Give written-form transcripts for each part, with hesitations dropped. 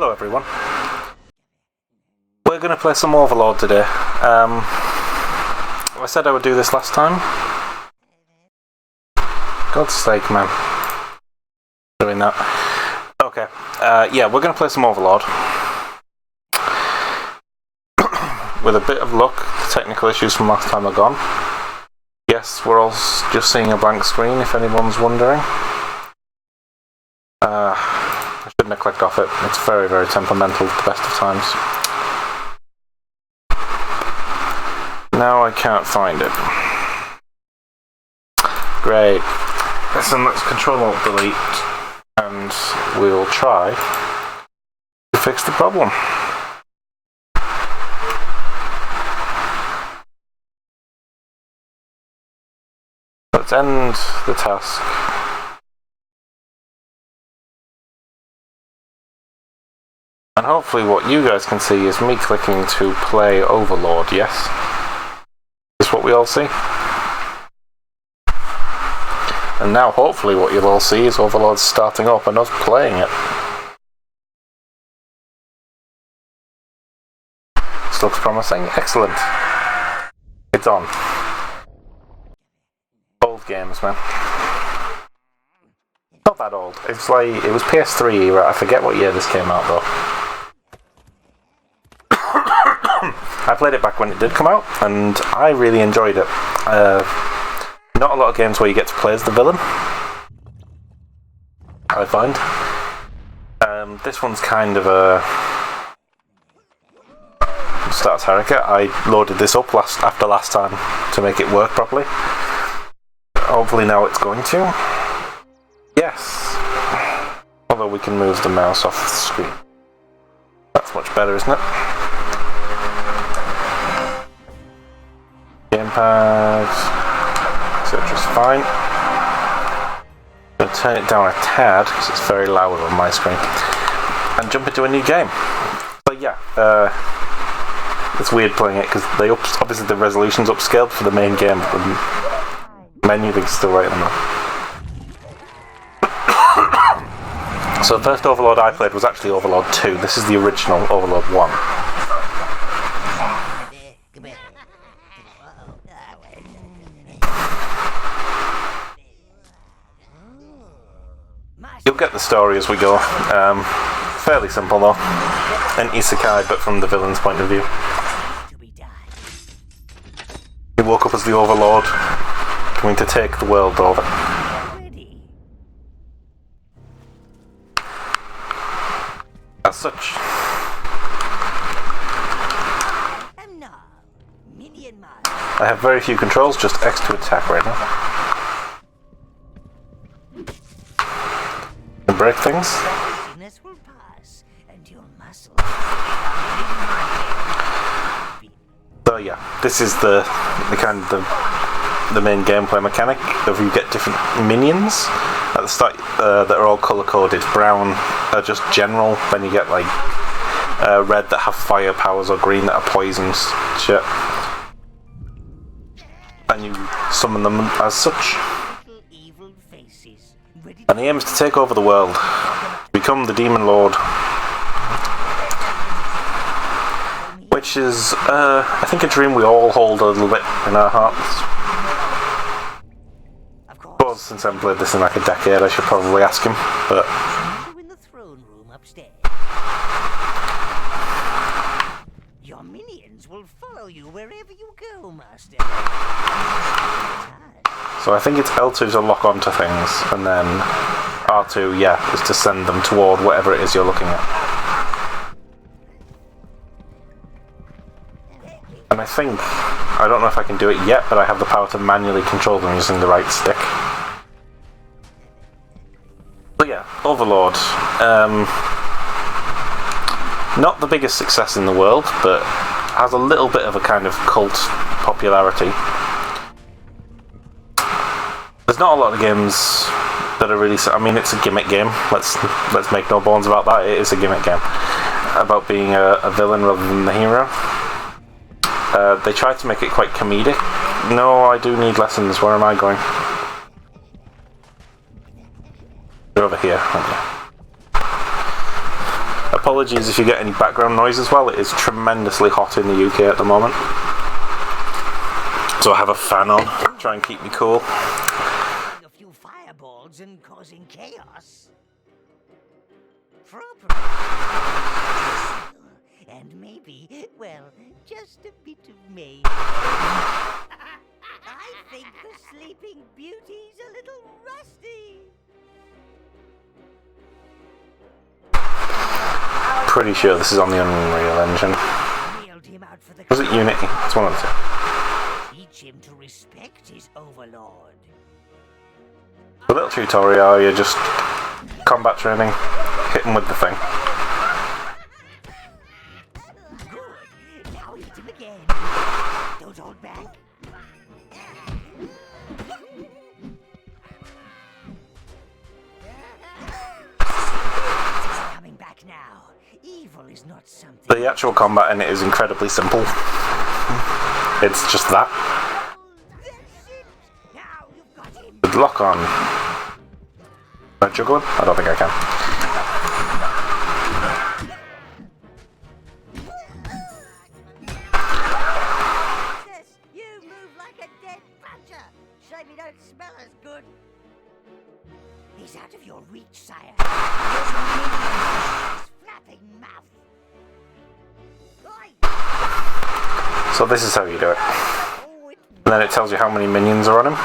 Hello everyone. We're going to play some Overlord today. I said I would do this last time. God's sake, man. Doing that. Okay. Yeah, we're going to play some Overlord. With a bit of luck, the technical issues from last time are gone. Yes, we're all just seeing a blank screen, if anyone's wondering. I shouldn't have clicked off it. It's very, very temperamental at the best of times. Now I can't find it. Great. Listen, let's Control-Alt-Delete, and we'll try to fix the problem. Let's end the task. And hopefully what you guys can see is me clicking to play Overlord, yes? Is what we all see? And now hopefully what you'll all see is Overlord starting up and us playing it. This looks promising. Excellent. It's on. Old games, man. Not that old. It's like, it was PS3 era. I forget what year this came out though. I played it back when it did come out, and I really enjoyed it. Not a lot of games where you get to play as the villain, I find. This one's kind of a Stars Harrika. I loaded this up after last time to make it work properly. Hopefully now it's going to. Yes. Although we can move the mouse off the screen. That's much better, isn't it? Gamepad, etc. is fine. I'm going to turn it down a tad because it's very loud on my screen, and jump into a new game. But yeah, it's weird playing it because obviously the resolution's upscaled for the main game, but the menu thing's still right in the middle. So the first Overlord I played was actually Overlord 2. This is the original Overlord 1. You'll get the story as we go. Fairly simple though. An isekai, but from the villain's point of view. He woke up as the Overlord, coming to take the world over. As such, I have very few controls, just X to attack right now. Break things. So yeah, this is the kind of the main gameplay mechanic of you get different minions at the start that are all color coded. Brown are just general, then you get like red that have fire powers or green that are poisons shit. And you summon them as such. And the aim is to take over the world, become the Demon Lord, which is, I think, a dream we all hold a little bit in our hearts. Of course, since I haven't played this in like a decade, I should probably ask him, but... Your minions will follow you wherever you go, Master. So I think it's L2 to lock onto things, and then R2, yeah, is to send them toward whatever it is you're looking at. And I think, I don't know if I can do it yet, but I have the power to manually control them using the right stick. So yeah, Overlord. Not the biggest success in the world, but has a little bit of a kind of cult popularity. There's not a lot of games that are really... I mean, it's a gimmick game. Let's make no bones about that. It is a gimmick game. About being a villain rather than the hero. They tried to make it quite comedic. No, I do need lessons. Where am I going? You're over here, aren't you? apologies if you get any background noise as well. It is tremendously hot in the UK at the moment. So I have a fan on, try and keep me cool. A few fireballs and causing chaos. And maybe, well, just a bit of me. I think the Sleeping Beauty's a little rusty. Pretty sure this is on the Unreal Engine. Was it Unity? It's one of the two. Teach him to respect his Overlord. A little tutorial, you just combat training, hit him with the thing. Good. Now hit him again. Don't hold back. Coming back now. Evil is not something. The actual combat in it is incredibly simple. It's just that. With lock on. Can I juggle him? I don't think I can. You move like a dead puncher. Shame you don't smell as good. He's out of your reach, sire. His flapping mouth. So this is how you do it. And then it tells you how many minions are on him.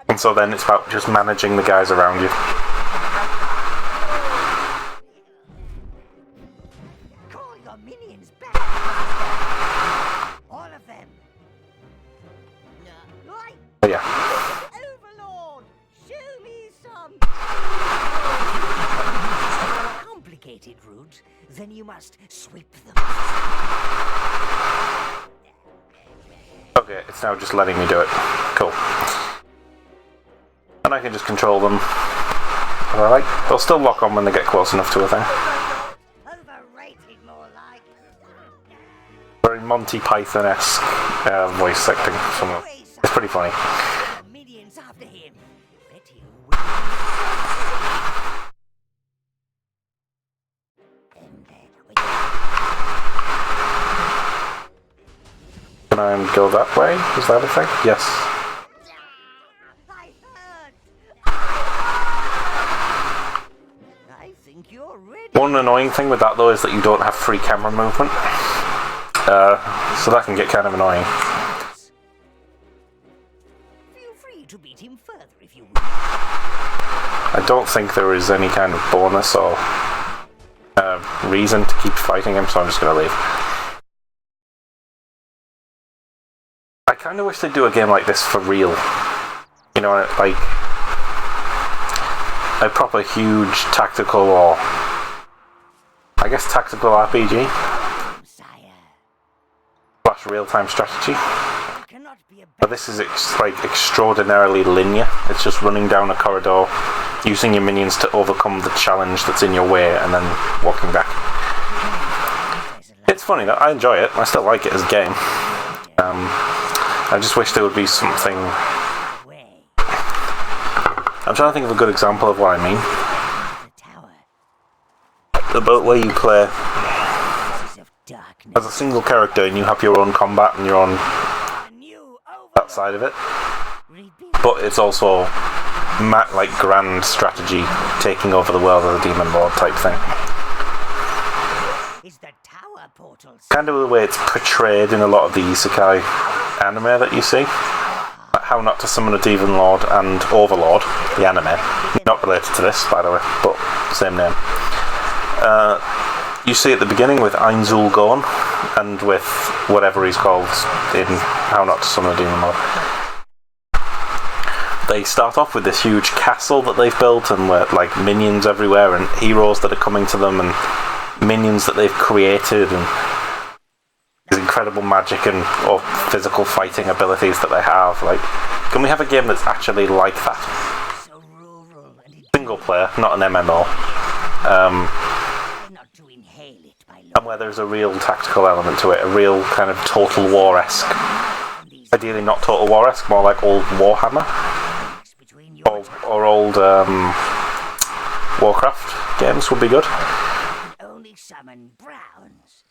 And so then it's about just managing the guys around you. Call your minions back. All of them. But yeah. Overlord, show me some. Complicated route, then you must sweep them. Okay, it's now just letting me do it. Cool. And I can just control them. Alright, they'll still lock on when they get close enough to a thing. Overrated, more like. Very Monty Python-esque voice acting. It's pretty funny. Minions after him. Bet you Can I go that way? Is that a thing? Yes. I think you're ready. One annoying thing with that though is that you don't have free camera movement. So that can get kind of annoying. Feel free to beat him further if you wish. I don't think there is any kind of bonus or reason to keep fighting him, so I'm just going to leave. I kind of wish they'd do a game like this for real. You know, like a proper huge tactical or I guess tactical RPG / real-time strategy. But this is like extraordinarily linear. It's just running down a corridor, using your minions to overcome the challenge that's in your way, and then walking back. It's funny though. I enjoy it. I still like it as a game. I just wish there would be something. I'm trying to think of a good example of what I mean. About where you play as a single character and you have your own combat and your own that side of it, but it's also like grand strategy, taking over the world as a demon lord type thing. Kind of the way it's portrayed in a lot of the isekai anime that you see. Like How Not to Summon a Demon Lord and Overlord, the anime. Not related to this, by the way, but same name. You see at the beginning with Ainzul Gorn and with whatever he's called in How Not to Summon a Demon Lord. They start off with this huge castle that they've built and with like minions everywhere and heroes that are coming to them and minions that they've created and these incredible magic and or physical fighting abilities that they have. Like, can we have a game that's actually like that? Single player, not an MMO. And where there's a real tactical element to it, a real kind of Total War-esque. Ideally not Total War-esque, more like old Warhammer. Or old Warcraft games would be good. summon browns.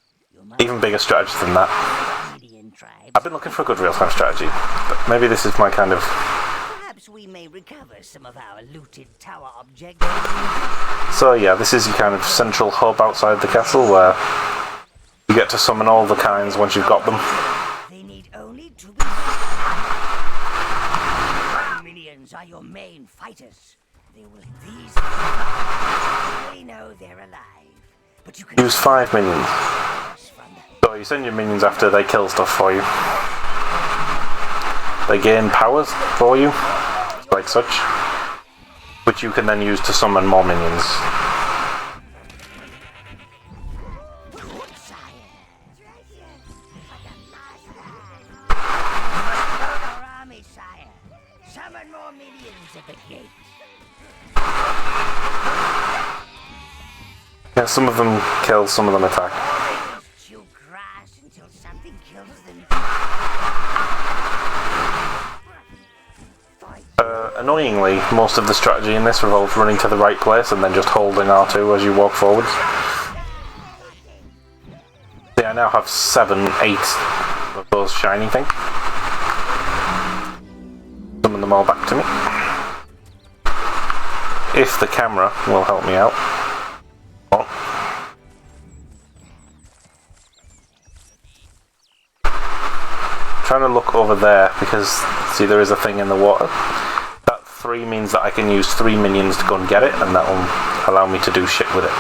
Even bigger strategy than that. Indian tribes. I've been looking for a good real-time strategy, but maybe this is my kind of... Perhaps we may recover some of our looted tower objects. So yeah, this is your kind of central hub outside the castle where you get to summon all the kinds once you've got them. They need only to be... Minions are your main fighters. They will these... They know they're alive. But you can Use 5 minions. So you send your minions after they kill stuff for you. They gain powers for you, like such, which you can then use to summon more minions. Summon more minions at the gate. Yeah, some of them kill, some of them attack. Chew grass until something kills them. Annoyingly, most of the strategy in this revolves running to the right place and then just holding R2 as you walk forwards. See, I now have 7, 8 of those shiny things. Summon them all back to me. If the camera will help me out. Oh. Trying to look over there because, see, there is a thing in the water. That 3 means that I can use 3 minions to go and get it, and that will allow me to do shit with it.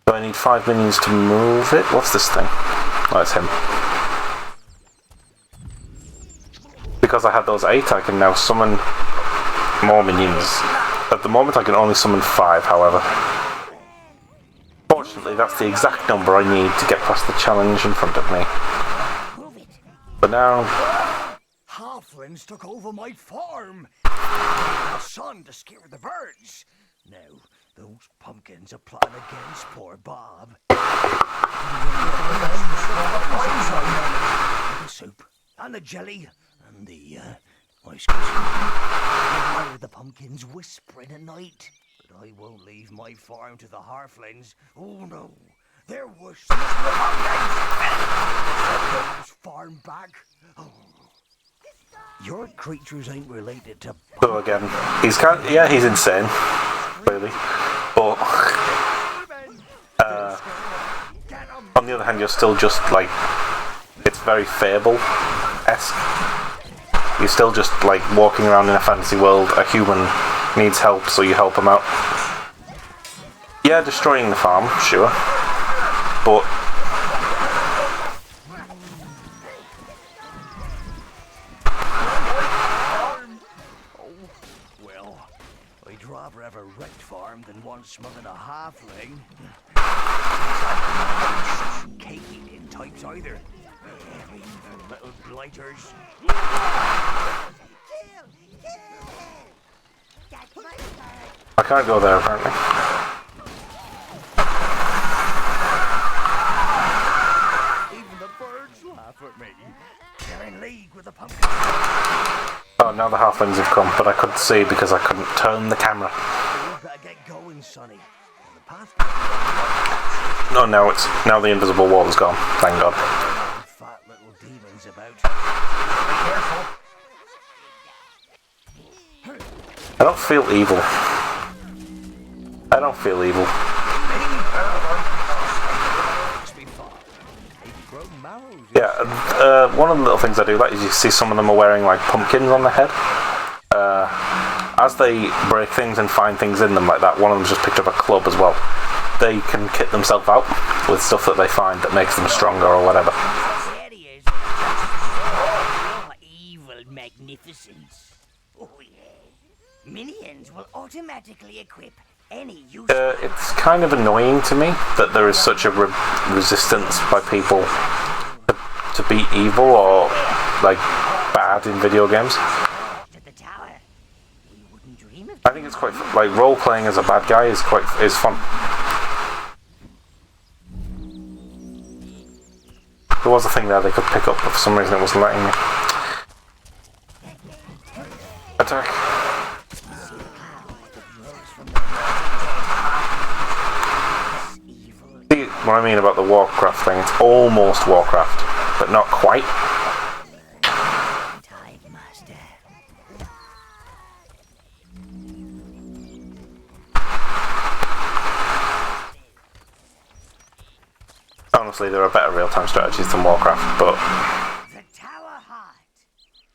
So I need 5 minions to move it. What's this thing? Oh, it's him. Because I had those 8, I can now summon more minions. At the moment I can only summon 5, however. Fortunately, that's the exact number I need to get past the challenge in front of me. But now... Halflings took over my farm! The sun to scare the birds! Now, those pumpkins are plotting against poor Bob. The soup, and the jelly, and the, ice cream. I hear the pumpkins whispering at night, but I won't leave my farm to the halflings. Oh no, they're worse than the pumpkins! Those farm back. Oh. Your creatures ain't related to... So again, he's kind of, yeah, he's insane, clearly. But on the other hand, you're still just like, it's very Fable-esque. You're still just like walking around in a fantasy world. A human needs help, so you help him out. Yeah, destroying the farm, sure, but I'd rather have a wrecked farm than one smothering a halfling. Cakey in types either. Even little blighters. I can't go there apparently. Even the birds laugh at me. They're in league with the pumpkin. Oh, now the halflings have come, but I couldn't see because I couldn't turn the camera. You better get going, Sonny. The path. No, now the invisible wall is gone. Thank God. Fat little demons about. I don't feel evil. I don't feel evil. Yeah, one of the little things I do like is you see some of them are wearing like pumpkins on their head. As they break things and find things in them like that, one of them just picked up a club as well. They can kit themselves out with stuff that they find that makes them stronger or whatever. Evil magnificence. Oh yeah. Minions will automatically equip any use. It's kind of annoying to me that there is such a resistance by people to beat evil or like bad in video games. I think it's quite like role playing as a bad guy is fun. There was a thing there they could pick up, but for some reason it wasn't letting me. Attack. what I mean about the Warcraft thing. It's almost Warcraft, but not quite. Time Master. Honestly, there are better real-time strategies than Warcraft, but The Tower Heart.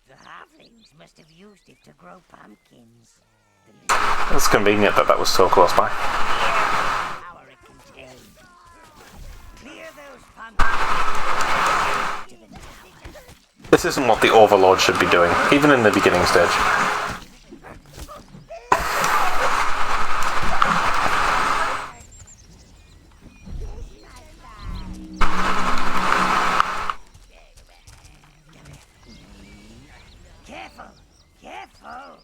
The halflings must have used it to grow pumpkins. The it's convenient that that was so close by. power it contained. Clear those pumpkins to the tower. This isn't what the Overlord should be doing, even in the beginning stage. Careful! Careful!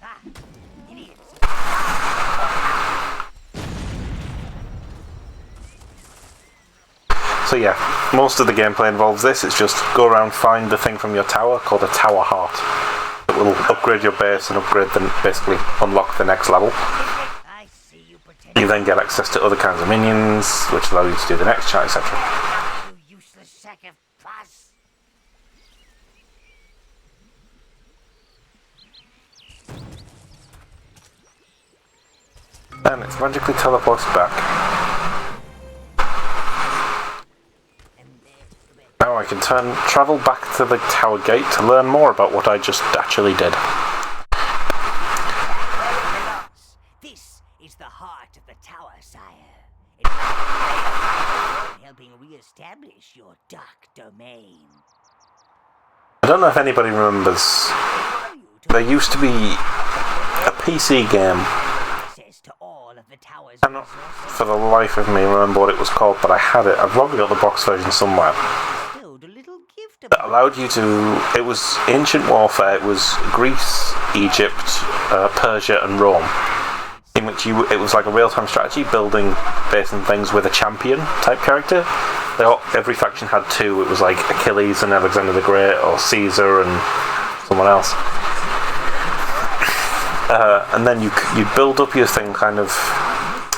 Ah, idiots! So yeah, most of the gameplay involves this. It's just go around, find the thing from your tower called a Tower Heart. It will upgrade your base and basically unlock the next level. I see you pretend You then get access to other kinds of minions, which allow you to do the next chart, etc. you useless sack of pus. And it's magically teleported back. Now I can travel back to the tower gate to learn more about what I just actually did. This is the heart of the tower, sire. It's helping re-establish your dark domain. I don't know if anybody remembers, there used to be a PC game. Access to all of the tower's I'm not for the life of me remember what it was called, but I had it. I've probably got the box version somewhere. bestowed a little gift That allowed you to. It was ancient warfare. It was Greece, Egypt, Persia, and Rome. In which it was like a real-time strategy, building base and things with a champion type character. Every faction had two. It was like Achilles and Alexander the Great, or Caesar and someone else. And then you'd build up your thing, kind of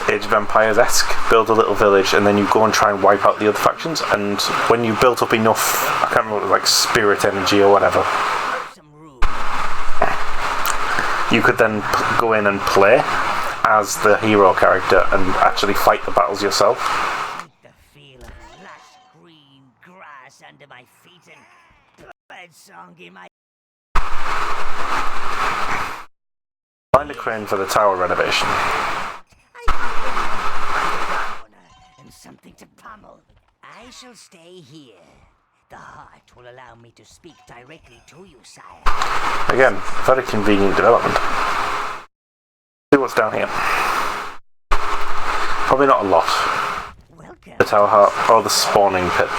Age of Empires-esque, build a little village, and then you go and try and wipe out the other factions. And when you built up enough, I can't remember, like spirit energy or whatever, some room. you could then go in and play as the hero character and actually fight the battles yourself. The feel of lush green grass under my feet and bird song in my Find a crane for the tower renovation. and something to pummel. I shall stay here. The heart will allow me to speak directly to you, sire. Again, very convenient development. See what's down here. Probably not a lot. Welcome. The tower heart or the spawning pit.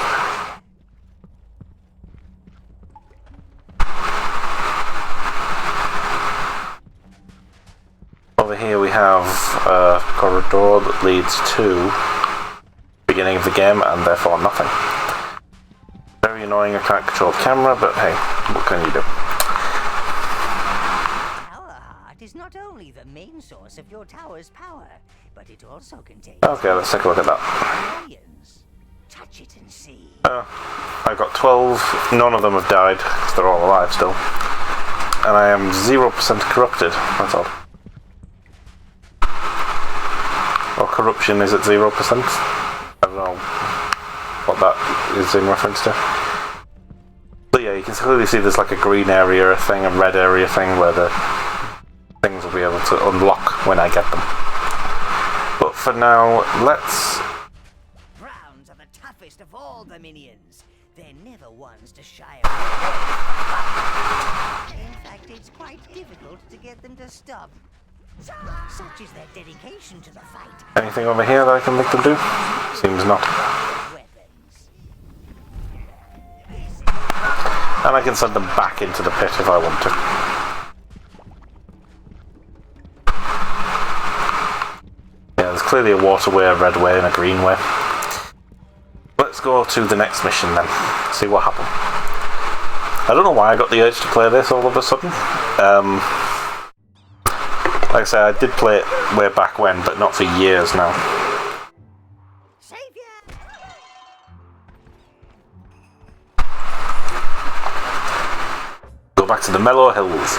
Over here we have a corridor that leads to the beginning of the game and therefore nothing. Very annoying, I can't control the camera, but hey, what can you do? Tower heart is not only the main source of your tower's power, but it also contains Okay, let's take a look at that. millions. Touch it and see. I've got 12, none of them have died, because they're all alive still. And I am 0% corrupted, that's odd. Or corruption is at 0%. I don't know what that is in reference to. But yeah, you can clearly see there's like a green area thing, a red area thing, where the things will be able to unlock when I get them. But for now, let's... Browns are the toughest of all the minions. They're never ones to shy away. In fact, it's quite difficult to get them to stop. Such is their dedication to the fight. Anything over here that I can make them do? Seems not. Weapons. And I can send them back into the pit if I want to. Yeah, there's clearly a water way, a red way, and a green way. let's go to the next mission then. See what happened. I don't know why I got the urge to play this all of a sudden. Like I said, I did play it way back when, but not for years now. Savior! Go back to the Mellow Hills.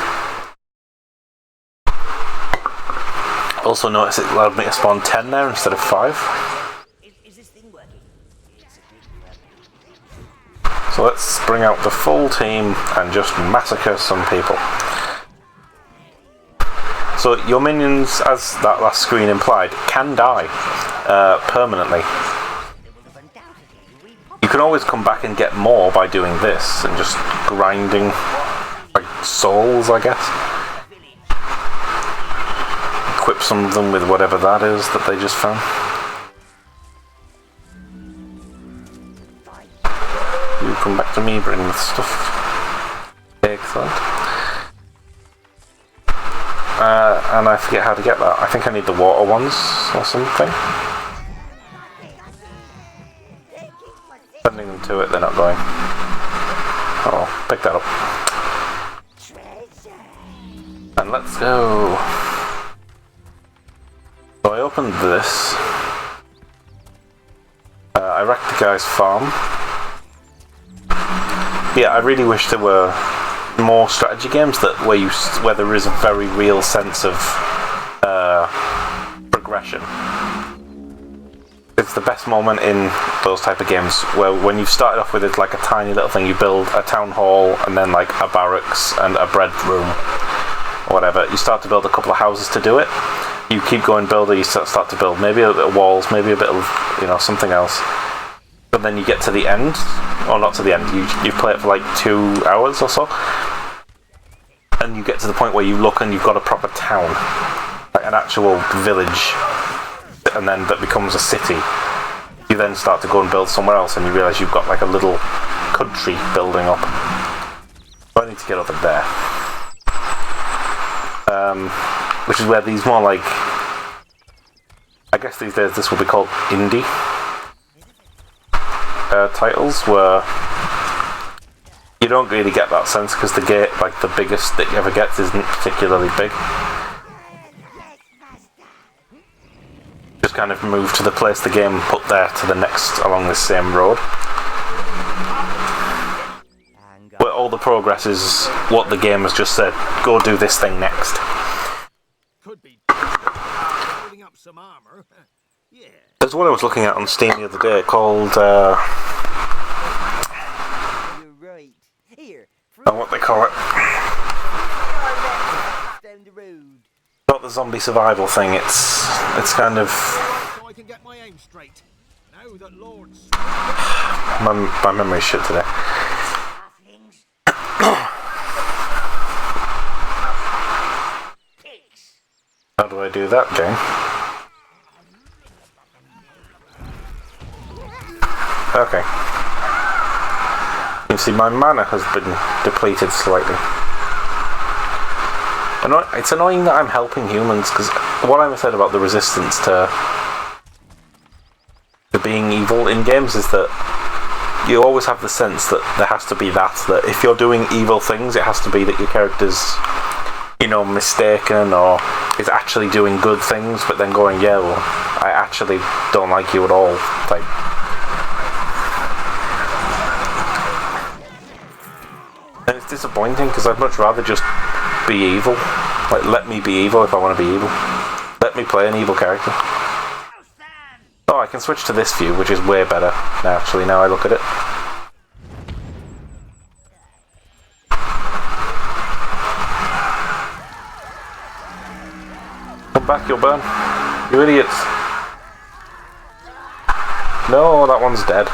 Also notice it allowed me to spawn 10 there instead of 5. Is this thing working? It's a big work. So let's bring out the full team and just massacre some people. So your minions, as that last screen implied, can die permanently. You can always come back and get more by doing this and just grinding like souls, I guess. Equip some of them with whatever that is that they just found. You come back to me, bring the stuff. Excellent. And I forget how to get that. I think I need the water ones or something. Sending them to it, they're not going. Oh, pick that up. And let's go. So I opened this. I wrecked the guy's farm. Yeah, I really wish there were more strategy games where there is a very real sense of progression. It's the best moment in those type of games where when you've started off with it like a tiny little thing, you build a town hall and then like a barracks and a bread room or whatever. You start to build a couple of houses to do it. You keep going building, you start to build maybe a bit of walls, maybe a bit of something else. But then you get to the end, or not to the end, you play it for like 2 hours or so, and you get to the point where you look and you've got a proper town, like an actual village, and then that becomes a city. You then start to go and build somewhere else and you realise you've got like a little country building up. So I need to get over there. Which is where these more like, I guess these days this will be called indie titles, where you don't really get that sense because the gate, like the biggest that you ever get, isn't particularly big. Just kind of move to the place the game put there to the next along this same road. Where all the progress is what the game has just said, go do this thing next. Could be building up some armor. Yeah. There's one I was looking at on Steam the other day called You're right. Here, what they call it. down the road. Not the zombie survival thing, it's kind of So I can get my aim straight. Now that Lord's my memory's shit today. Halflings. Pigs. How do I do that, game? Okay. You see, my mana has been depleted slightly. It's annoying that I'm helping humans, because what I said about the resistance to being evil in games is that you always have the sense that there has to be that if you're doing evil things, it has to be that your character's, mistaken or is actually doing good things, but then going, yeah, well, I actually don't like you at all. Like, and it's disappointing because I'd much rather just be evil. Like, let me be evil if I want to be evil. Let me play an evil character. Oh, I can switch to this view, which is way better, actually, now I look at it. Come back, you'll burn. You idiots. No, that one's dead.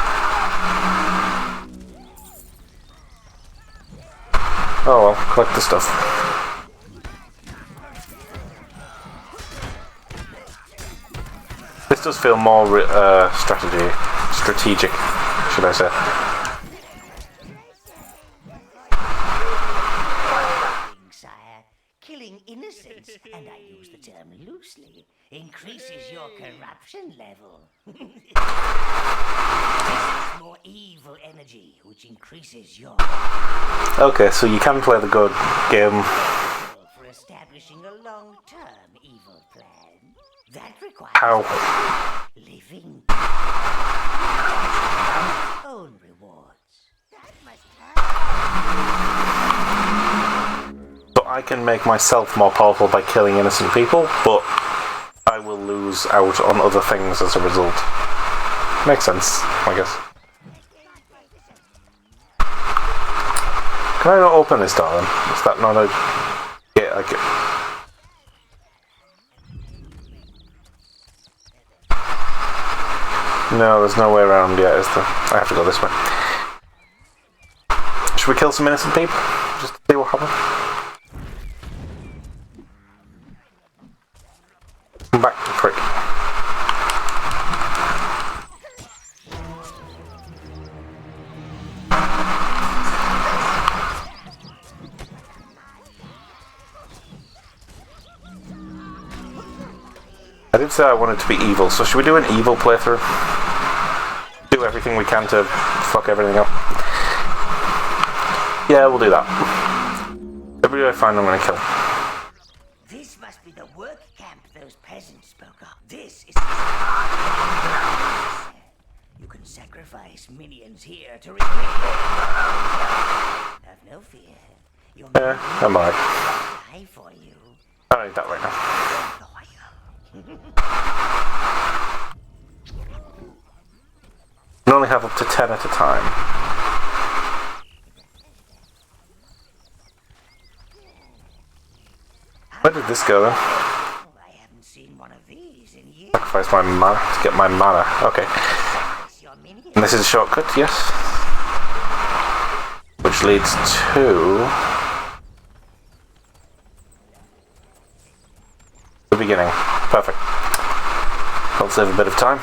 Oh well, collect the stuff. This does feel more strategic, should I say. Sire, killing innocents, and I use the term loosely, increases your corruption level. This is more evil energy, which increases your Okay, so you can play the good game. for establishing a long-term evil plan. That requires How? living own rewards. That must So I can make myself more powerful by killing innocent people, but I will lose out on other things as a result. Makes sense, I guess. Can I not open this door then? Is that not a... Yeah, I get... No, there's no way around yet, is there? I have to go this way. Should we kill some innocent people? Just to see what happens? Come back, prick. I did say I wanted to be evil, so should we do an evil playthrough? Do everything we can to fuck everything up. Yeah, we'll do that. Everybody I find I'm gonna kill. This must be the work camp those peasants spoke of. This is... You can sacrifice minions here to reclaim... Have no fear. Your I'm alright. die for you. I don't need that right now. You can only have up to 10 at a time. Where did this go then? I haven't seen one of these in years. Sacrifice my mana to get my mana. Okay. Your minions. And this is a shortcut, yes. Which leads to... the beginning. Perfect. I'll save a bit of time.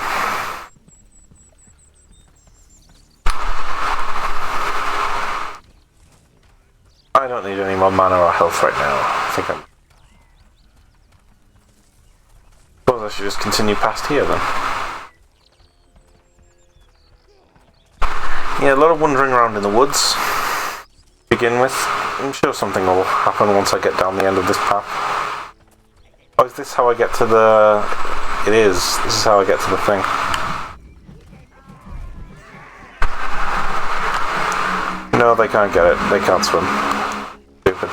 I don't need any more mana or health right now. I think I'm... suppose I should just continue past here then. Yeah, a lot of wandering around in the woods to begin with. I'm sure something will happen once I get down the end of this path. Oh, is this how I get to the... It is. This is how I get to the thing. No, they can't get it. They can't swim. Stupid.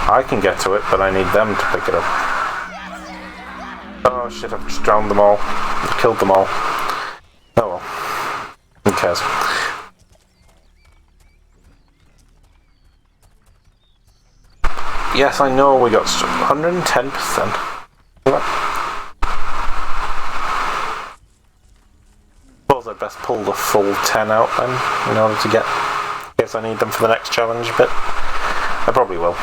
I can get to it, but I need them to pick it up. Oh shit, I've just drowned them all. I've killed them all. Oh well. Who cares? Yes, I know we got 110%. Suppose I'd best pull the full 10 out then, in order to get... in case I need them for the next challenge, but I probably will.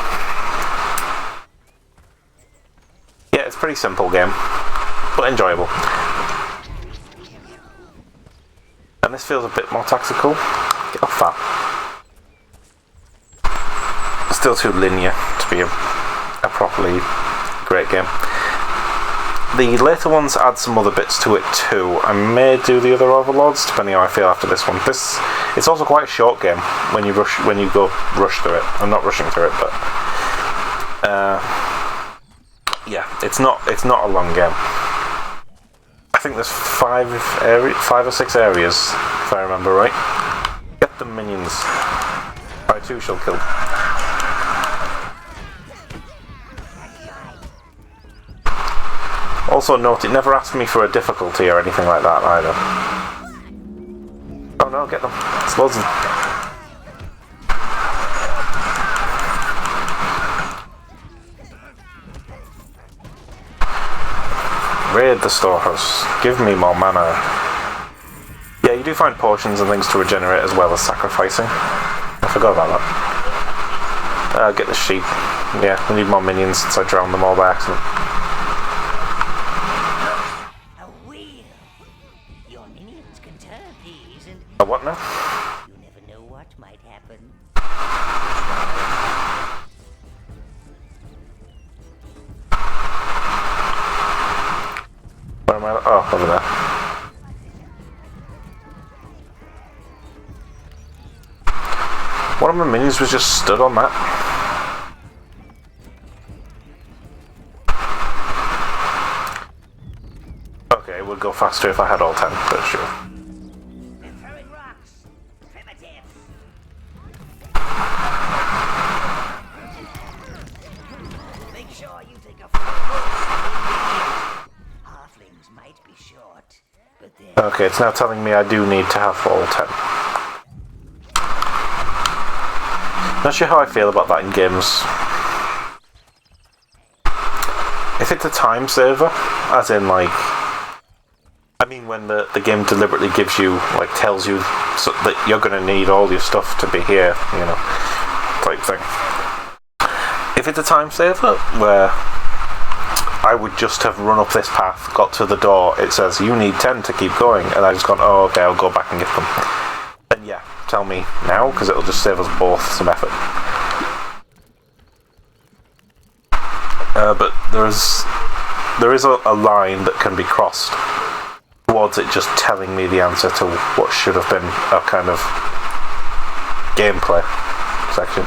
Yeah, it's a pretty simple game, but enjoyable. And this feels a bit more tactical. Get off that. Still too linear to be a properly great game. The later ones add some other bits to it too. I may do the other Overlords depending on how I feel after this one. It's also quite a short game when you go rush through it. I'm not rushing through it, but yeah, it's not a long game. I think there's 5 or 6 areas if I remember right. Get the minions. I too shall kill. Also note, it never asked me for a difficulty or anything like that either. Oh no, get them. It's loads of them. Raid the storehouse. Give me more mana. Yeah, you do find potions and things to regenerate as well as sacrificing. I forgot about that. Get the sheep. Yeah, we need more minions since I drowned them all by accident. A what now? You never know what might happen. Where am I? Oh, over there. One of my minions was just stood on that. Okay, it would go faster if I had all 10, but sure. They're throwing rocks. Primitive. Make sure you take a full course. Halflings might be short, but they're... Okay, it's now telling me I do need to have all 10. Not sure how I feel about that in games. If it's a time saver, as in like, I mean when the game deliberately gives you, like tells you so that you're going to need all your stuff to be here, you know, type thing. If it's a time saver where I would just have run up this path, got to the door, it says you need 10 to keep going, and I just gone, oh okay, I'll go back and get them. Then yeah, tell me now, because it'll just save us both some effort. But there is a line that can be crossed towards it just telling me the answer to what should have been a kind of gameplay section.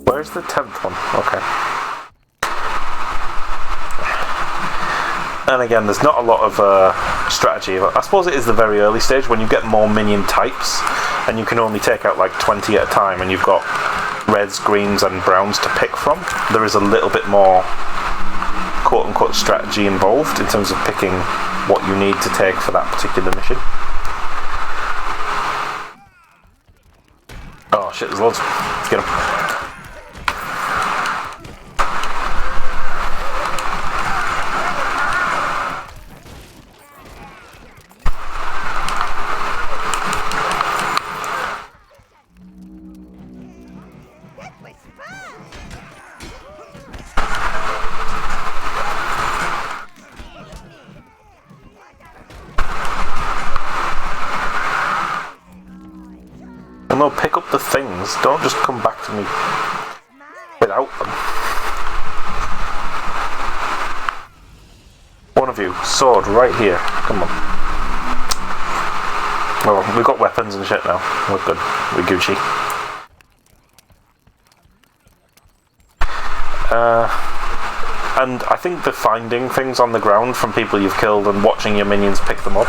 Where's the 10th one? Okay. And again, there's not a lot of strategy. I suppose it is the very early stage when you get more minion types and you can only take out like 20 at a time and you've got reds, greens and browns to pick from. There is a little bit more quote-unquote strategy involved in terms of picking what you need to take for that particular mission. Oh shit, there's loads. Let's get them. And they'll pick up the things, don't just come back to me without them. One of you, sword right here, come on. Well, we've got weapons and shit now, we're good, we're Gucci. And I think the finding things on the ground from people you've killed and watching your minions pick them up,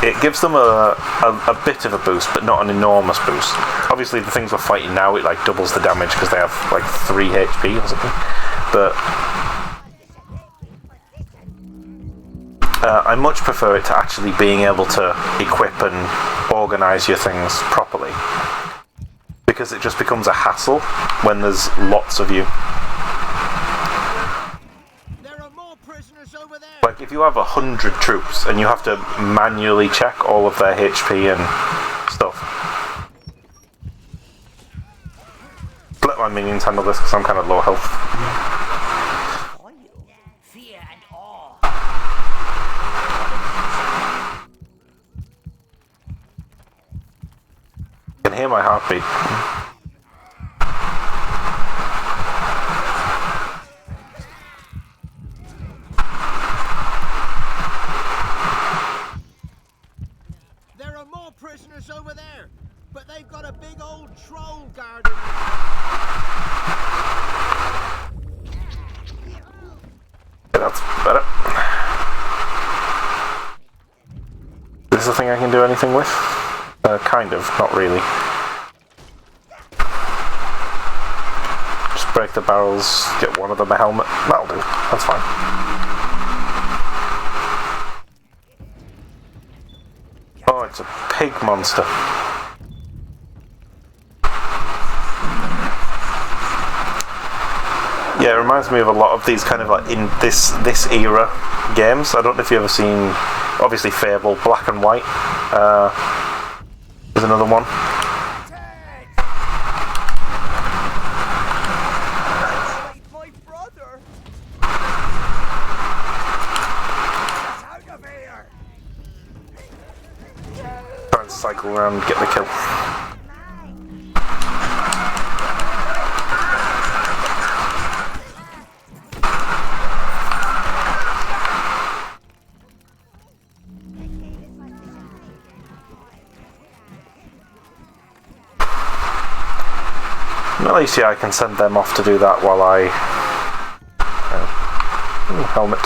it gives them a bit of a boost, but not an enormous boost. Obviously, the things we're fighting now, it like doubles the damage because they have like 3 HP or something. But I much prefer it to actually being able to equip and organise your things properly, because it just becomes a hassle when there's lots of you. Like if you have 100 troops and you have to manually check all of their HP and stuff. Let my minions handle this because I'm kind of low health. Fear and awe. You can hear my heartbeat. Over there, but they've got a big old troll garden. That's better. Is this a thing I can do anything with? Kind of, not really. Just break the barrels, get one of them a helmet. That'll do, that's fine. Oh, it's a pig monster. Yeah, it reminds me of a lot of these kind of like in this era games. I don't know if you've ever seen, obviously Fable, Black and White. There's another one. cycle around and get the kill. At least, yeah, I can send them off to do that while I... helmet.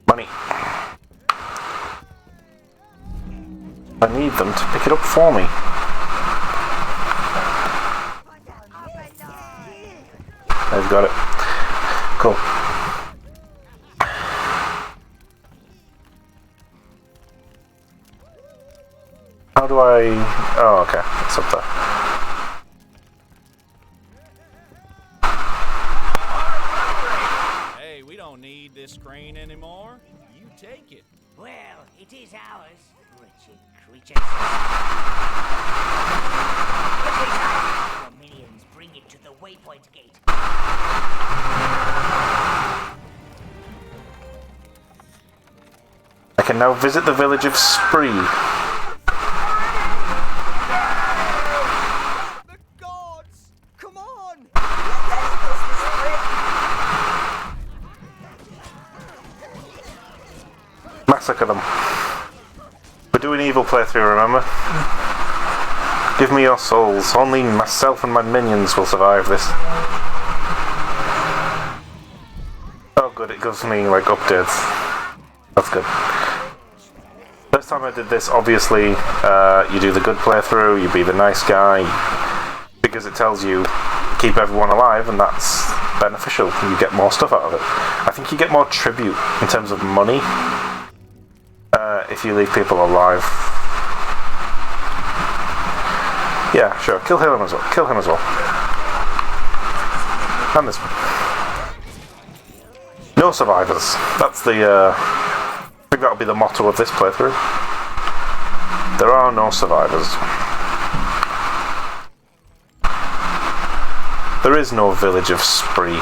Money. I need them to pick it up for me. They've got it. Cool. How do I... Oh, okay. It's up there. Need this crane anymore? You take it. Well, it is ours, wretched creatures. Your minions bring it to the waypoint gate. I can now visit the village of Spree. The gods! Come on! Massacre them. We're doing evil playthrough, remember? Give me your souls. Only myself and my minions will survive this. Oh good, it gives me like updates. That's good. First time I did this, obviously, you do the good playthrough, you be the nice guy, because it tells you keep everyone alive, and that's beneficial. You get more stuff out of it. I think you get more tribute in terms of money if you leave people alive. Yeah, sure. Kill him as well. Kill him as well. And this one. No survivors. That's the, I think that'll be the motto of this playthrough. There are no survivors. There is no village of Spree.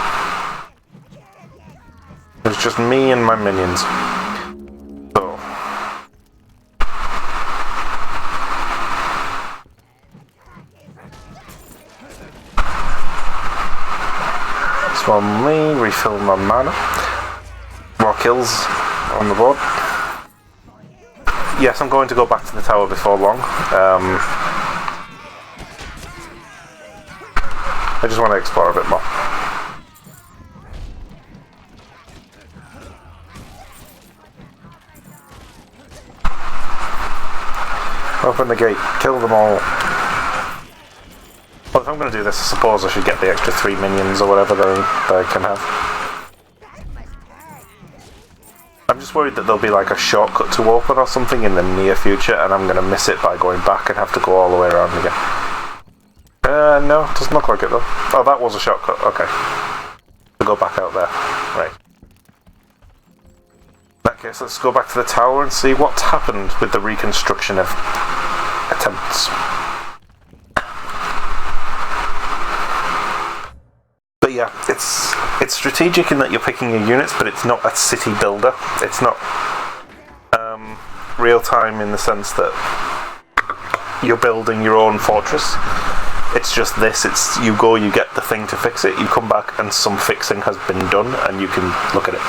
There's just me and my minions. So. For me, refill my mana. More kills on the board. Yes, I'm going to go back to the tower before long. I just want to explore a bit more. Open the gate, kill them all. Well, if I'm going to do this, I suppose I should get the extra 3 minions or whatever they can have. I'm just worried that there'll be like a shortcut to open or something in the near future, and I'm going to miss it by going back and have to go all the way around again. No, it doesn't look like it though. Oh, that was a shortcut, okay. To go back out there, right. In that case, let's go back to the tower and see what's happened with the reconstruction of attempts. But yeah, it's strategic in that you're picking your units, but it's not a city builder. It's not real time in the sense that you're building your own fortress. It's just this, it's you go, you get the thing to fix it, you come back and some fixing has been done and you can look at it.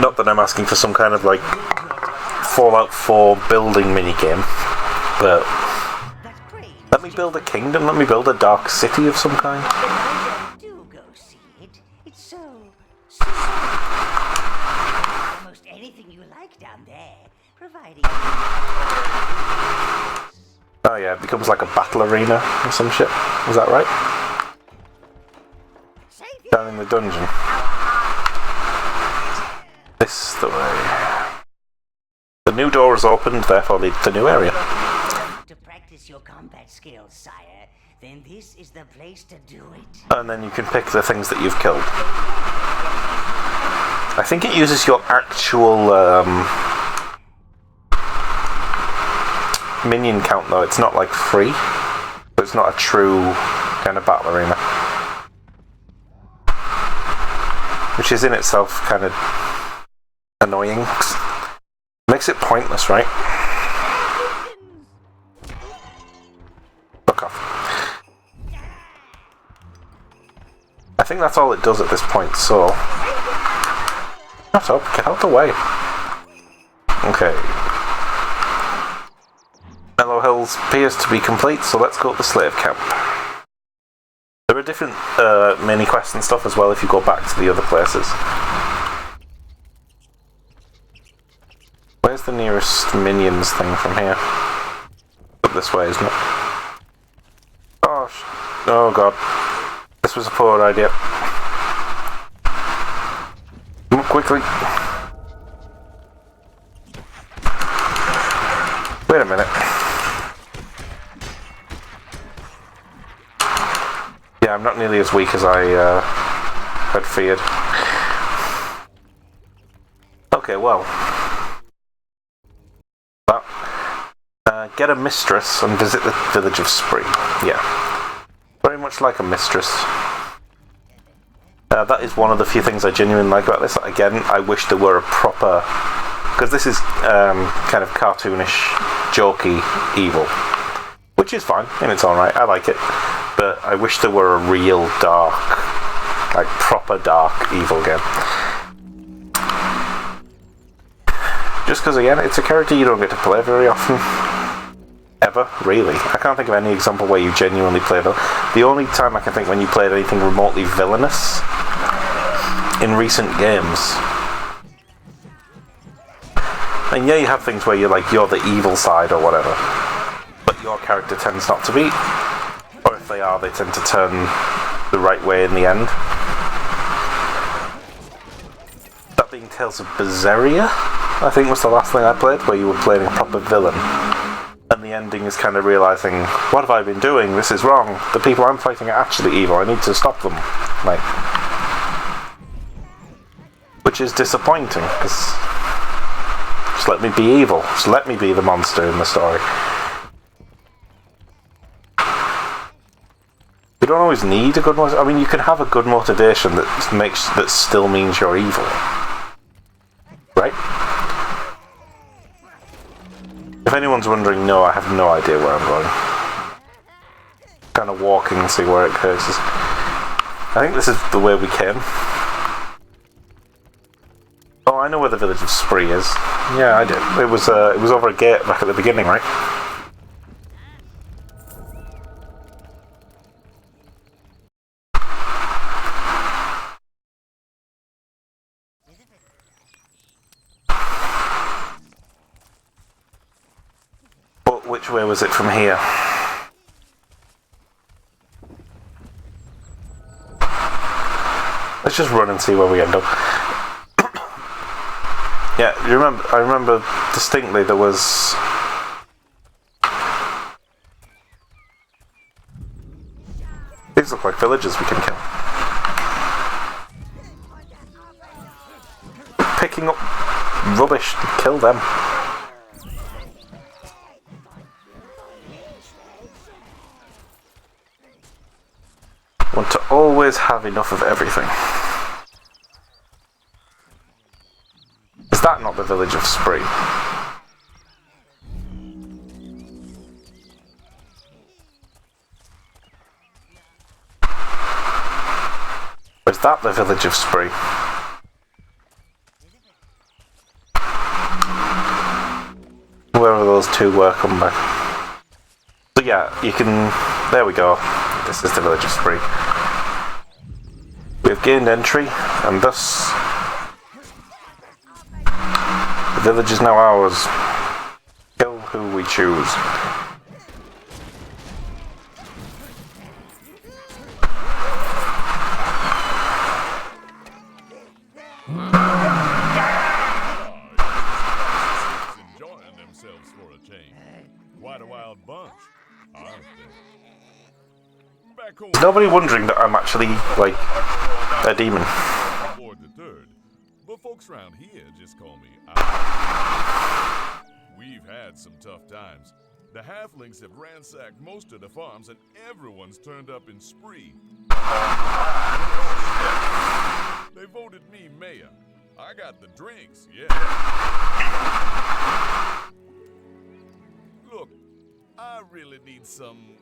Not that I'm asking for some kind of like Fallout 4 building minigame, but let me build a kingdom, let me build a dark city of some kind. Do go see it. It's so almost anything you like down there, providing. Oh yeah, it becomes like a battle arena or some shit. Is that right? Down in the dungeon. This the way. The new door is opened, therefore leads to new area. To practice your combat skills, sire, then this is the place to do it. And then you can pick the things that you've killed. I think it uses your actual minion count though. It's not like free. So it's not a true kind of battle arena. Which is in itself kind of annoying. Makes it pointless, right? Fuck off. I think that's all it does at this point, so... Shut up, get out the way. Okay. Mellow Hills appears to be complete, so let's go to the slave camp. There are different mini quests and stuff as well if you go back to the other places. Where's the nearest minions thing from here? Up this way, isn't it? Oh god. This was a poor idea. Come up quickly. Wait a minute. Yeah, I'm not nearly as weak as I had feared. Okay, well. Get a mistress and visit the village of Spree. Yeah. Very much like a mistress. That is one of the few things I genuinely like about this. Again, I wish there were a proper... Because this is kind of cartoonish, jokey evil. Which is fine, and it's alright, I like it. But I wish there were a real dark, like proper dark evil game. Just because, again, it's a character you don't get to play very often. Ever, really. I can't think of any example where you genuinely play them. The only time I can think when you played anything remotely villainous in recent games. And yeah, you have things where you're like, you're the evil side or whatever. But your character tends not to be. Or if they are, they tend to turn the right way in the end. That being Tales of Berseria, I think was the last thing I played, where you were playing a proper villain. And the ending is kind of realising, what have I been doing? This is wrong. The people I'm fighting are actually evil. I need to stop them. Like, which is disappointing, because just let me be evil. Just let me be the monster in the story. You don't always need a good motivation. I mean, you can have a good motivation that still means you're evil. Right? If anyone's wondering, no, I have no idea where I'm going. Kind of walking and see where it goes. I think this is the way we came. Oh, I know where the village of Spree is. Yeah, I did. It was over a gate back at the beginning, right? Which way was it from here? Let's just run and see where we end up. Yeah, I remember distinctly there was... These look like villagers we can kill. Picking up rubbish, kill them. Want to always have enough of everything. Is that not the village of Spree? Or is that the village of Spree? Wherever those two were, come back. So yeah, you can... There we go. This is the village of Spree. We have gained entry, and thus the village is now ours. Kill who we choose. Enjoying themselves for a change. Quite a wild bunch, aren't they? Nobody wondering that I'm actually, like, a demon. But folks around here just call me We've had some tough times. The halflings have ransacked most of the farms and everyone's turned up in Spree. They voted me mayor. I got the drinks, yeah. Look, I really need some,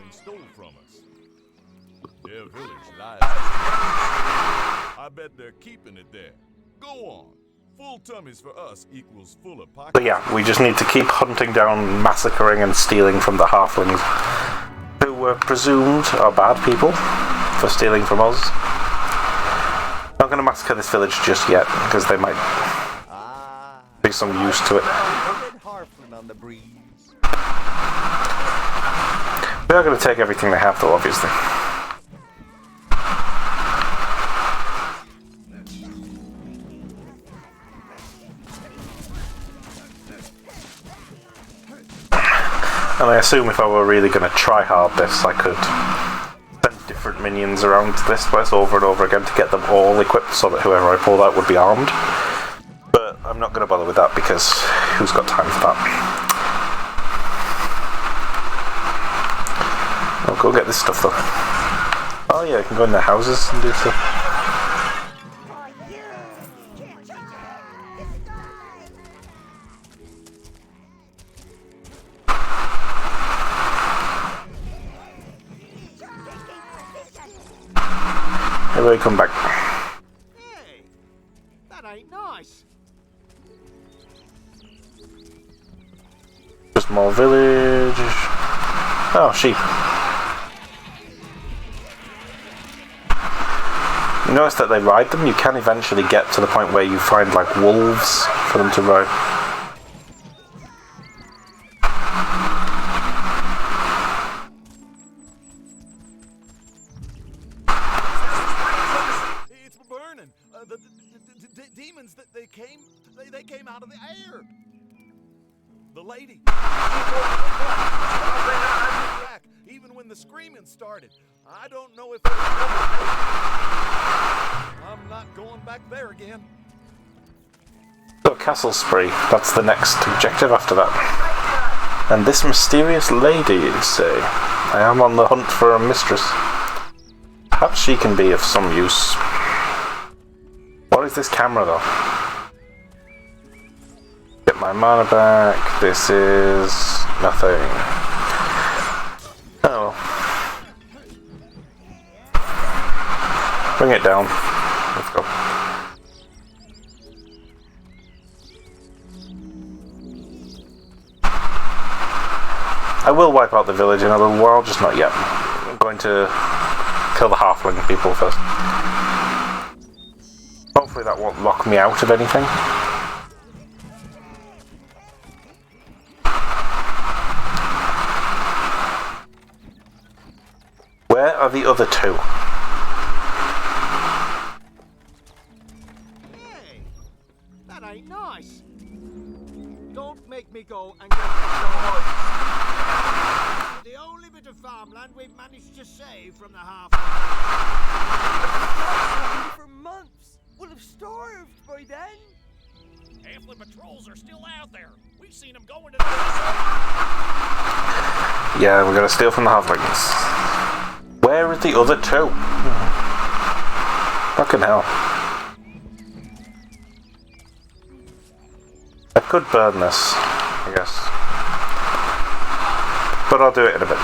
stole from us. Their village lies. I bet they're keeping it there. Go on. Full tummies for us equals fuller pockets. But yeah, we just need to keep hunting down, massacring and stealing from the halflings, who were presumed are bad people for stealing from us. Not going to massacre this village just yet, because they might be some use to it. We are going to take everything they have, though, obviously. And I assume if I were really going to try hard this, I could send different minions around this place over and over again to get them all equipped so that whoever I pulled out would be armed. But I'm not going to bother with that because who's got time for that? I'll go get this stuff though. Oh yeah, I can go in their houses and do stuff. Everybody come back. Hey, that ain't nice. A small village. Oh, sheep. You notice that they ride them? You can eventually get to the point where you find like wolves for them to ride. The demons that they came out of the air. The lady. Even when the screaming started, I don't know if I'm not going back there again. So Castle Spree, that's the next objective after that. And this mysterious lady, you say? I am on the hunt for a mistress. Perhaps she can be of some use. What is this camera though? Get my mana back. This is nothing. Oh. Bring it down. Let's go. I will wipe out the village in a little while, just not yet. I'm going to kill the halfling people first. Hopefully that won't lock me out of anything. Where are the other two? Hey, that ain't nice. Don't make me go and get the the only bit of farmland we've managed to save from the half. For months. We'll have starved by then. Halfling patrols are still out there. We've seen them going to the... Yeah, we're gonna steal from the halflings. Where are the other two? Fucking hell. I could burn this, I guess. But I'll do it in a bit.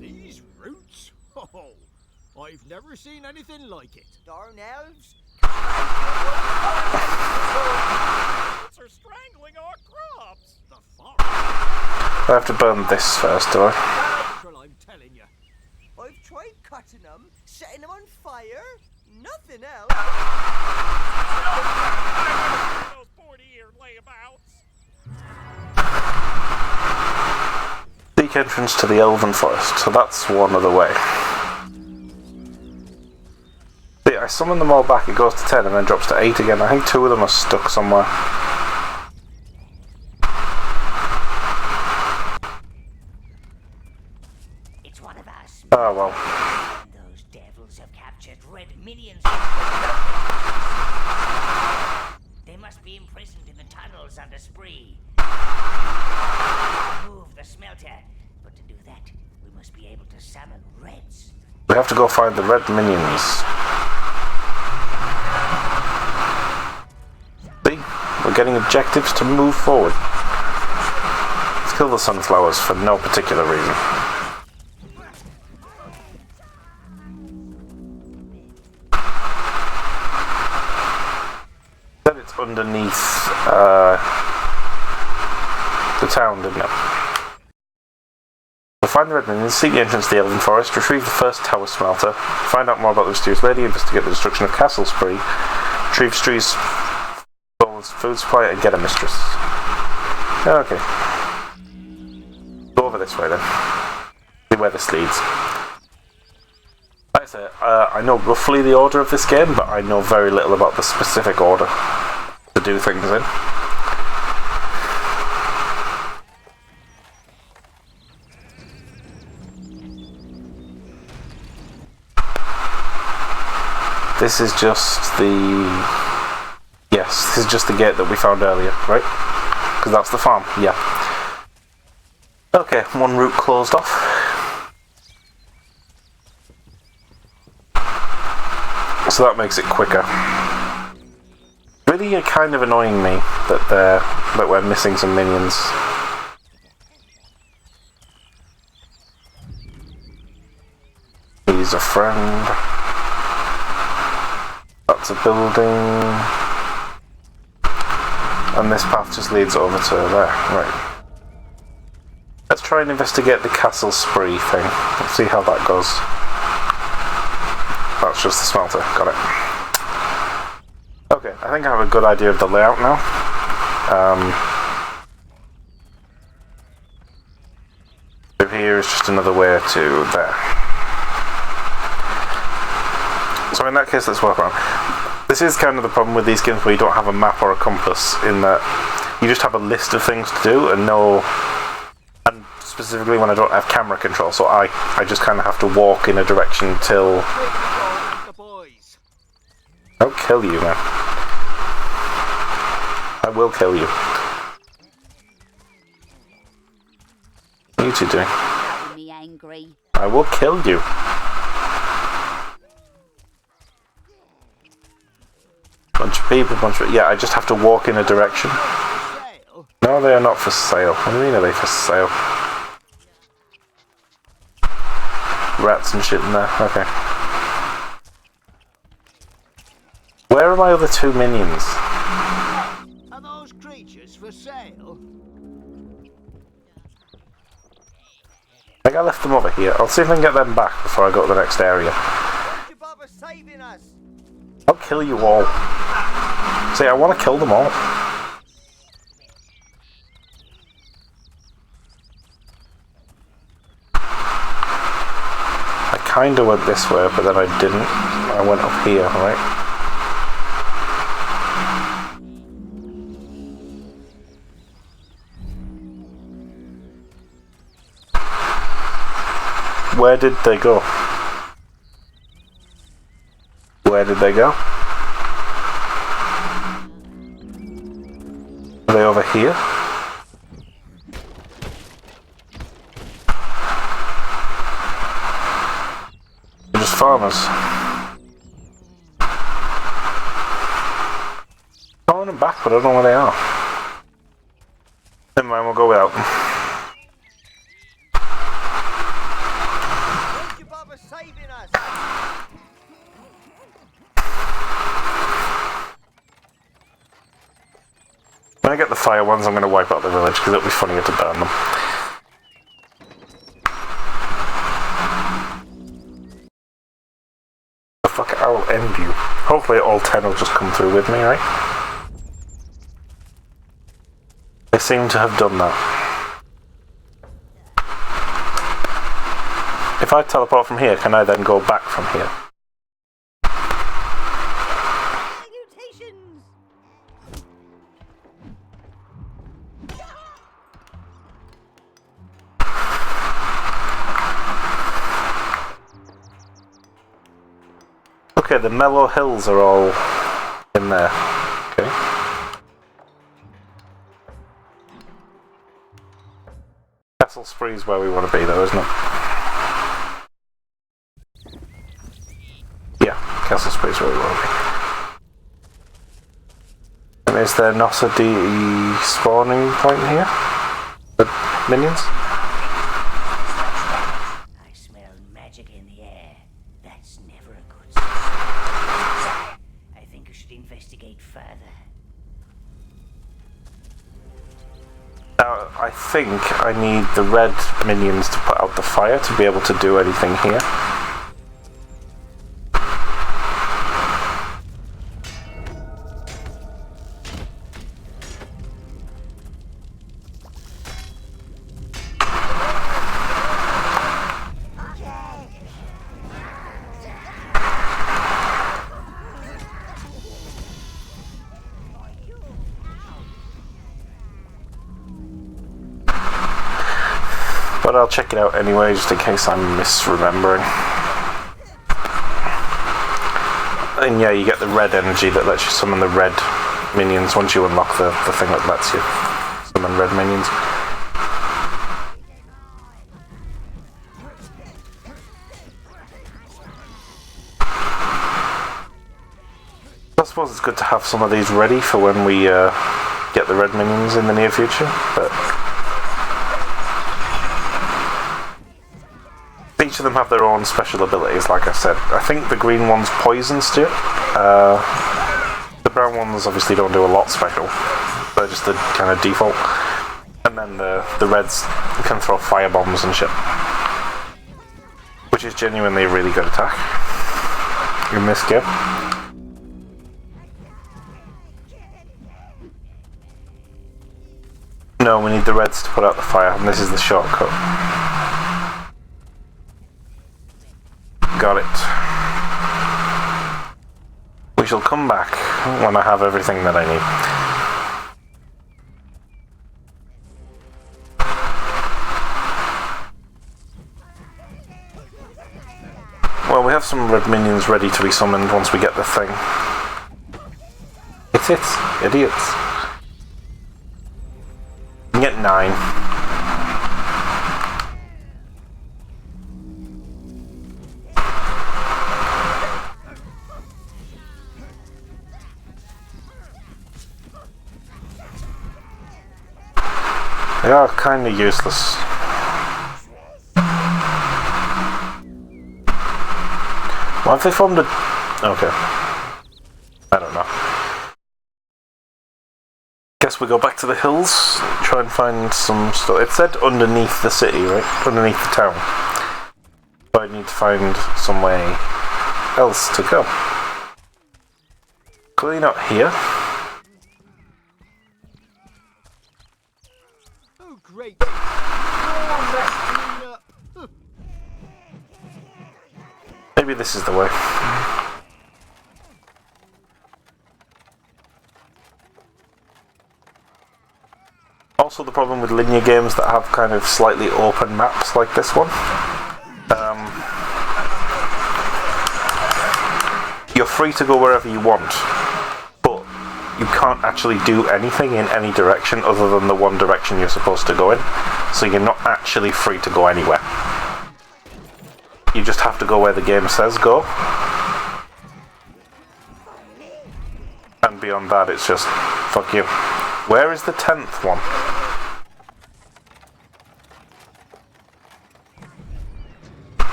These roots? Oh, I've never seen anything like it. Darn elves. Roots are strangling our crops. The forest. I have to burn this first, do I? Well, I'm telling you. I've tried cutting them, setting them on fire. Nothing else. Those pointy-eared layabouts. Seek entrance to the Elven Forest, so that's one other way. See, I summon them all back, it goes to 10 and then drops to 8 again. I think 2 of them are stuck somewhere. It's one of us. Oh well. Those devils have captured red minions. They must be imprisoned in the tunnels under Spree. remove the smelter. But to do that, we must be able to summon reds. We have to go find the red minions. See? We're getting objectives to move forward. Let's kill the sunflowers for no particular reason. Then it's underneath the town, didn't it? So find the red minions, seek the entrance to the Elven Forest, retrieve the first tower smelter, find out more about the mysterious lady, investigate the destruction of Castle Spree, retrieve Stree's food supply, and get a mistress. Okay. Go over this way then. See where this leads. Like I say, I know roughly the order of this game, but I know very little about the specific order to do things in. This is just the... Yes, this is just the gate that we found earlier, right? Because that's the farm, yeah. Okay, one route closed off. So that makes it quicker. Really kind of annoying me that we're missing some minions. He's a friend. That's a building. And this path just leads over to there. Right. Let's try and investigate the Castle Spree thing. Let's see how that goes. That's just the smelter. Got it. Okay, I think I have a good idea of the layout now. Over here is just another way to there. So in that case, let's work around. This is kind of the problem with these games where you don't have a map or a compass, in that you just have a list of things to do and and specifically when I don't have camera control, so I just kind of have to walk in a direction till... I'll kill you, man. I will kill you. What are you two doing? Me angry. I will kill you. Bunch of people, yeah, I just have to walk in a direction. No, they are not for sale. What do you mean are they for sale? Rats and shit in there, okay. Where are my other two minions? Are those creatures for sale? I think I left them over here. I'll see if I can get them back before I go to the next area. Don't you bother saving us? I'll kill you all. See, I want to kill them all. I kinda went this way, but then I didn't. I went up here, right? Where did they go? Where did they go? Are they over here? They're just farmers. Calling them back, but I don't know where they are. Never mind, we'll go without them. Don't you bother saving us? When I get the fire ones, I'm going to wipe out the village because it'll be funnier to burn them. Fuck it, I will end you. Hopefully all 10 will just come through with me, right? They seem to have done that. If I teleport from here, can I then go back from here? Salutations! Okay, the mellow hills are all in there. Okay. Castle Spree's where we want to be, though, isn't it? Yeah, Castle Spree's where we want to be. And is there not a DE spawning point here? The minions? I smell magic in the air. That's never a good sign. I think you should investigate further. Now, I think I need the red minions to put out the fire to be able to do anything here. But I'll check it out anyway, just in case I'm misremembering. And yeah, you get the red energy that lets you summon the red minions once you unlock the thing that lets you summon red minions. I suppose it's good to have some of these ready for when we get the red minions in the near future, but each of them have their own special abilities, like I said. I think the green one's poison still. The brown ones obviously don't do a lot special. They're just the kind of default. And then the reds can throw fire bombs and shit. Which is genuinely a really good attack in this game. No, we need the reds to put out the fire, and this is the shortcut. Got it. We shall come back when I have everything that I need. Well, we have some red minions ready to be summoned once we get the thing. It's idiots. You can get 9. They are kinda useless. Why have they formed a... Okay. I don't know. Guess we go back to the hills, try and find some stuff. It said underneath the city, right? Underneath the town. But I need to find some way else to go. Clearly not here. Oh, great. Maybe this is the way. Also, the problem with linear games that have kind of slightly open maps like this one. You're free to go wherever you want, but you can't actually do anything in any direction other than the one direction you're supposed to go in. So you're not actually free to go anywhere. You just have to go where the game says go. And beyond that, it's just, fuck you. Where is the 10th one?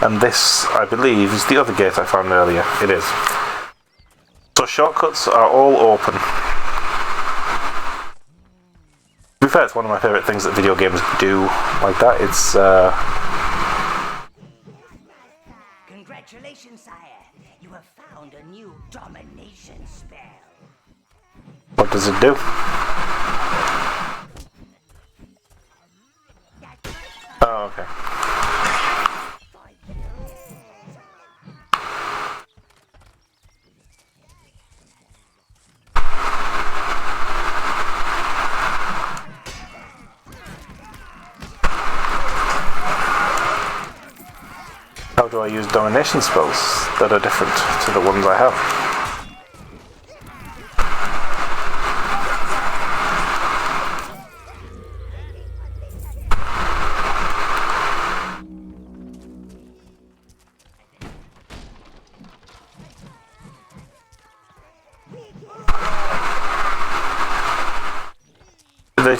And this, I believe, is the other gate I found earlier. It is. So shortcuts are all open. To be fair, it's one of my favourite things that video games do like that. It's, Congratulations, sire. You have found a new domination spell. what does it do? Oh, okay. How do I use domination spells that are different to the ones I have?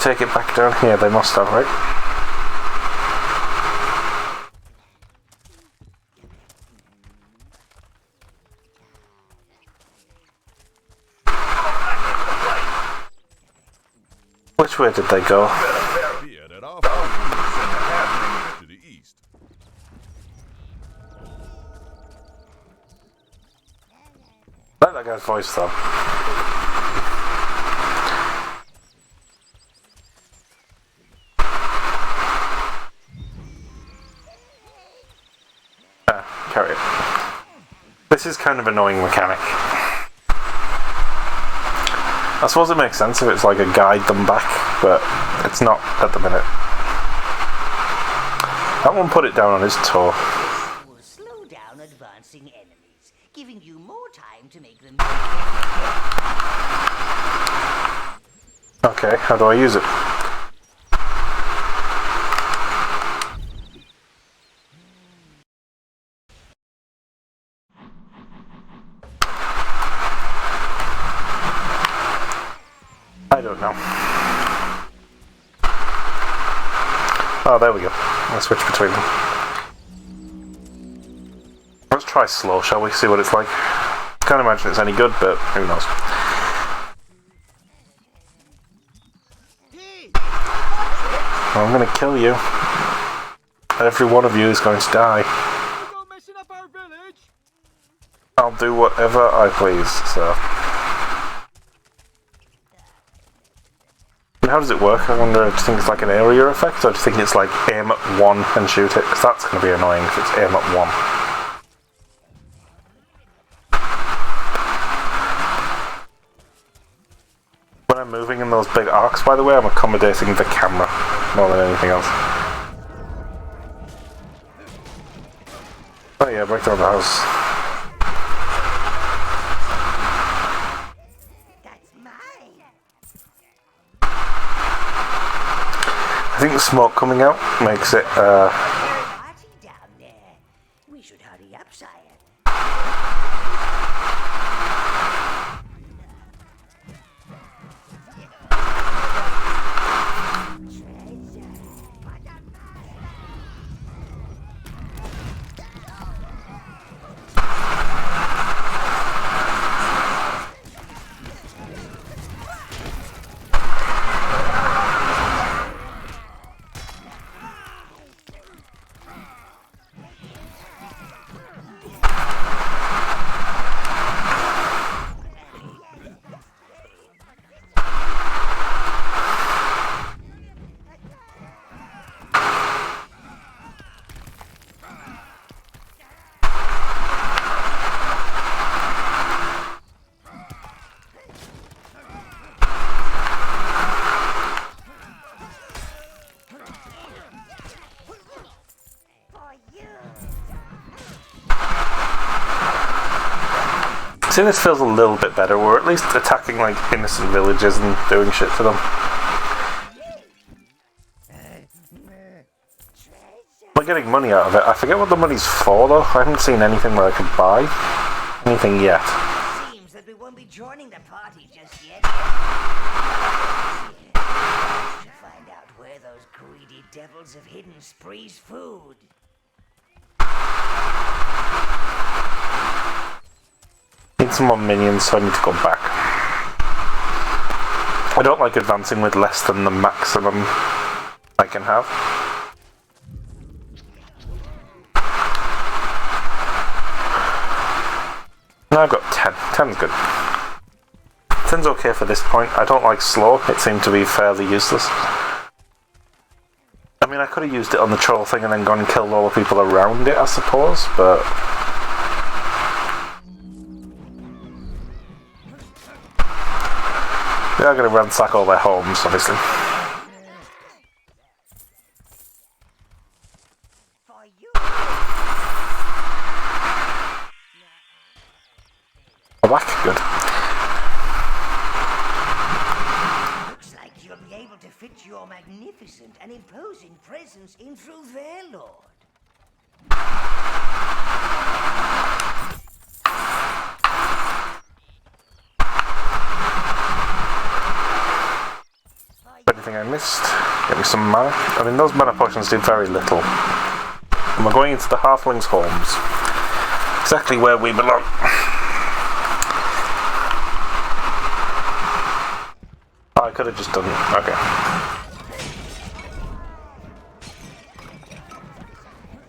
take it back down here? They must have, right? Which way did they go? Here that our friends to the east. I like that guy's voice though. Carry it. This is kind of annoying mechanic. I suppose it makes sense if it's like a guide them back, but it's not at the minute. That one put it down on his toe. Will slow down advancing enemies, giving you more time to make them. Okay, how do I use it? I don't know. Oh, there we go. I'll switch between them. Let's try slow, shall we? See what it's like. Can't imagine it's any good, but who knows. I'm gonna kill you. Every one of you is going to die. I'll do whatever I please, so. How does it work? I wonder, do you think it's like an area effect, or do you think it's like aim at one and shoot it? Because that's going to be annoying if it's aim at one. When I'm moving in those big arcs, by the way, I'm accommodating the camera more than anything else. Oh yeah, break down the house. I think the smoke coming out makes it, Down there. We should hurry up, sire. See, this feels a little bit better. We're at least attacking like innocent villages and doing shit to them. We're getting money out of it. I forget what the money's for though. I haven't seen anything where I could buy anything yet. Seems that we won't be joining the party just yet. To find out where those greedy devils have hidden Spree's food. Need some more minions, so I need to go back. I don't like advancing with less than the maximum I can have. No, I've got 10. 10's good. 10's okay for this point. I don't like slow. It seemed to be fairly useless. I mean, I could have used it on the troll thing and then gone and killed all the people around it, I suppose, but... they are going to ransack all their homes, obviously. Oh, back, good. Looks like you'll be able to fit your magnificent and imposing presence in through there, Lord. Anything I Alchemist. Get me some mana. I mean, those mana potions do very little. And we're going into the Halflings' homes. Exactly where we belong. Oh, I could have just done it. Okay.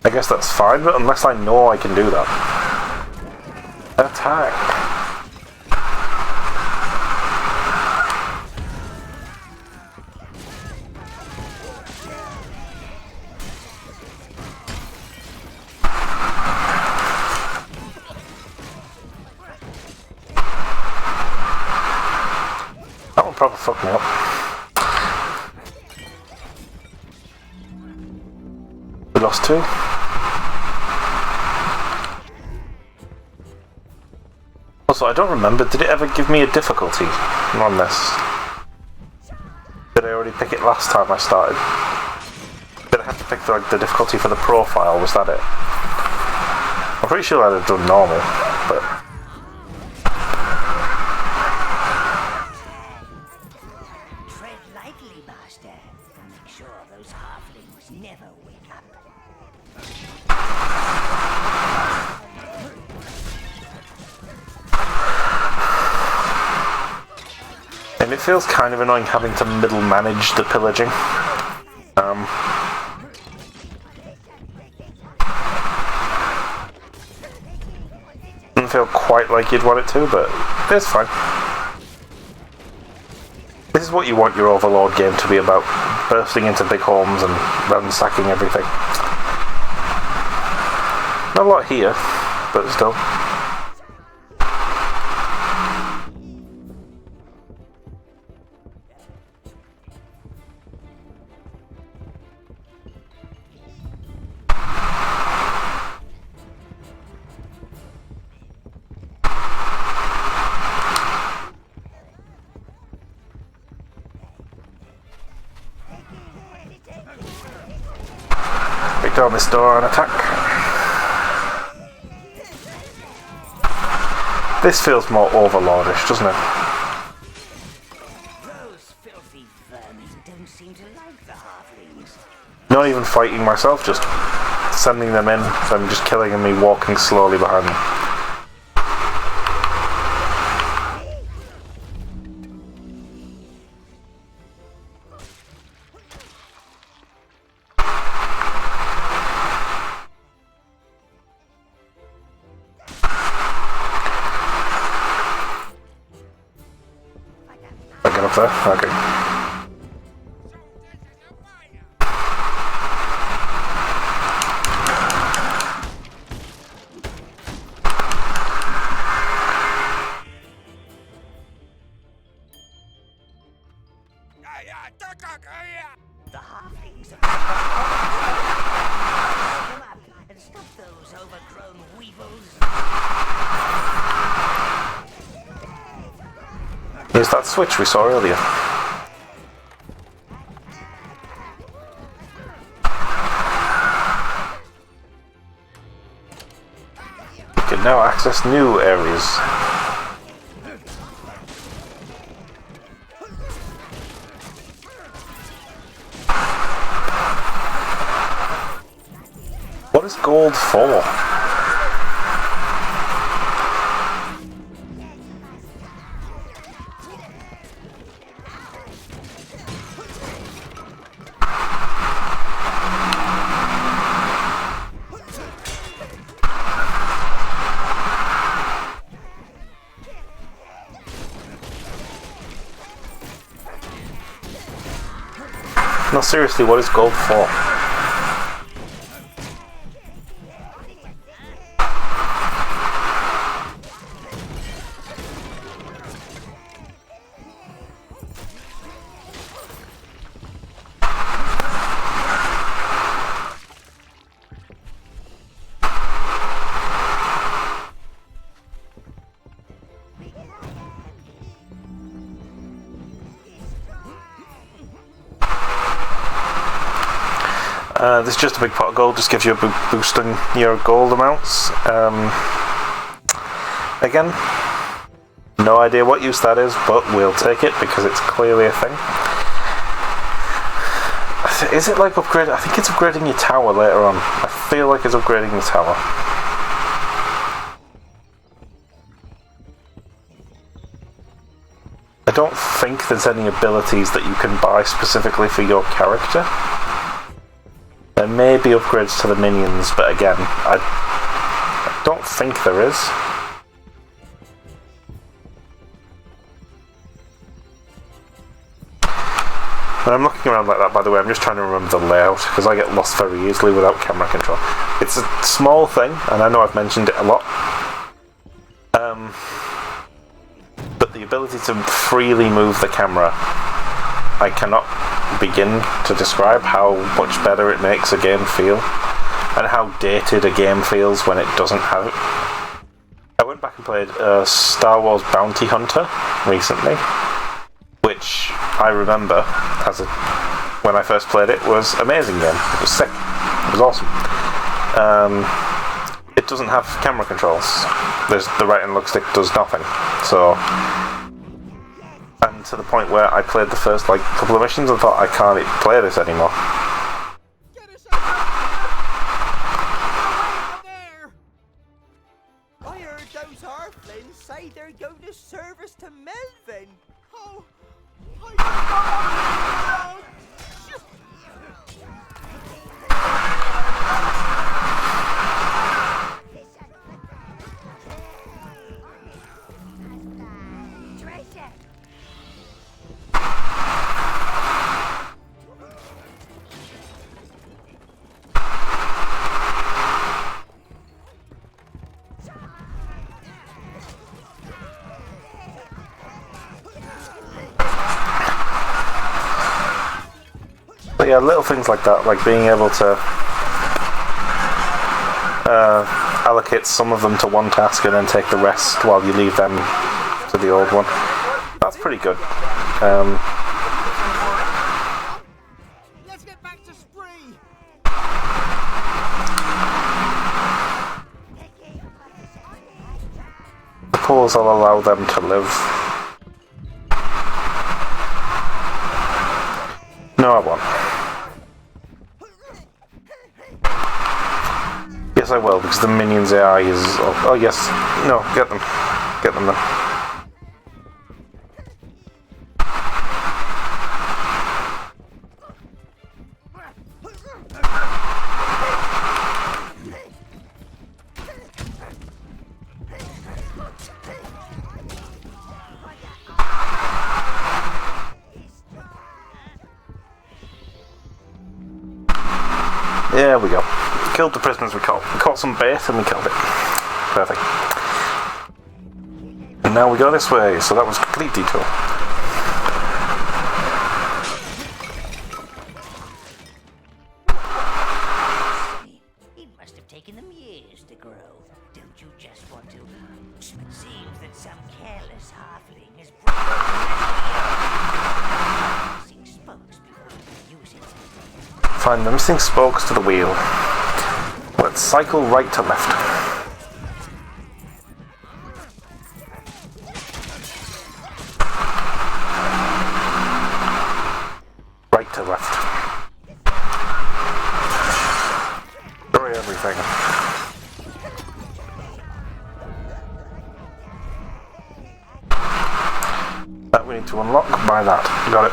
I guess that's fine, but unless I know I can do that. Attack! That one probably fucked me up. We lost 2. Also, I don't remember, did it ever give me a difficulty on this? Did I already pick it last time I started? Did I have to pick the difficulty for the profile, was that it? I'm pretty sure I'd have done normal, but... Tread lightly, master. Make sure those halflings never wake up. And it feels kind of annoying having to middle manage the pillaging. Doesn't feel quite like you'd want it to, but it's fine. This is what you want your Overlord game to be about. Bursting into big homes and ransacking everything. Not a lot here, but still. Break down this door and attack. This feels more Overlordish, doesn't it? Those filthy vermin don't seem to like the halflings. Not even fighting myself, just sending them in, them just killing and me walking slowly behind them. I get up there? Okay. The halflings are come up and stop those overgrown weevils. Here's that switch we saw earlier. You can now access new areas. What is gold for? No, seriously, what is gold for? This is just a big pot of gold, just gives you a boost in your gold amounts. Again, no idea what use that is, but we'll take it because it's clearly a thing. Is it like upgrade? I think it's upgrading your tower later on. I feel like it's upgrading the tower. I don't think there's any abilities that you can buy specifically for your character. There may be upgrades to the minions, but again, I don't think there is. When I'm looking around like that, by the way, I'm just trying to remember the layout, because I get lost very easily without camera control. It's a small thing, and I know I've mentioned it a lot. But the ability to freely move the camera, I cannot begin to describe how much better it makes a game feel, and how dated a game feels when it doesn't have it. I went back and played Star Wars Bounty Hunter recently, which I remember when I first played it was an amazing game. It was sick. It was awesome. It doesn't have camera controls. The right and left stick does nothing. So, and to the point where I played the first couple of missions and thought I can't play this anymore. Get us out there! I heard those Harflins say they're going to service to Melvin. Oh, But yeah, little things like that, like being able to allocate some of them to one task and then take the rest while you leave them to the old one. That's pretty good. let's get back to Spree. Suppose I'll allow them to live. No, I won't. Yes, I will, because the minions AI is... Oh, yes. No, get them. Get them then. There we go. Killed the prisoners we caught. We caught some bait and we killed it. Perfect. And now we go this way, so that was a complete detour. It must have taken them years to grow. Don't you just want to? It seems that some careless halfling has broken missing spokes before you can use it. Find the missing spokes to the wheel. Let's cycle right to left. Right to left. Destroy everything. That we need to unlock by that. Got it.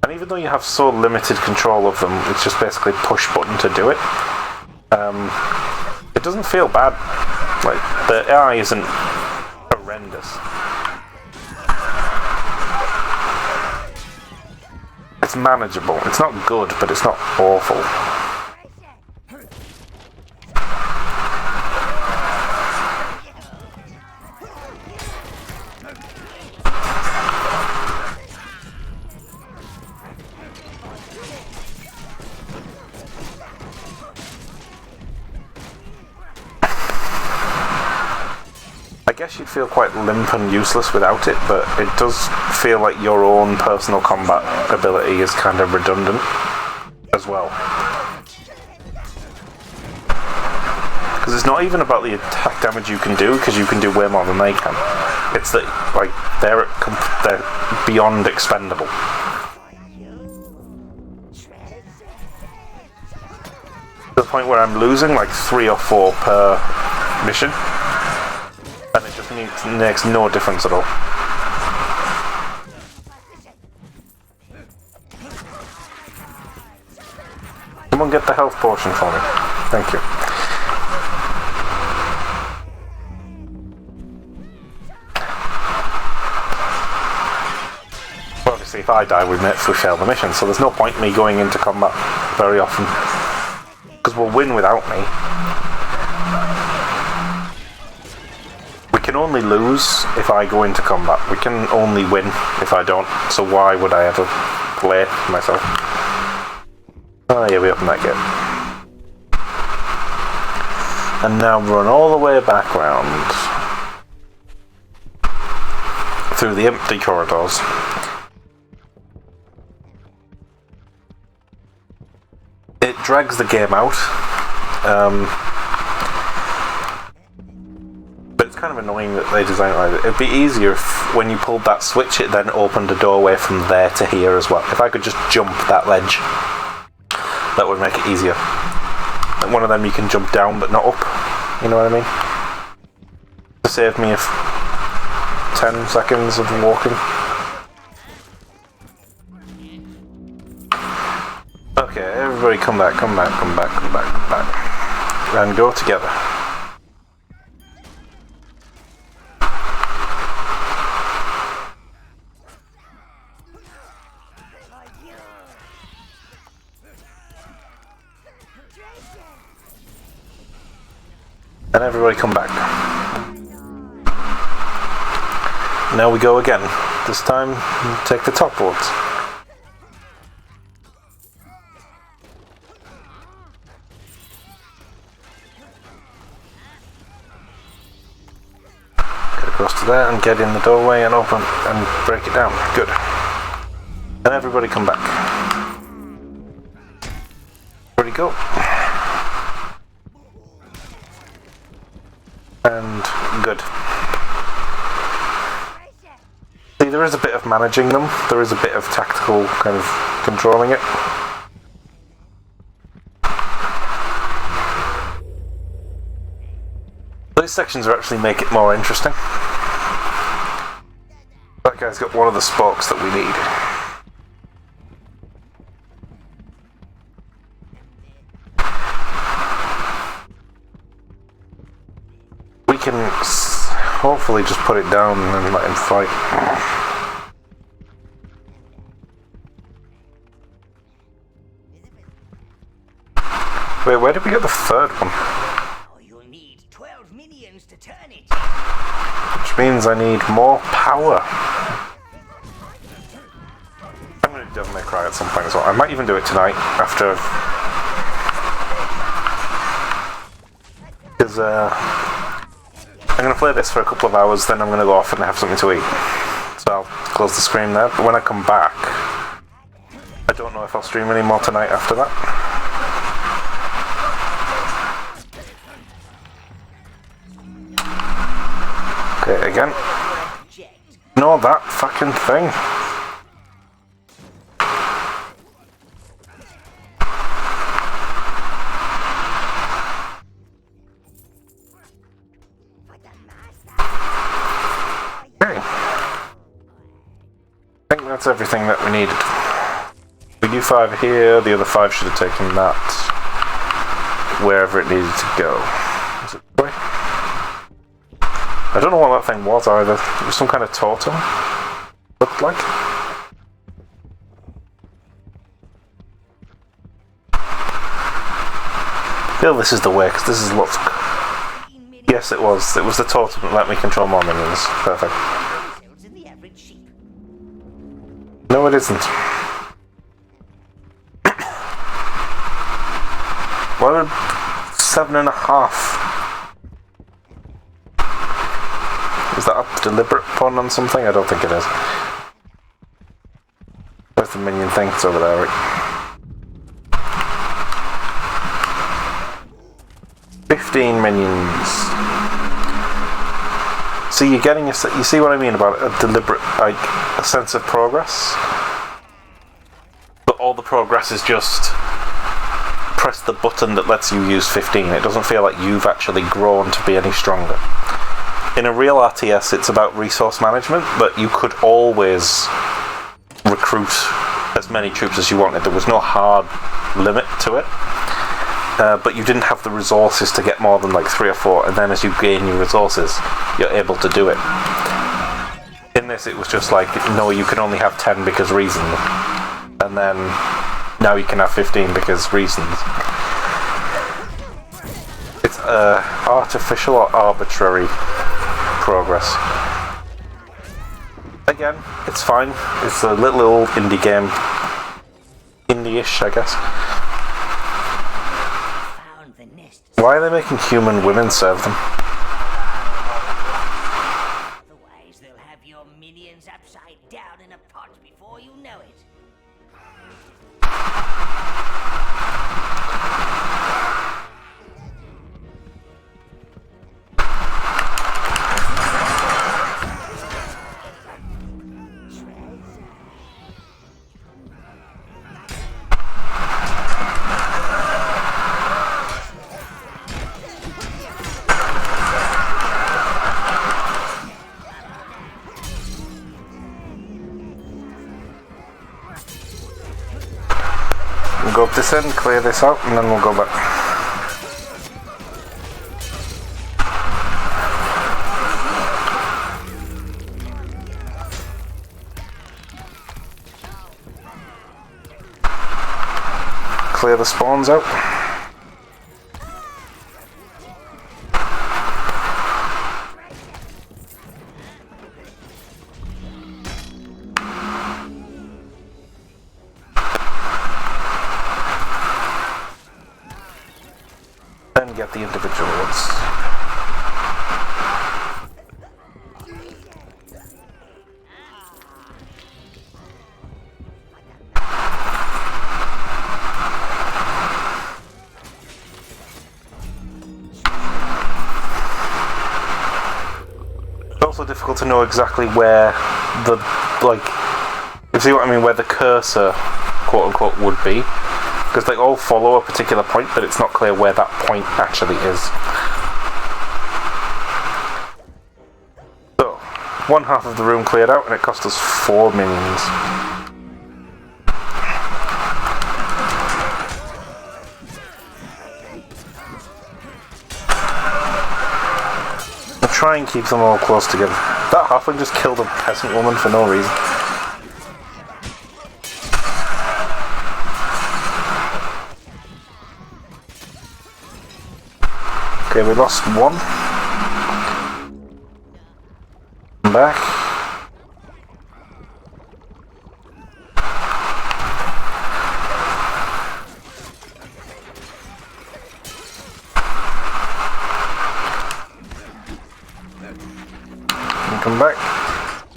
And even though you have so limited control of them, it's just basically push button to do it. It doesn't feel bad. Like, the AI isn't horrendous. It's manageable. It's not good, but it's not awful. I guess you'd feel quite limp and useless without it, but it does feel like your own personal combat ability is kind of redundant as well. Because it's not even about the attack damage you can do, because you can do way more than they can. It's that, like, they're beyond expendable. To the point where I'm losing like 3 or 4 per mission, and it just makes no difference at all. Someone get the health potion for me. Thank you. Well, obviously, if I die, we fail the mission, so there's no point in me going into combat very often. Because we'll win without me. We can only lose if I go into combat. We can only win if I don't, so why would I ever play myself? Oh yeah, we opened that gate. And now run all the way back round through the empty corridors. It drags the game out, but it's kind of annoying that they designed it like that. It'd be easier if, when you pulled that switch, it then opened a doorway from there to here as well. If I could just jump that ledge, that would make it easier. Like one of them you can jump down but not up, you know what I mean? To save me 10 seconds of walking. Okay, everybody come back. And go together. And everybody come back. Now we go again. This time, take the top boards. Get across to there and get in the doorway and open and break it down. Good. And everybody come back. Ready, go. And good. See, there is a bit of managing them. There is a bit of tactical kind of controlling it. These sections are actually make it more interesting. That guy's got one of the spokes that we need. We can hopefully just put it down and let him fight. Wait, where did we get the third one? Oh, you'll need 12 minions to turn it. Which means I need more power. I'm going to do Devil May Cry at some point as well. I might even do it tonight after I've... Because, I'm going to play this for a couple of hours, then I'm going to go off and have something to eat. So I'll close the stream there. But when I come back, I don't know if I'll stream anymore tonight after that. Okay, again. No, that fucking thing. That's everything that we needed. We do 5 here, the other 5 should have taken that wherever it needed to go. Is it this way? I don't know what that thing was either. It was some kind of totem, looked like. I feel this is the way, because this is lots. Yes, it was. It was the totem that let me control more minions. Perfect. No, it isn't. Why would 7.5? Is that a deliberate pun on something? I don't think it is. Where's the minion thing? It's over there, right? 15 minions. See, you're getting you see what I mean about a deliberate, like, a sense of progress? But all the progress is just press the button that lets you use 15. It doesn't feel like you've actually grown to be any stronger. In a real RTS, it's about resource management, but you could always recruit as many troops as you wanted. There was no hard limit to it. But you didn't have the resources to get more than like 3 or 4, and then as you gain your resources, you're able to do it. In this, it was just like, no, you can only have 10 because reason, and then now you can have 15 because reasons. It's artificial or arbitrary progress. Again, it's fine. It's a little indie game. Indie-ish, I guess. Why are they making human women serve them? Otherwise, they'll have your minions upside down in a pot before you know it. We'll go up this end, clear this out, and then we'll go back. Clear the spawns out. Then get the individual ones. It's also difficult to know exactly where the, like, you see what I mean, where the cursor, quote unquote, would be. Because they all follow a particular point, but it's not clear where that point actually is. So, one half of the room cleared out, and it cost us 4 minions. I'll try and keep them all close together. That halfling just killed a peasant woman for no reason. Okay, we lost one. Come back. And come back.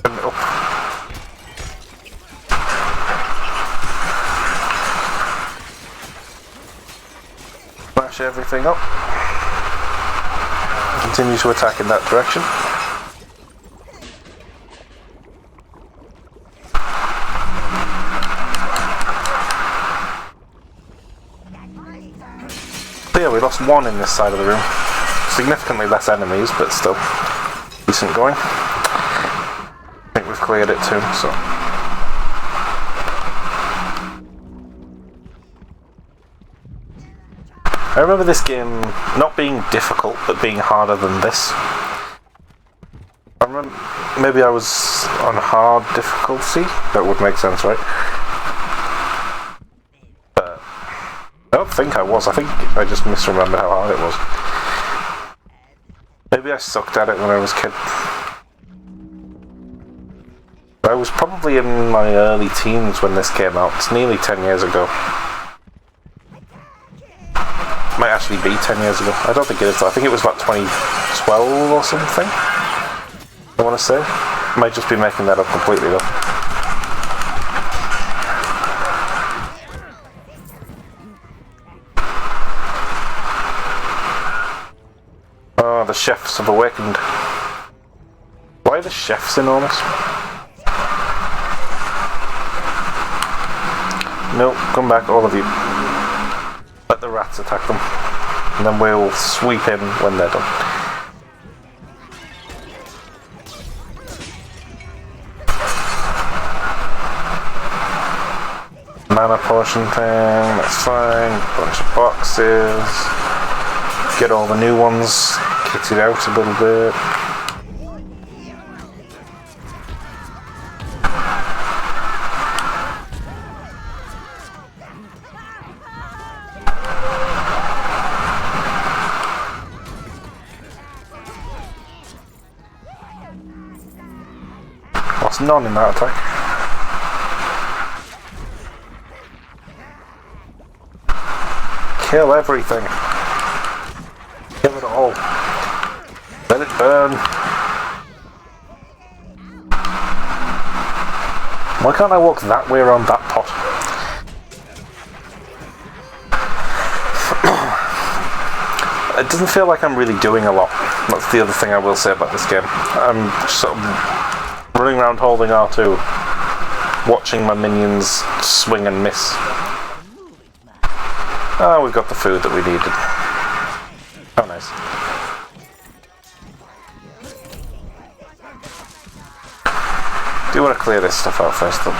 Turn it up. Smash everything up. Continue to attack in that direction. So yeah, we lost one in this side of the room. Significantly less enemies, but still decent going. I think we've cleared it too, so. I remember this game not being difficult, but being harder than this. I remember, maybe I was on hard difficulty. That would make sense, right? But I don't think I was. I think I just misremember how hard it was. Maybe I sucked at it when I was a kid. I was probably in my early teens when this came out. It's nearly 10 years ago. Might actually be 10 years ago. I don't think it is though. I think it was about 2012 or something. I want to say. Might just be making that up completely though. Oh, the chefs have awakened. Why are the chefs enormous? No, come back, all of you. Let the rats attack them. And then we'll sweep in when they're done. Mana potion thing, that's fine. Bunch of boxes. Get all the new ones kitted out a little bit. Lost none in that attack. Kill everything. Kill it all. Let it burn. Why can't I walk that way around that pot? It doesn't feel like I'm really doing a lot. That's the other thing I will say about this game. I'm sort of running around holding R2, watching my minions swing and miss. Oh, we've got the food that we needed. Oh, nice. Do want to clear this stuff out first, though.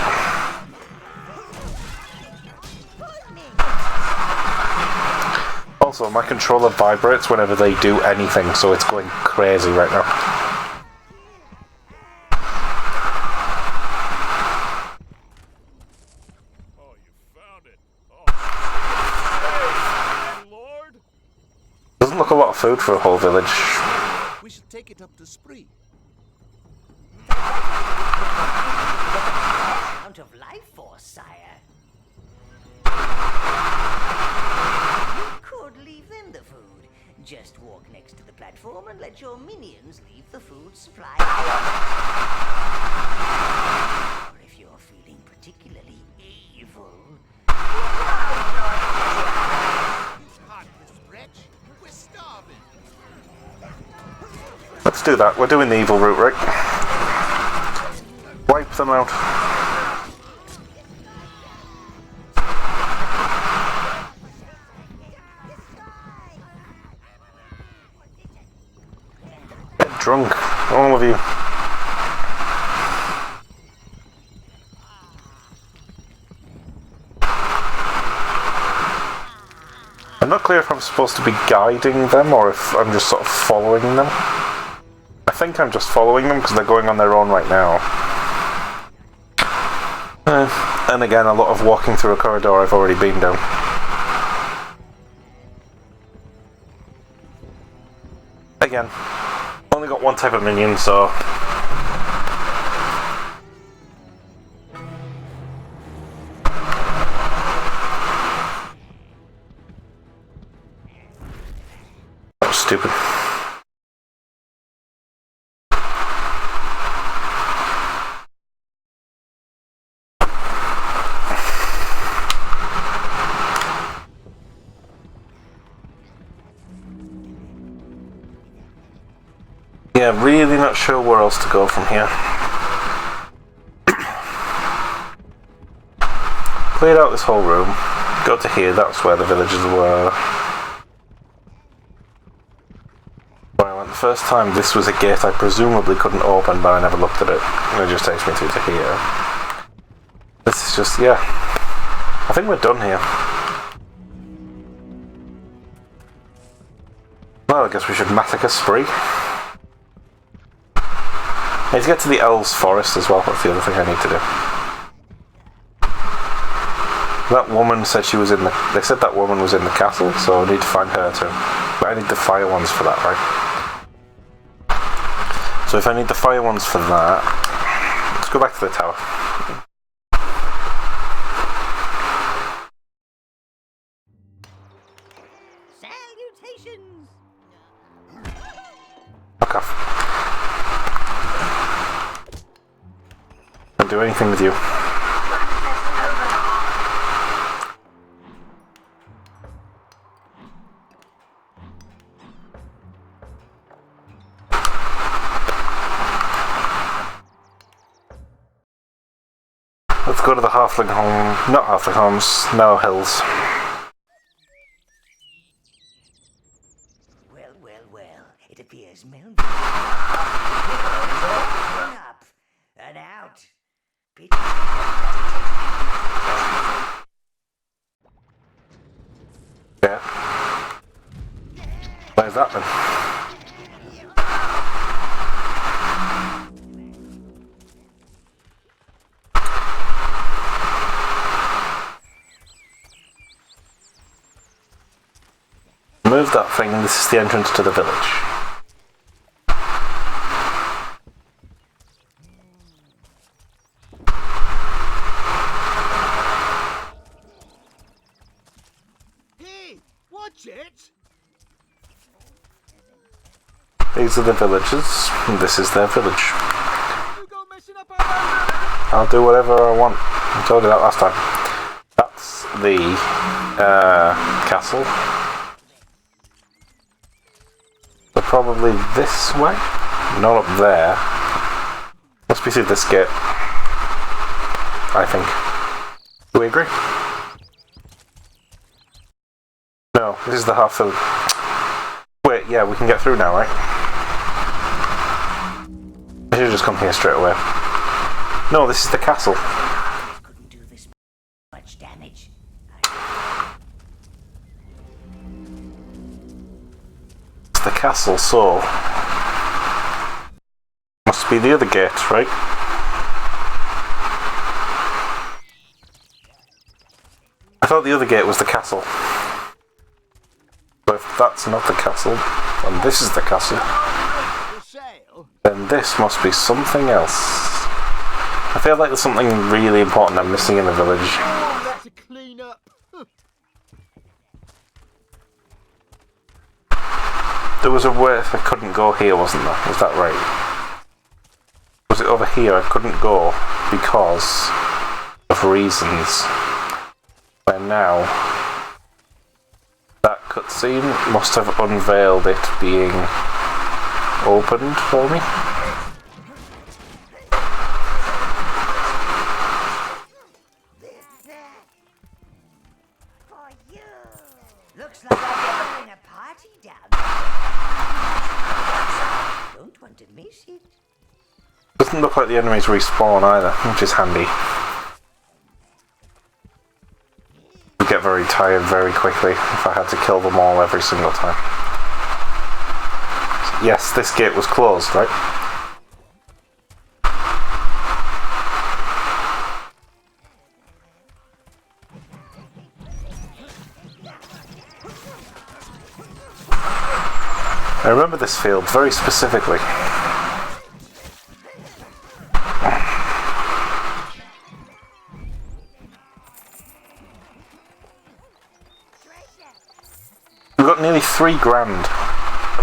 Also, my controller vibrates whenever they do anything, so it's going crazy right now. Oh, you found it. Oh. Hey, Lord. Doesn't look a lot of food for a whole village. We should take it up to Spree. Amount of life force, sire. You could leave them the food. Just walk next to the platform and let your minions leave the food supply. Or if you're feeling particularly evil. It's hot to stretch. We're starving. Let's do that. We're doing the evil route, right? Wipe them out. Get drunk, all of you. I'm not clear if I'm supposed to be guiding them or if I'm just sort of following them. I think I'm just following them because they're going on their own right now. And again, a lot of walking through a corridor I've already been down. Again, only got one type of minion, so... That was stupid. Yeah, really not sure where else to go from here. Cleared out this whole room. Go to here, that's where the villagers were. When I went the first time, this was a gate I presumably couldn't open, but I never looked at it. And it just takes me through to here. This is just, yeah. I think we're done here. Well, I guess we should massacre Spree. I need to get to the Elves Forest as well, that's the other thing I need to do. That woman said she was in the... They said that woman was in the castle, so I need to find her too. But I need the fire ones for that, right? So if I need the fire ones for that... Let's go back to the tower. Salutations! Fuck off. Can't do anything with you. Let's go to the halfling home. Not halfling homes, Snow Hills. Well. It appears Melvin up and out. Yeah. Where's that then? Move that thing, this is the entrance to the village. Hey, watch it! These are the villagers, and this is their village. You go messing up our I'll do whatever I want. I told you that last time. That's the castle. So probably this way? Not up there. Must be through this gate. I think. Do we agree? No, this is the half village. Wait, yeah, we can get through now, right? I should have just come here straight away. No, this is the castle. Couldn't do this much damage. It's the castle, so must be the other gate, right? I thought the other gate was the castle. But if that's not the castle, and this is the castle, then this must be something else. I feel like there's something really important I'm missing in the village. That's a clean up. There was a way I couldn't go here, wasn't there? Was that right? Was it over here I couldn't go because of reasons? And now that cutscene must have unveiled it being opened for me. Looks like I'm having a party down there. Don't want to miss it. Doesn't look like the enemies respawn either, which is handy. I'd get very tired very quickly if I had to kill them all every single time. Yes, this gate was closed, right? I remember this field very specifically. We've got nearly $3,000,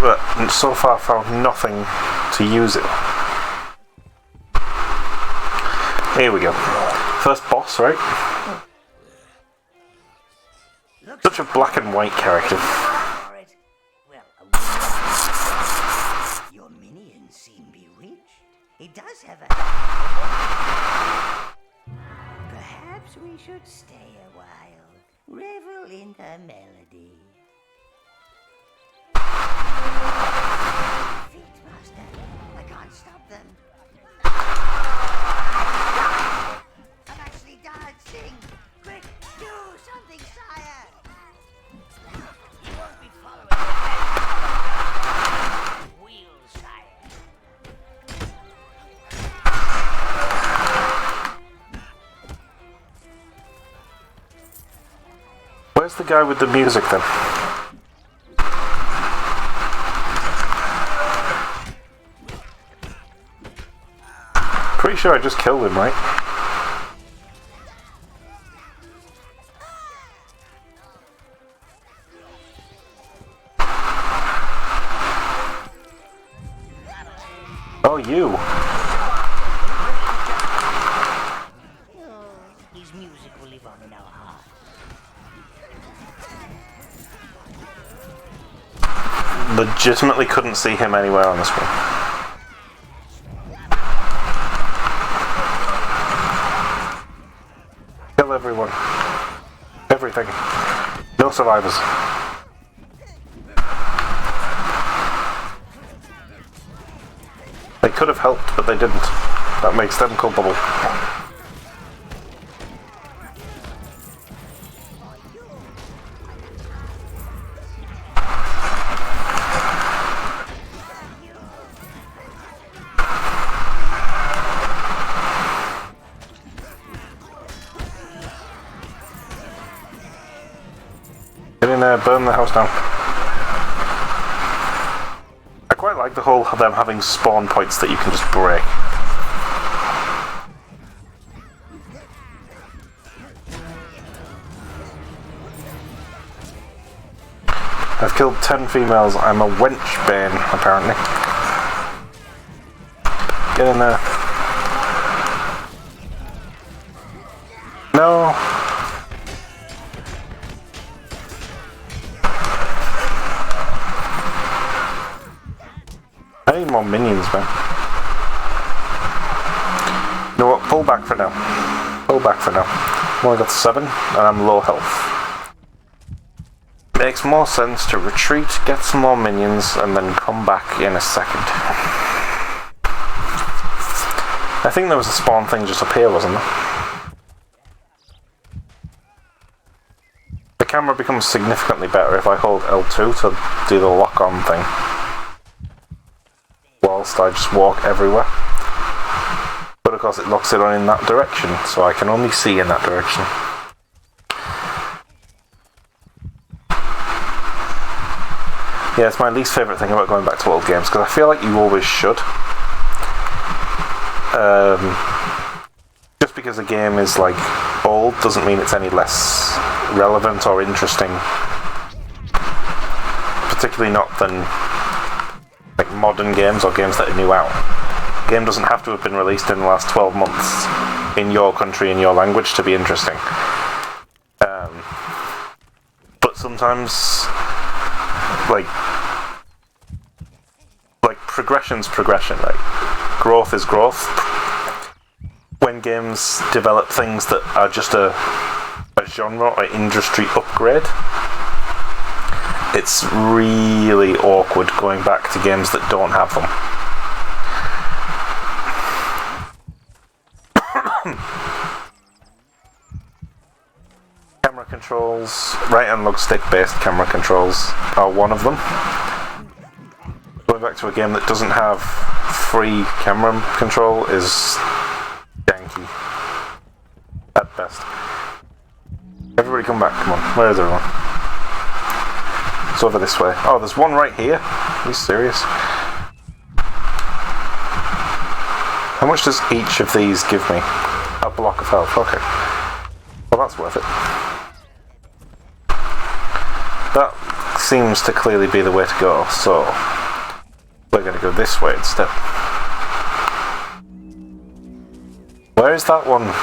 but so far found nothing to use it. Here we go. First boss, right? Such a black and white character. Your minions seem bewitched. It does have a... Perhaps we should stay a while. Revel in the melody. Feet, Master. I can't stop them. I'm actually dancing. Quick, do something, sire. You won't be following the wheel, sire. Where's the guy with the music then? Pretty sure I just killed him, right? Oh, you. His music will live on in our hearts. Legitimately couldn't see him anywhere on the screen. everyone. Everything. No survivors. They could have helped, but they didn't. That makes them culpable. Get in there, burn the house down. I quite like the whole them having spawn points that you can just break. I've killed 10 females. I'm a wench bane, apparently. Get in there. No. I need more minions, man. You know what? Pull back for now. Pull back for now. I've only got 7, and I'm low health. Makes more sense to retreat, get some more minions, and then come back in a second. I think there was a spawn thing just up here, wasn't there? The camera becomes significantly better if I hold L2 to do the lock-on thing. Whilst I just walk everywhere. But of course it locks it on in that direction, so I can only see in that direction. Yeah, it's my least favourite thing about going back to old games, because I feel like you always should. Just because a game is, like, old doesn't mean it's any less relevant or interesting. Particularly not than, like, modern games or games that are new out. A game doesn't have to have been released in the last 12 months in your country, in your language, to be interesting. But sometimes, like progression's progression, right? Growth is growth. When games develop things that are just a genre or industry upgrade, it's really awkward going back to games that don't have them. Camera controls, right analog stick based camera controls are one of them. Going back to a game that doesn't have free camera control is janky at best. Everybody come back, come on. Where is everyone? It's over this way. Oh, there's one right here. Are you serious? How much does each of these give me? A block of health, okay. Well, that's worth it. That seems to clearly be the way to go, so we're going to go this way instead. Where is that one?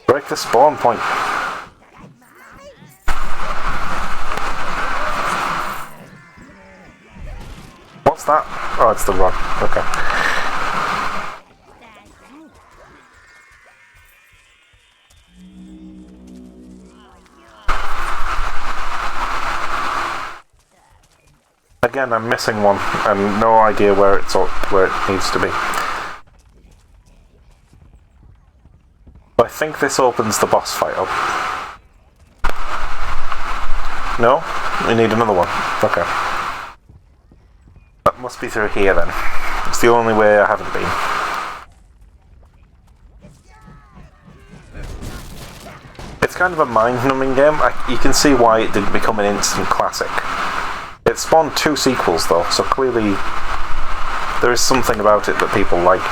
Break the spawn point. What's that? Oh, it's the rod. Okay. Again, I'm missing one, and no idea where it needs to be. But I think this opens the boss fight up. No? We need another one. Okay. That must be through here then. It's the only way I haven't been. It's kind of a mind-numbing game. You can see why it didn't become an instant classic. It spawned 2 sequels though, so clearly there is something about it that people like.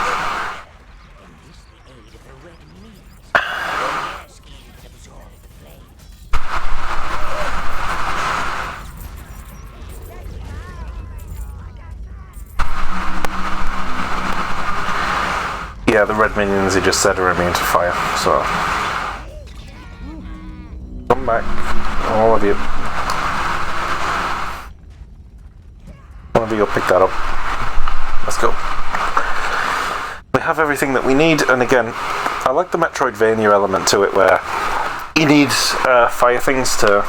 Yeah, the red minions he just said are immune to fire, so Come back. All of you. One of you will pick that up. Let's go. We have everything that we need, and again, I like the Metroidvania element to it where you need fire things to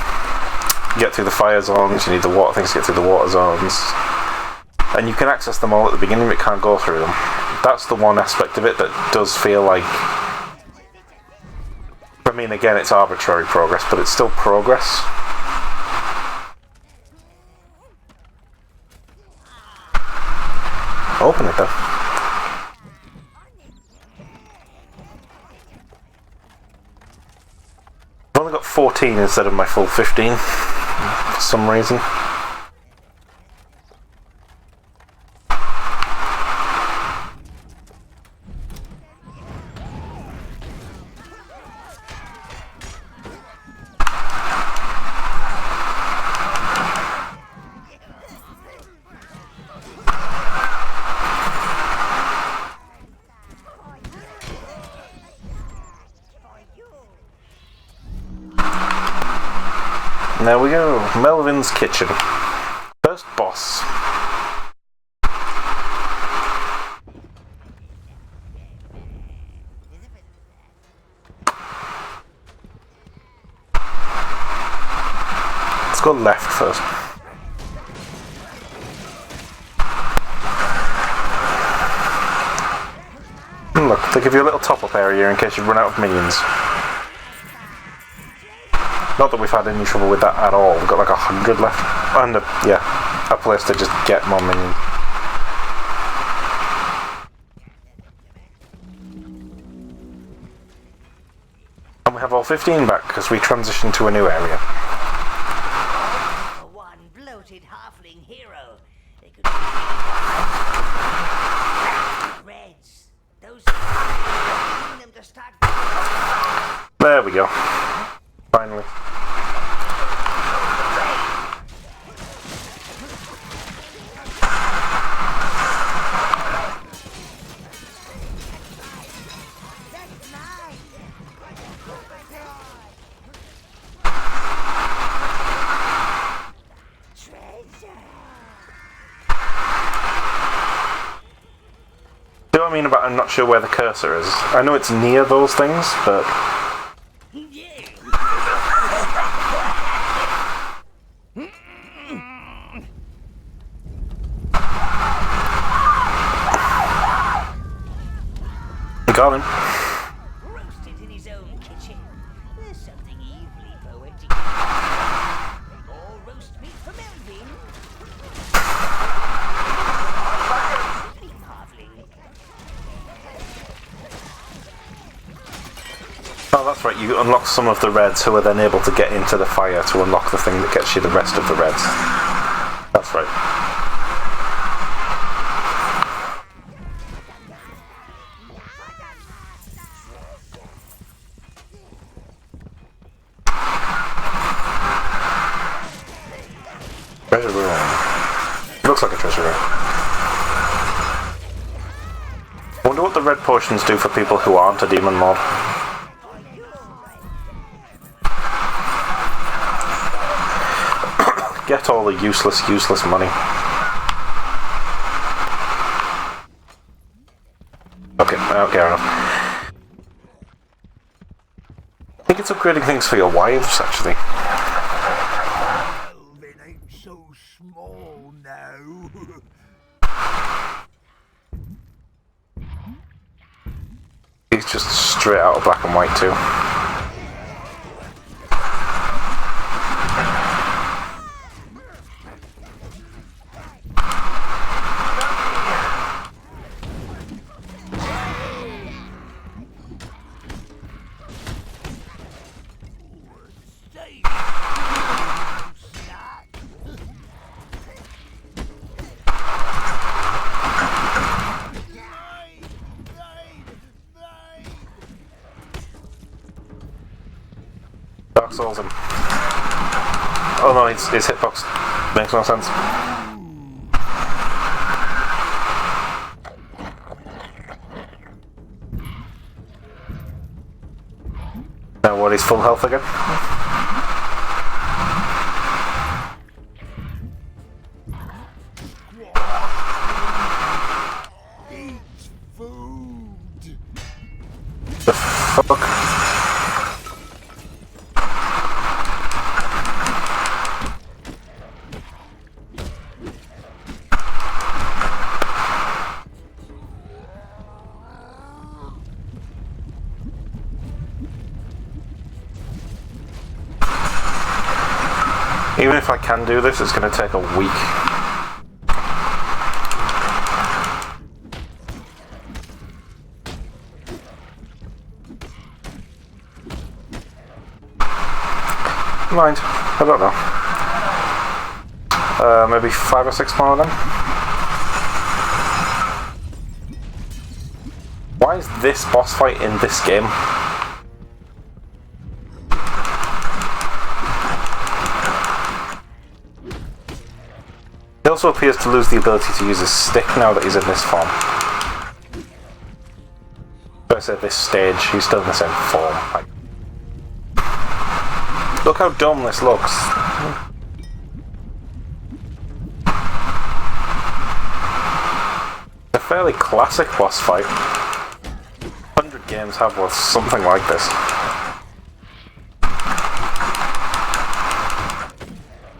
get through the fire zones, you need the water things to get through the water zones, and you can access them all at the beginning but can't go through them. That's the one aspect of it that does feel like, I mean, again, it's arbitrary progress, but it's still progress. Open it though. I've only got 14 instead of my full 15 for some reason. There we go, Melvin's Kitchen. First boss. Let's go left first. Look, they give you a little top-up area in case you run out of minions. Not that we've had any trouble with that at all. We've got like 100 left. And a place to just get more minions. And we have all 15 back because we transitioned to a new area. One bloated halfling hero. They could Reds. Those need them to start. There we go. Finally. See what I mean about I'm not sure where the cursor is? I know it's near those things, but... Got him. Roasted in his own kitchen. There's something evilly poetic. More roast meat for Melvin. Halfling. Oh, that's right, you unlock some of the reds who are then able to get into the fire to unlock the thing that gets you the rest of the reds. That's right. Treasure room. Looks like a treasure room. I wonder what the red potions do for people who aren't a demon mod. Get all the useless money. Okay, fair enough. I think it's upgrading things for your wives, actually. Melvin ain't so small now. He's just straight out of black and white too. Dark Souls him. Oh no, his hitbox makes no sense. Now what, he's full health again? Even if I can do this, it's going to take a week. Mind, I don't know. Maybe 5 or 6 more of them. Why is this boss fight in this game? He also appears to lose the ability to use his stick now that he's in this form. First at this stage, he's still in the same form. Look how dumb this looks. A fairly classic boss fight. 100 games have worth something like this.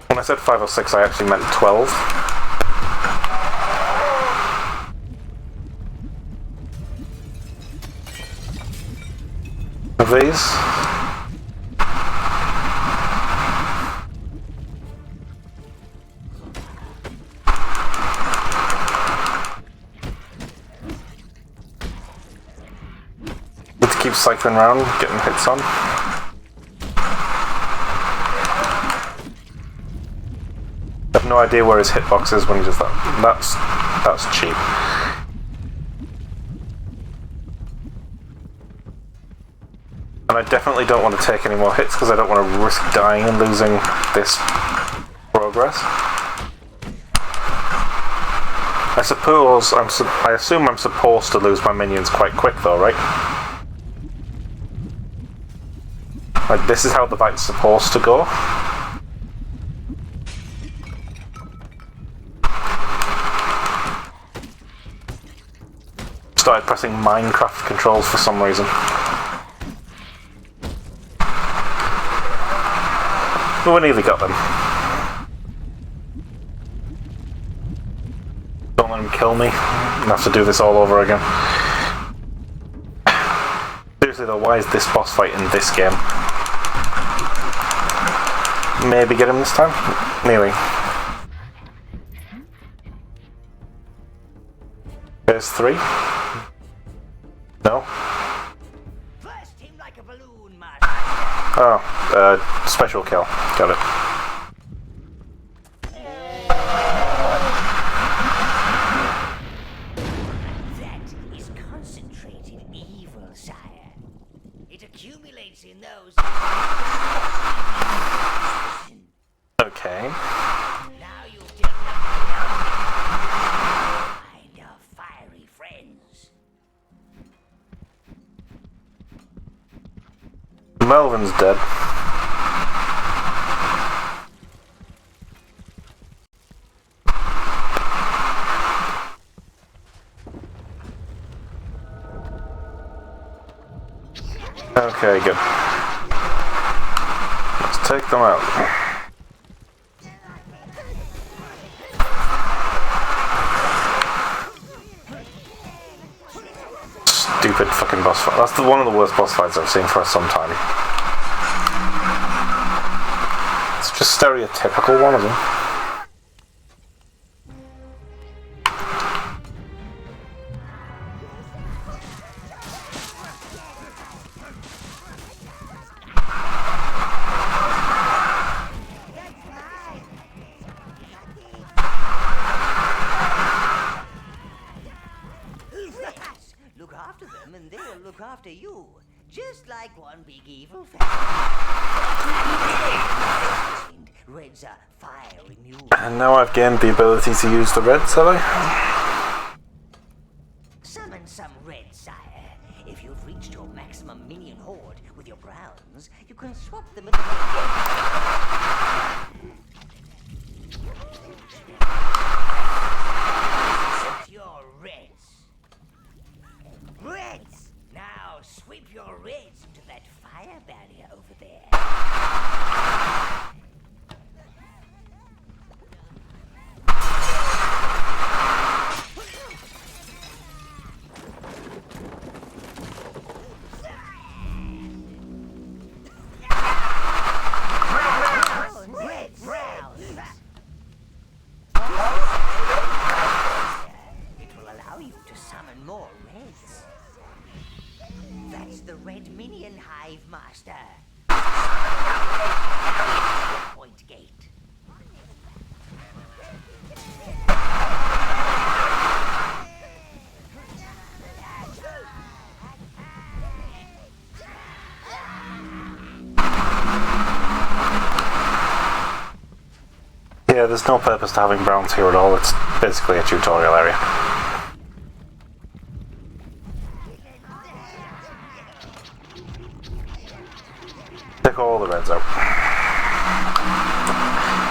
When I said 5 or 6, I actually meant 12. Of these. Need to keep cycling around, getting hits on. I have no idea where his hitbox is when he does that. That's cheap. And I definitely don't want to take any more hits because I don't want to risk dying and losing this progress. I suppose I assume I'm supposed to lose my minions quite quick though, right? Like, this is how the fight's supposed to go. Started pressing Minecraft controls for some reason. But we nearly got them. Don't let him kill me. I have to do this all over again. Seriously though, why is this boss fight in this game? Maybe get him this time? Nearly. There's 3. No? Burst him like a balloon, master. Oh, special kill. Got it. That is concentrated evil, sire. It accumulates in those. Okay. Now you've developed kind of fiery friends. Melvin's dead. Okay, good. Let's take them out. Stupid fucking boss fight. That's one of the worst boss fights I've seen for some time. It's just stereotypical one of them. Look after them and they'll look after you. Just like one big evil family. Reds are fire immune. And now I've gained the ability to use the reds, have I? Summon some red, sire. If you've reached your maximum minion horde with your browns, you can swap them at the Set your reds. Reds! Now sweep your reds into that fire barrier over there. Reds! master. Point gate. Yeah, there's no purpose to having browns here at all. It's basically a tutorial area. Take all the reds out.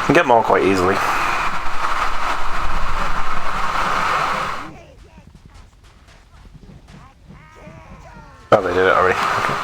You can get more quite easily. Oh, they did it already. Okay.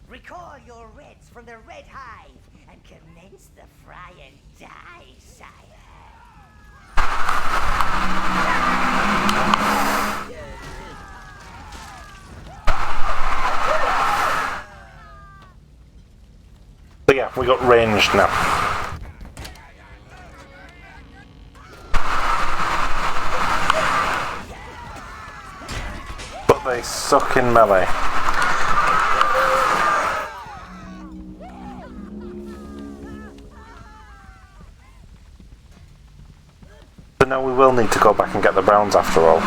Recall your reds from the Red Hive and commence the fry and die, sire. So yeah, we got ranged now. But they suck in melee. So now we will need to go back and get the browns after all.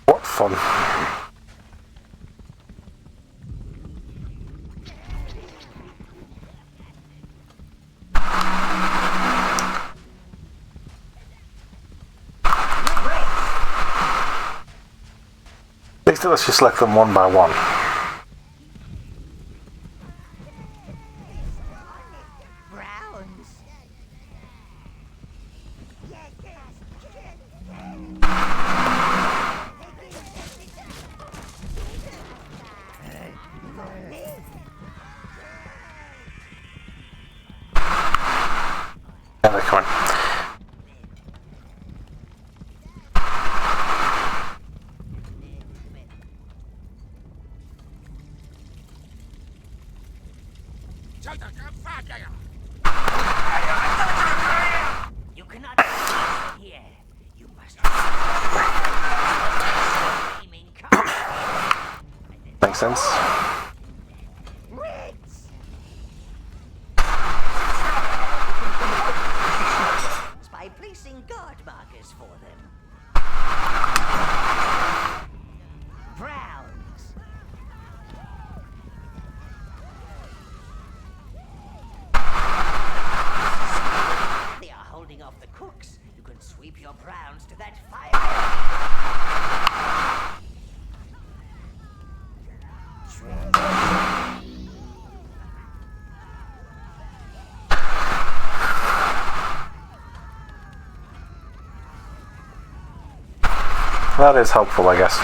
What fun. Let's just select them one by one. Yeah, they're coming. You cannot stay here. You must. Makes sense. By placing guard markers for them. Browns. They are holding off the cooks. You can sweep your browns to that fire. That is helpful, I guess.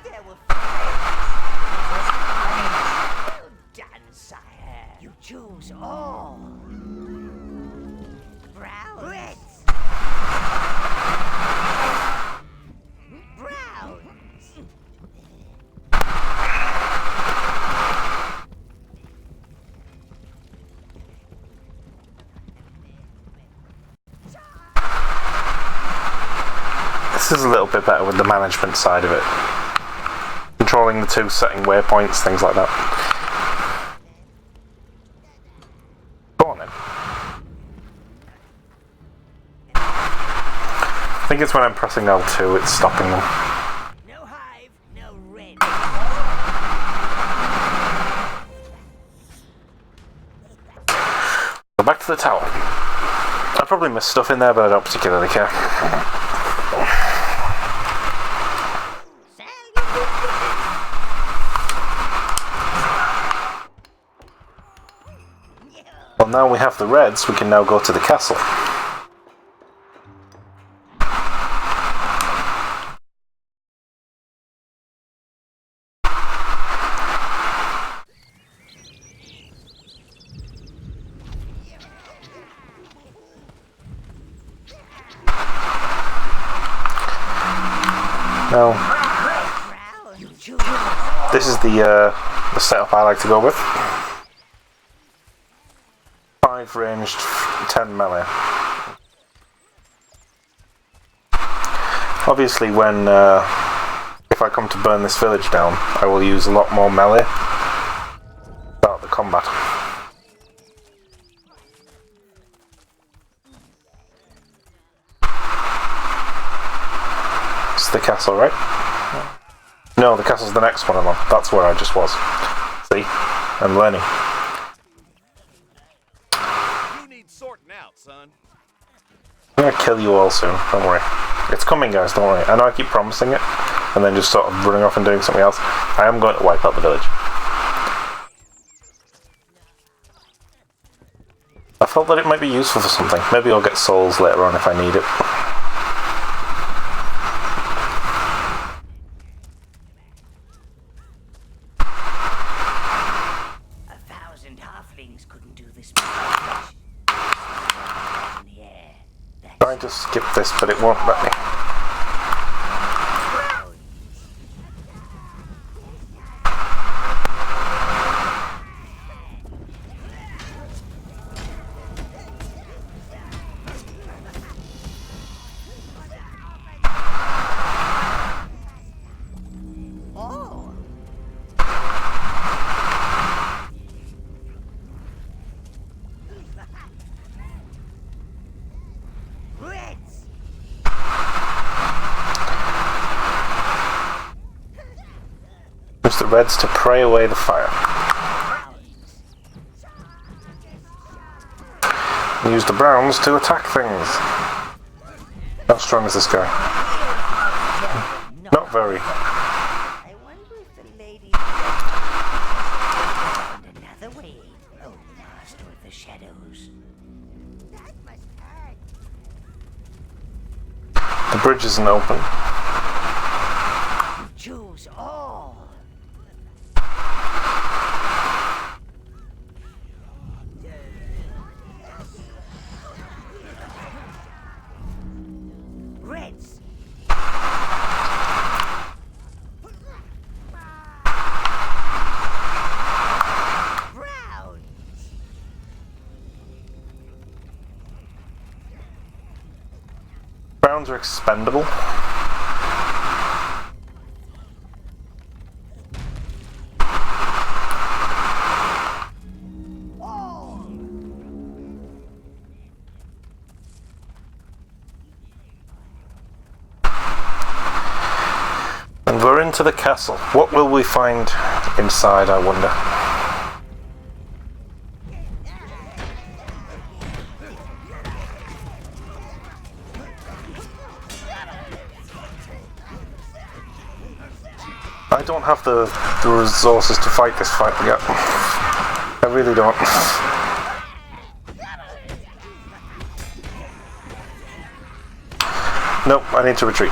There were well done, sire. You choose all. Browns. Reds. Browns. This is a little bit better with the management side of it. Controlling the two, setting waypoints, things like that. Go on then. think it's when I'm pressing L2, it's stopping them. No hive, no red. So back to the tower. I probably missed stuff in there, but I don't particularly care. Well, now we have the reds, we can now go to the castle. Now, this is the setup I like to go with. 5 ranged, 10 melee. Obviously when, if I come to burn this village down, I will use a lot more melee to start the combat. It's the castle, right? No, the castle's the next one along. That's where I just was. See? I'm learning. You need sorting out, son. I'm gonna kill you all soon, don't worry. It's coming, guys, don't worry. I know I keep promising it, and then just sort of running off and doing something else. I am going to wipe out the village. I felt that it might be useful for something. Maybe I'll get souls later on if I need it. 1,000 halflings couldn't do this. Yeah, Trying to skip this, but it won't let me. Reds! Use the reds to pray away the fire. Use the browns to attack things. How strong is this guy? Not very. I wonder if the lady found another way. Oh, master of the shadows. That must hurt. The bridge isn't open. Choose all. Reds. Browns. Browns are expendable. And we're into the castle. What will we find inside, I wonder? I don't have the resources to fight this fight yet. I really don't. Nope, I need to retreat.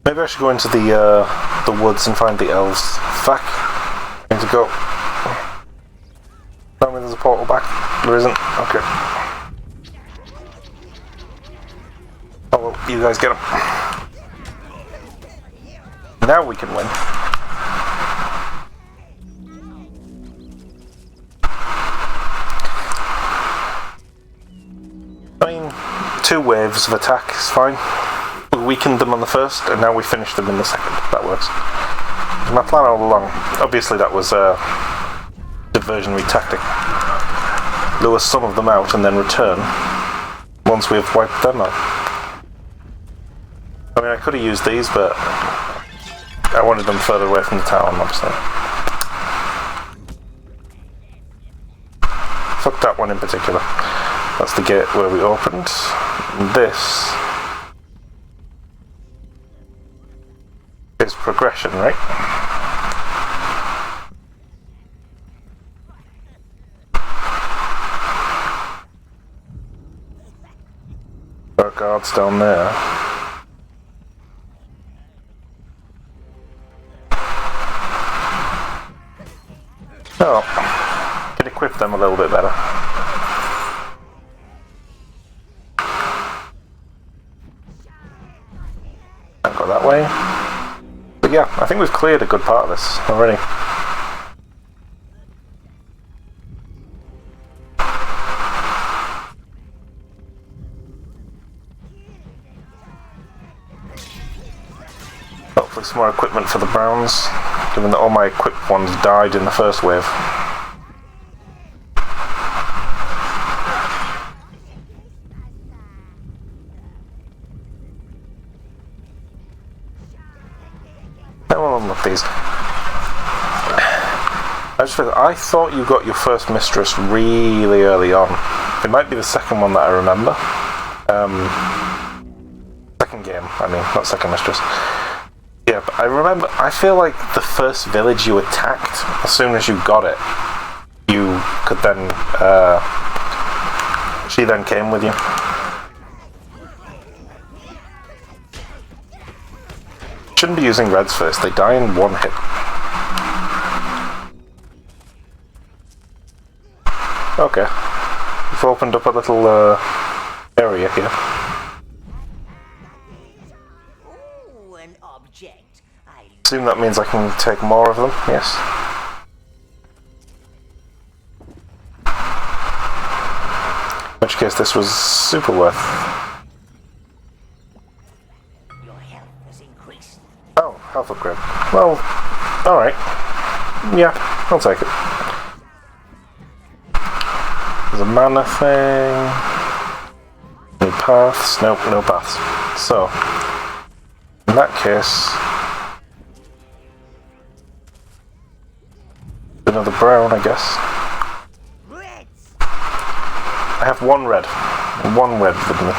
Maybe I should go into the woods and find the elves. Fuck. I need to go. Tell me there's a portal back. There isn't. Okay. Oh well, you guys get him. Now we can win. I mean, 2 waves of attack is fine. We weakened them on the first, and now we finished them in the second. That works. My plan all along. Obviously, that was a diversionary tactic. Lure some of them out and then return once we've wiped them out. I mean, I could have used these, but I wanted them further away from the town, obviously. Fuck that one in particular. That's the gate where we opened. And this is progression, right? There are guards down there. Oh, can equip them a little bit better. Can't go that way. But yeah, I think we've cleared a good part of this already. Hopefully some more equipment for the Browns, given that all my equipped ones died in the first wave. These. I thought you got your first mistress really early on. It might be the second one that I remember. Second game, I mean, not second mistress. Yeah, but I remember, I feel like the first village you attacked, as soon as you got it, you could then, she then came with you. Shouldn't be using reds first, they die in one hit. Okay. We've opened up a little area here. Ooh, an object. I Assume that means I can take more of them, yes. In which case this was super worth. Oh, health upgrade. Well, alright. Yeah, I'll take it. There's a mana thing. Any paths? Nope, no paths. So, in that case, another brown, I guess. I have one red. One red with me.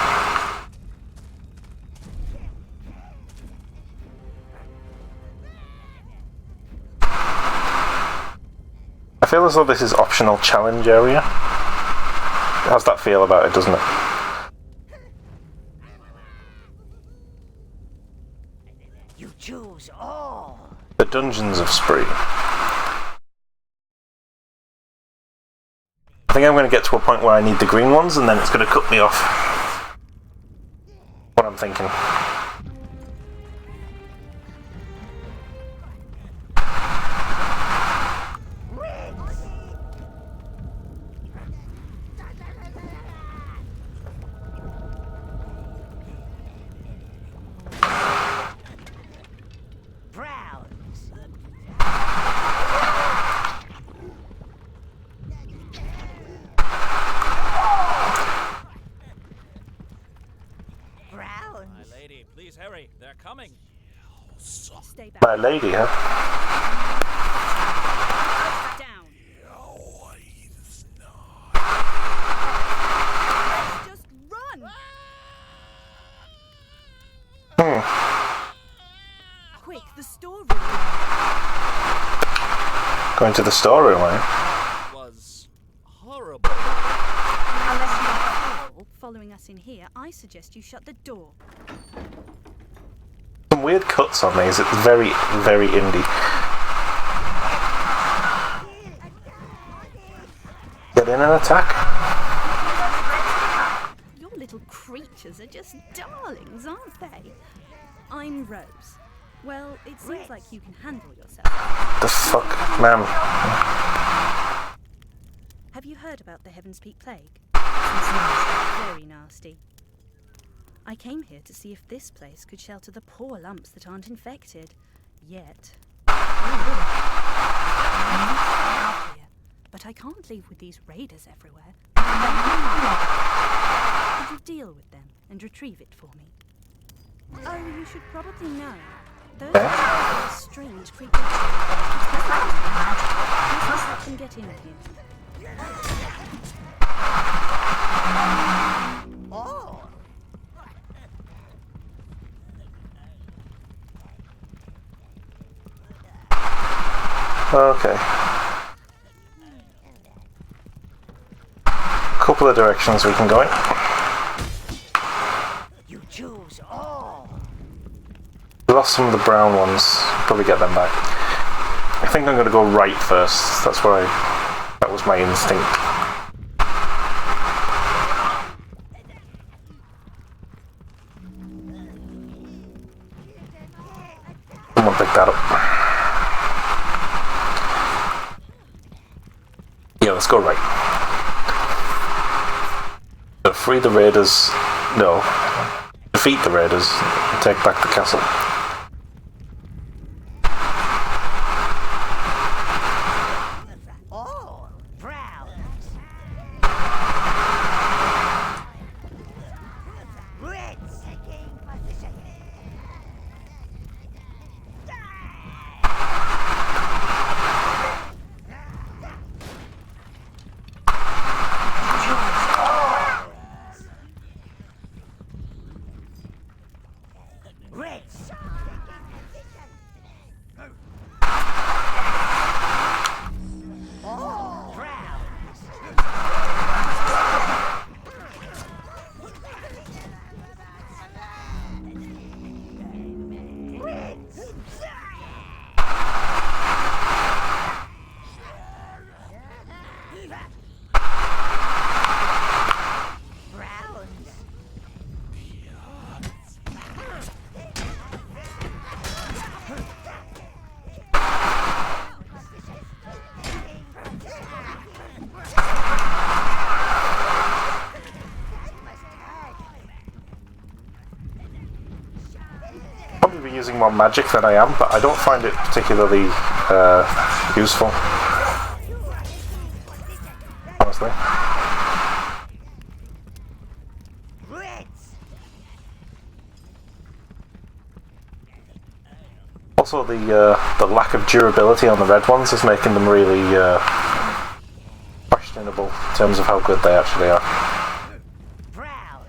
I feel as though this is optional challenge area. How's that feel about it, doesn't it? You choose all. The Dungeons of Spree. I think I'm going to get to a point where I need the green ones, and then it's going to cut me off. What I'm thinking. Please hurry, they're coming. Stay back. My lady, huh? Down. Just run. Quick, the storeroom. Going to the storeroom, eh? Was horrible. Unless you are following us in here, I suggest you shut the door. Some weird cuts on these. It's very, very indie. Get in and attack. Your little creatures are just darlings, aren't they? I'm Rose. Well, it seems like you can handle yourself. The fuck, ma'am? Have you heard about the Heaven's Peak Plague? Very nasty. I came here to see if this place could shelter the poor lumps that aren't infected. Yet. But I can't leave with these raiders everywhere. Could you deal with them and retrieve it for me? Oh, you should probably know. Those are strange creatures. Let's let them get in here. Oh! Okay. Couple of directions we can go in. You choose all! We lost some of the brown ones. Probably get them back. I think I'm going to go right first. That was my instinct. Someone pick that up. Yeah, let's go right. So free the raiders. No. Defeat the raiders and take back the castle. Oh, browns. Reds. Taking position. Reds. Oh, browns. Reds. Browns. Probably be using more magic than I am, but I don't find it particularly useful. Honestly. Reds. Also, the lack of durability on the red ones is making them really questionable in terms of how good they actually are. Browns.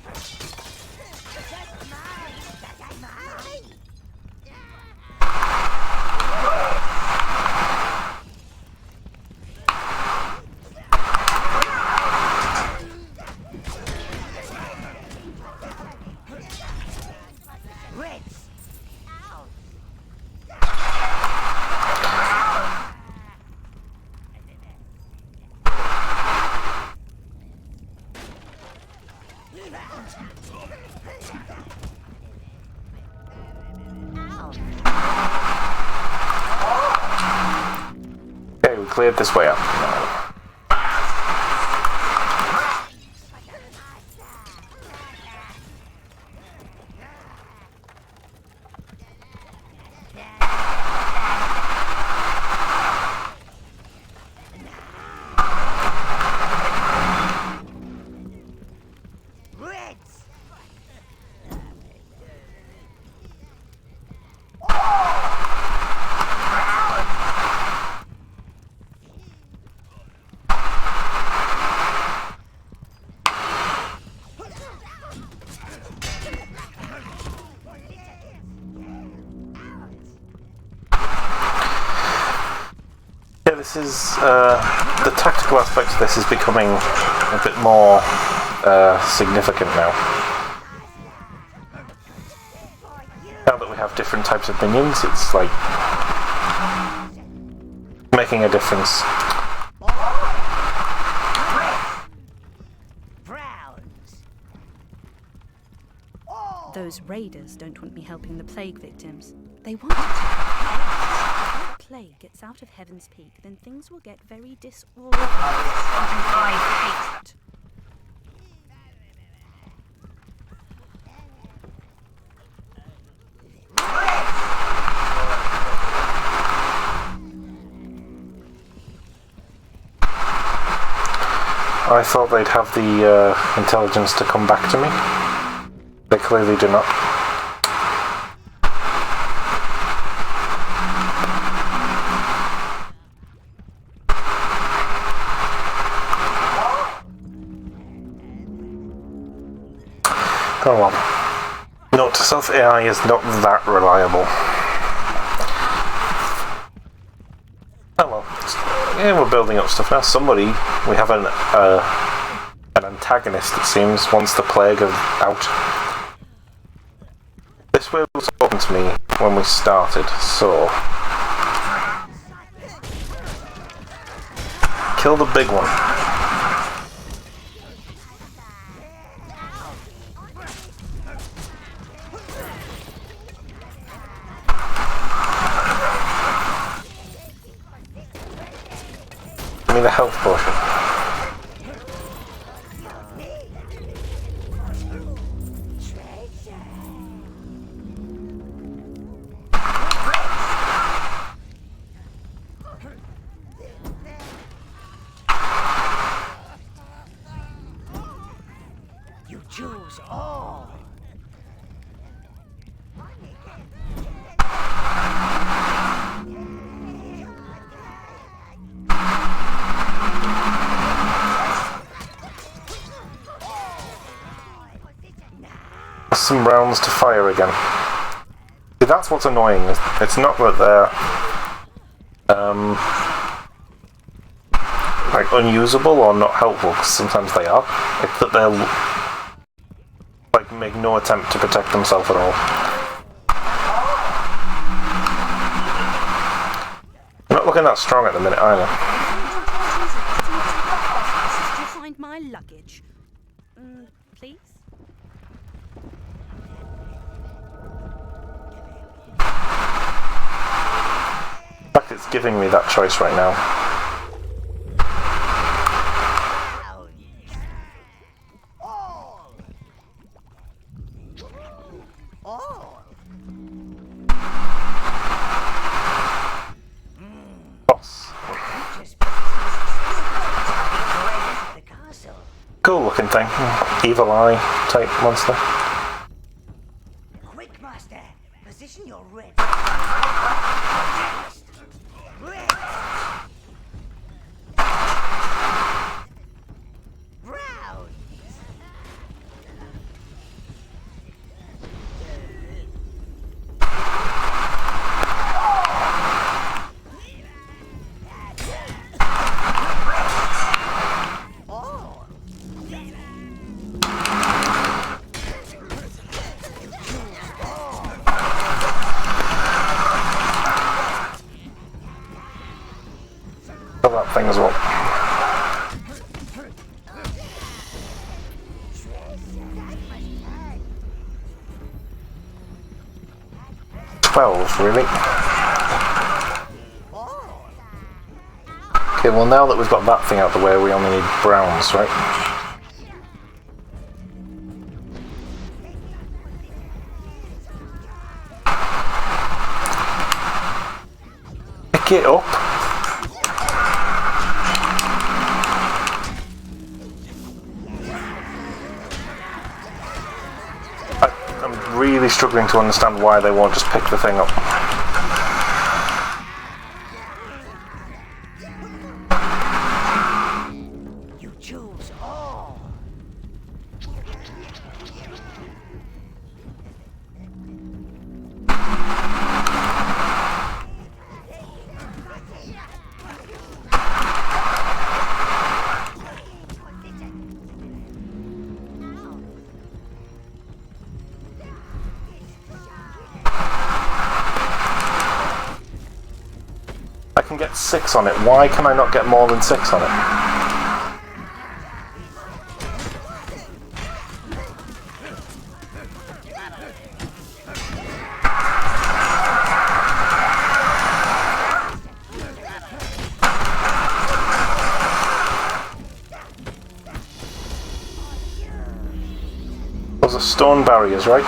That's mine. That's mine. Reds. Ow. Okay, we cleared this way up. Reds. Yeah, this is the tactical aspect of this is becoming a bit more significant now. Now that we have different types of minions, it's like making a difference. Browns. Those raiders don't want me helping the plague victims. They want to take the plague gets out of Heaven's Peak, then things will get very disorganized. I thought they'd have the intelligence to come back to me. They clearly do not. Oh well. Note to self, AI is not that reliable. Oh well. Yeah, we're building up stuff now. Somebody, we have an antagonist, it seems, wants the plague out. This way was open to me when we started, so... Kill the big one. Give me the health potion. You choose all. Some rounds to fire again. See, that's what's annoying. It's not that they're like unusable or not helpful, because sometimes they are. It's that they'll like make no attempt to protect themselves at all. I'm not looking that strong at the minute either. Did you find my luggage? Please? In fact, it's giving me that choice right now. Boss. Cool looking thing. Evil eye type monster. Quick, Master. Position your red. Brown. Kill that thing as well. 12, really? Okay, well now that we've got that thing out of the way, we only need browns, right? Pick it up. I'm really struggling to understand why they won't just pick the thing up. You choose all. I can get 6 on it. Why can I not get more than 6 on it? Those are stone barriers, right?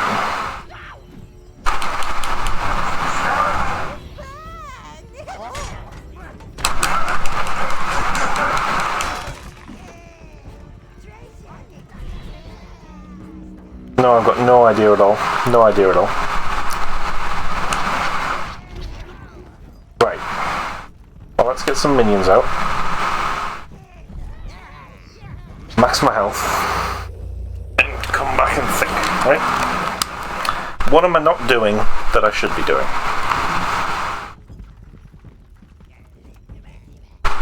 idea at all. No idea at all. Right. Well, let's get some minions out. Max my health. And come back and think, right? What am I not doing that I should be doing?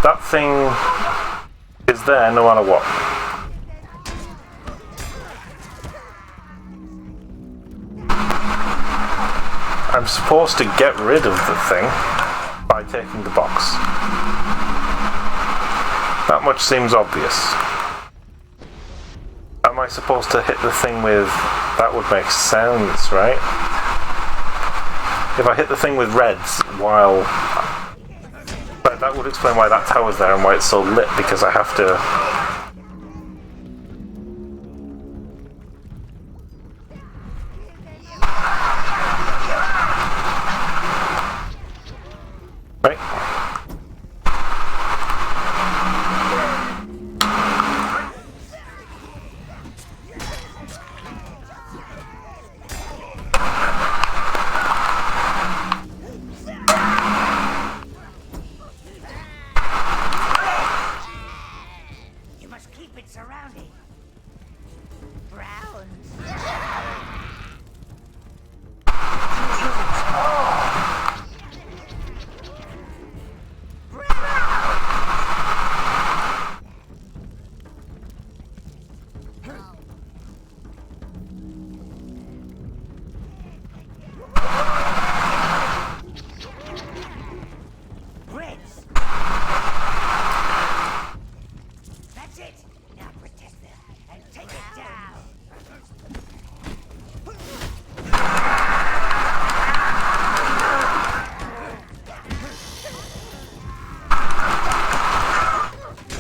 That thing is there no matter what. I'm supposed to get rid of the thing by taking the box. That much seems obvious. Am I supposed to hit the thing with... That would make sense, right? If I hit the thing with reds while... That would explain why that tower's there and why it's so lit, because I have to... Right? Surrounding. Browns. Reds. That's it. Now protect them and take it down.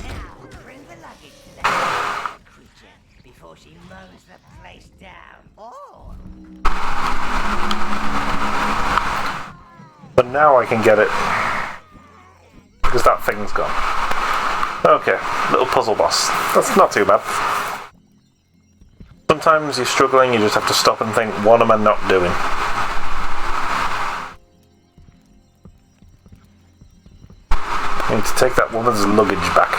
Now bring the luggage to that creature before she mows the place down. Oh. But now I can get it. Because that thing's gone. Okay, little puzzle boss. That's not too bad. Sometimes you're struggling, you just have to stop and think, what am I not doing? I need to take that woman's luggage back.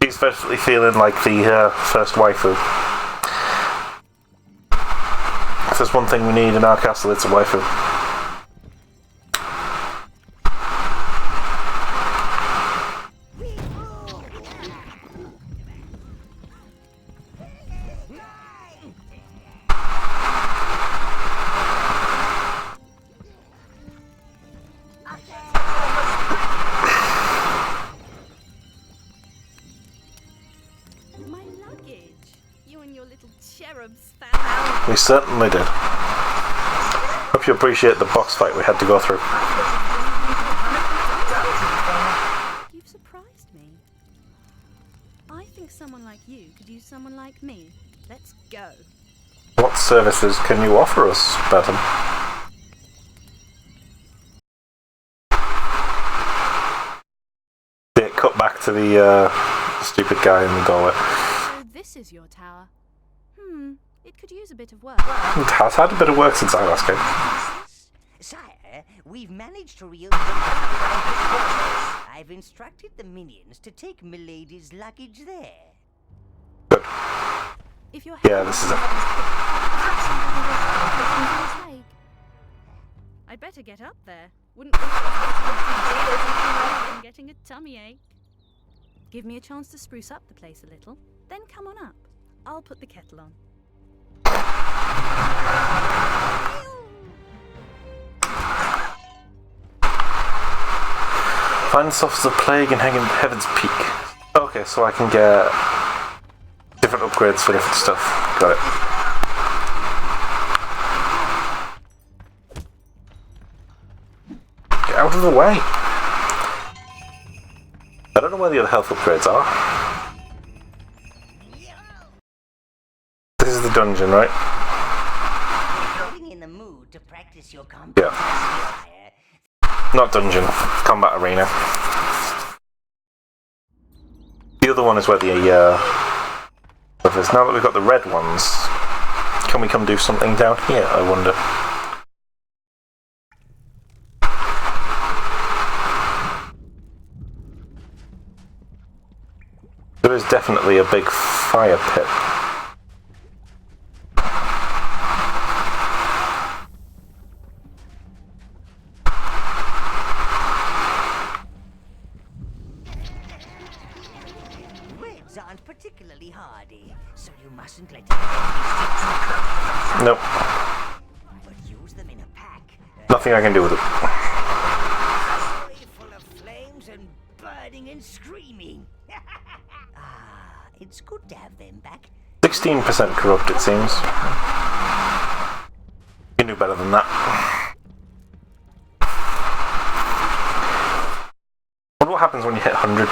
She's definitely feeling like the first waifu. If there's one thing we need in our castle, it's a waifu. My luggage. You and your little cherubs found. We certainly did. Hope you appreciate the boss fight we had to go through. You've surprised me. I think someone like you could use someone like me. Let's go. What services can you offer us, madam? Yeah, cut back to the stupid guy in the doorway. So this is your tower. It could use a bit of work. It has had a bit of work since I last came. Sire, we've managed to reopen the house. I've instructed the minions to take Milady's luggage there. Good. If you're Yeah, this is it. I'd better get up there. Wouldn't I'm getting a tummy ache. Give me a chance to spruce up the place a little, then come on up. I'll put the kettle on. Find soft as a plague in Heaven's Peak. Okay, so I can get different upgrades for different stuff. Got it. Get out of the way! I don't know where the other health upgrades are. This is the dungeon, right? In the mood to practice your Yeah. Not dungeon, combat arena. The other one is where the now that we've got the red ones, Can we come do something down here, I wonder? There is definitely a big fire pit. Reds aren't particularly hardy, so you mustn't let Nope. but use them in a pack. Nothing I can do with it. Full of flames and burning and screaming. It's good to have them back. 16% corrupt, it seems. You can do better than that. I wonder what happens when you hit 100.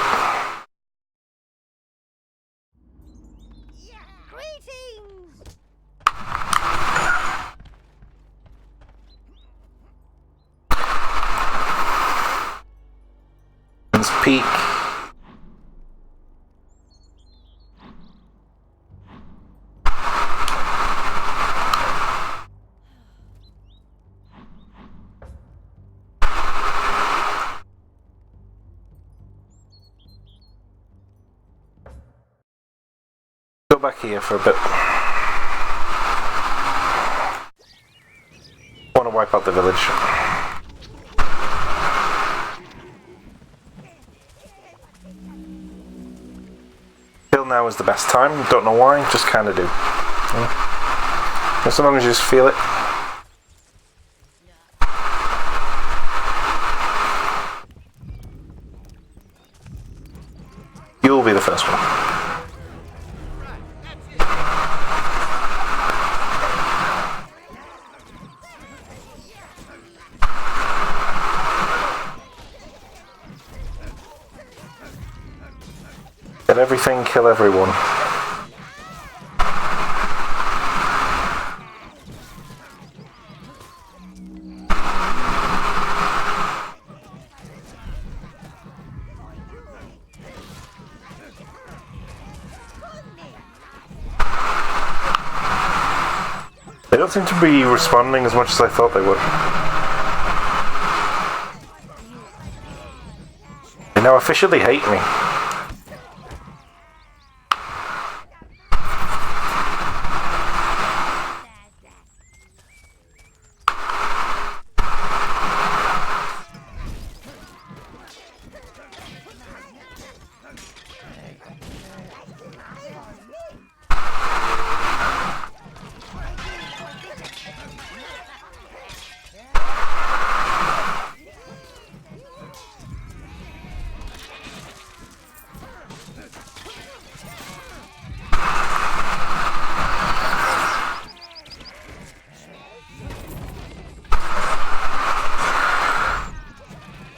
Greetings! It's peak. Go back here for a bit. I want to wipe out the village. Feel now is the best time. Don't know why, just kind of do. As long as you just feel it. You'll be the first one. Get everything, kill everyone. They don't seem to be responding as much as I thought they would. They now officially hate me.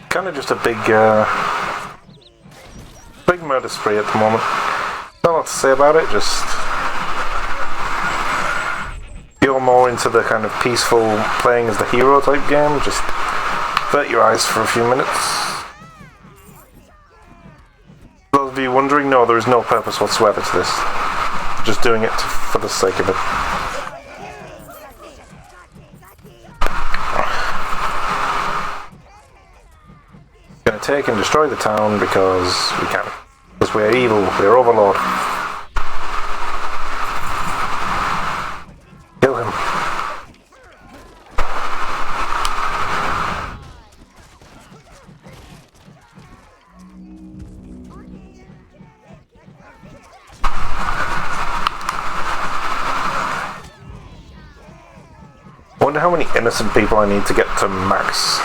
Kind of just a big murder spree at the moment. Not a lot to say about it, just you're more into the kind of peaceful playing as the hero type game, just avert your eyes for a few minutes. For those of you wondering, no, there is no purpose whatsoever to this. Just doing it for the sake of it. Gonna take and destroy the town because we can. Because we're evil, we're Overlord. Kill him. I wonder how many innocent people I need to get to max.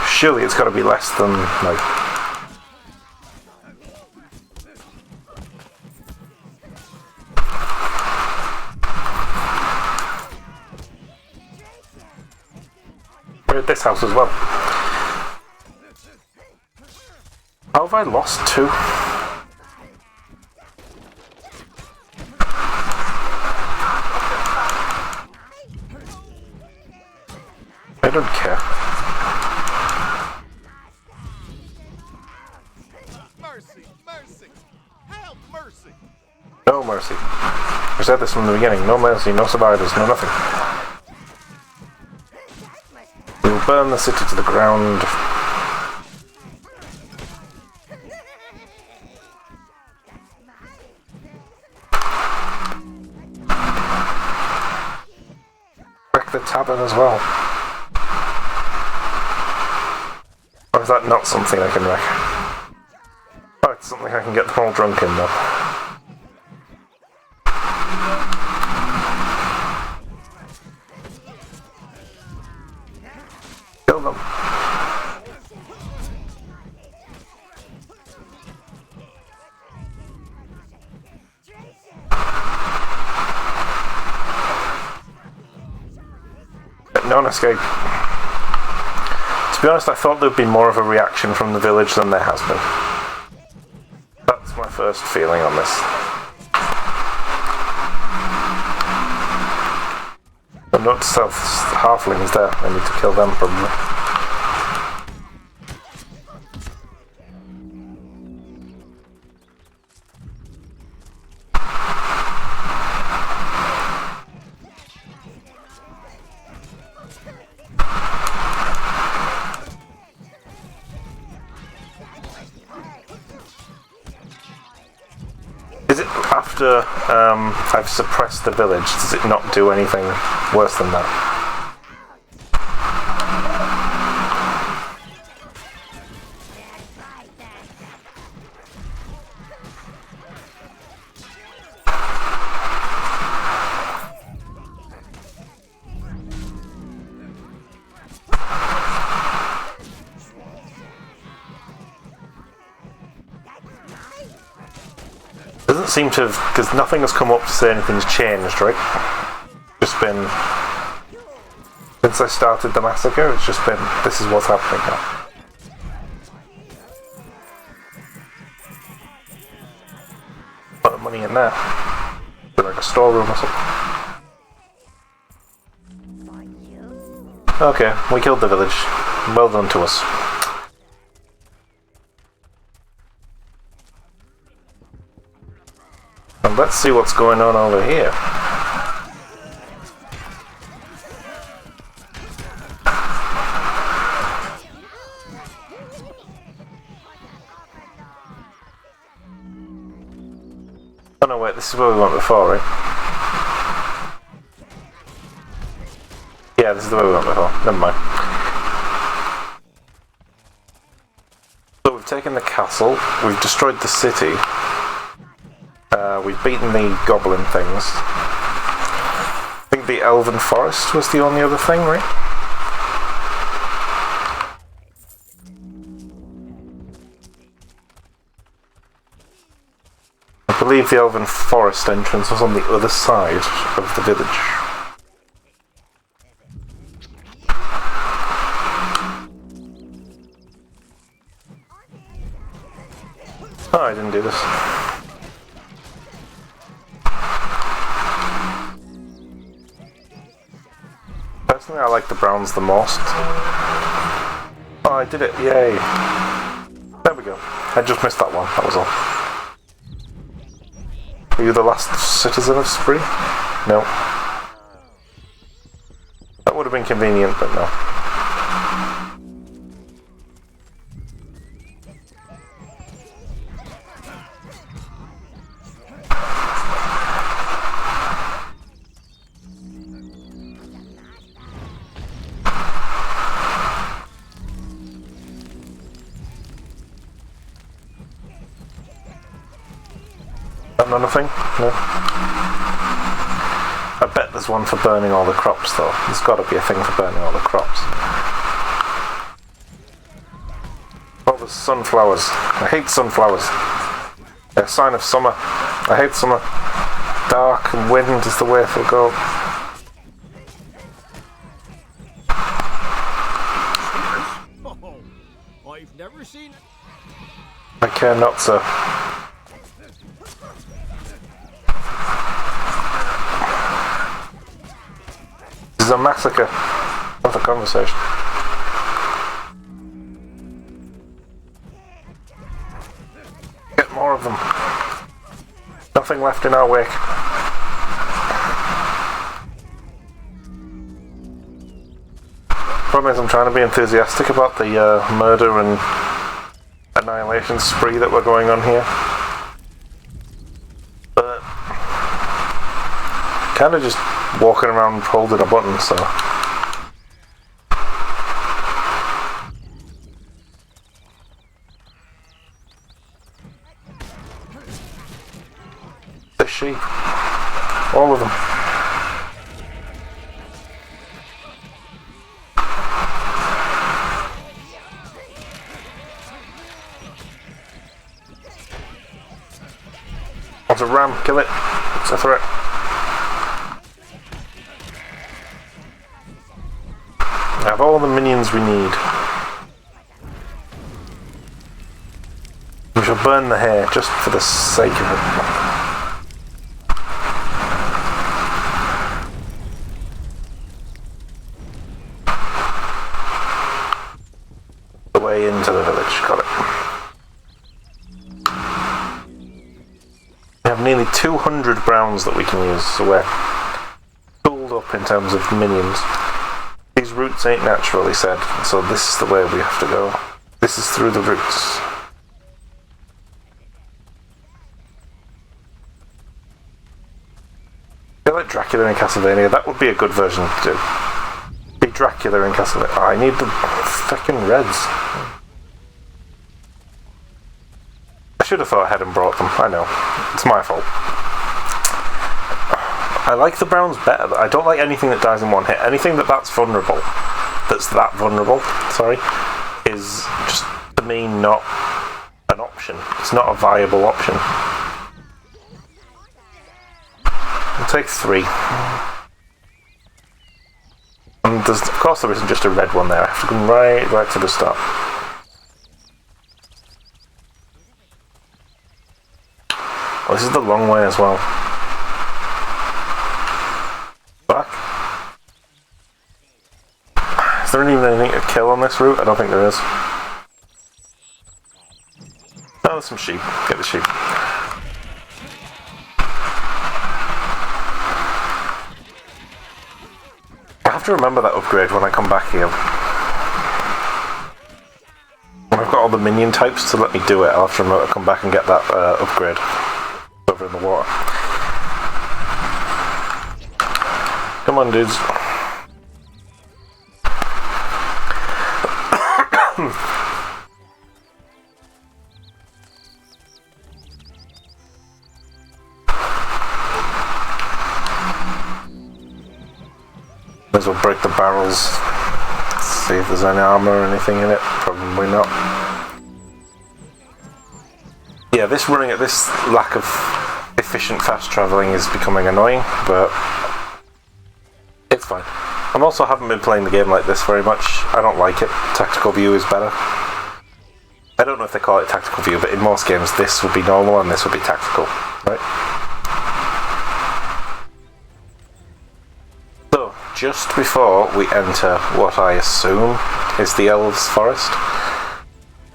Surely it's got to be less than, like... We're at this house as well. How have I lost two? I don't care. Mercy! Mercy! Have mercy! No mercy. I said this from the beginning. No mercy, no survivors, no nothing. We will burn the city to the ground. Wreck the tavern as well. Or is that not something I can wreck? Oh, it's something I can get them all drunk in though. Kill them. No escape. To be honest, I thought there'd be more of a reaction from the village than there has been. That's my first feeling on this. I noticed the halflings there. I need to kill them probably. Is it after I've suppressed the village, does it not do anything worse than that? Doesn't seem to have, because nothing has come up to say anything's changed, right? Just been, since I started the massacre, it's just been, this is what's happening now. Put the money in there. Be like a storeroom or something. Okay, we killed the village. Well done to us. And let's see what's going on over here. Oh no, wait, this is where we went before, right? Yeah, this is the way we went before. Never mind. So we've taken the castle, we've destroyed the city. We've beaten the goblin things. I think the elven forest was the only other thing, right? I believe the elven forest entrance was on the other side of the village. Oh, I didn't do this. Personally, I like the browns the most. Oh, I did it! Yay! There we go. I just missed that one. That was all. Are you the last citizen of Spree? No. That would have been convenient, but no. Nothing? No. I bet there's one for burning all the crops though. There's got to be a thing for burning all the crops. Oh, there's sunflowers. I hate sunflowers. They're a sign of summer. I hate summer. Dark and wind is the way it'll go. Oh, I've never seen it. I care not, sir. This is a massacre. Have a conversation. Get more of them. Nothing left in our wake. Problem is, I'm trying to be enthusiastic about the murder and annihilation spree that we're going on here. But kind of just walking around holding a button, so. The sheep. All of them. It's a ram, kill it. It's a threat. We have all the minions we need. We shall burn the hair just for the sake of it. The way into the village, got it. We have nearly 200 browns that we can use, so we're pulled up in terms of minions. These roots ain't natural, he said, so this is the way we have to go. This is through the roots. I feel like Dracula in Castlevania, that would be a good version to do. Be Dracula in Castlevania. Oh, I need the fucking reds. I should have thought ahead and brought them, I know. It's my fault. I like the browns better. I don't like anything that dies in one hit. Anything that's vulnerable, sorry, is just, to me, not an option. It's not a viable option. I'll take 3. And of course there isn't just a red one there. I have to come right to the start. Well, this is the long way as well. Back. Is there even anything to kill on this route? I don't think there is. Oh, there's some sheep. Get the sheep. I have to remember that upgrade when I come back here. When I've got all the minion types to let me do it, I'll have to remember to come back and get that upgrade over in the water. Come on, dudes. Might as well break the barrels. See if there's any armor or anything in it. Probably not. Yeah, this lack of efficient fast travelling is becoming annoying, but it's fine. I also haven't been playing the game like this very much. I don't like it. Tactical view is better. I don't know if they call it tactical view, but in most games this would be normal and this would be tactical, right? So, just before we enter what I assume is the Elves Forest,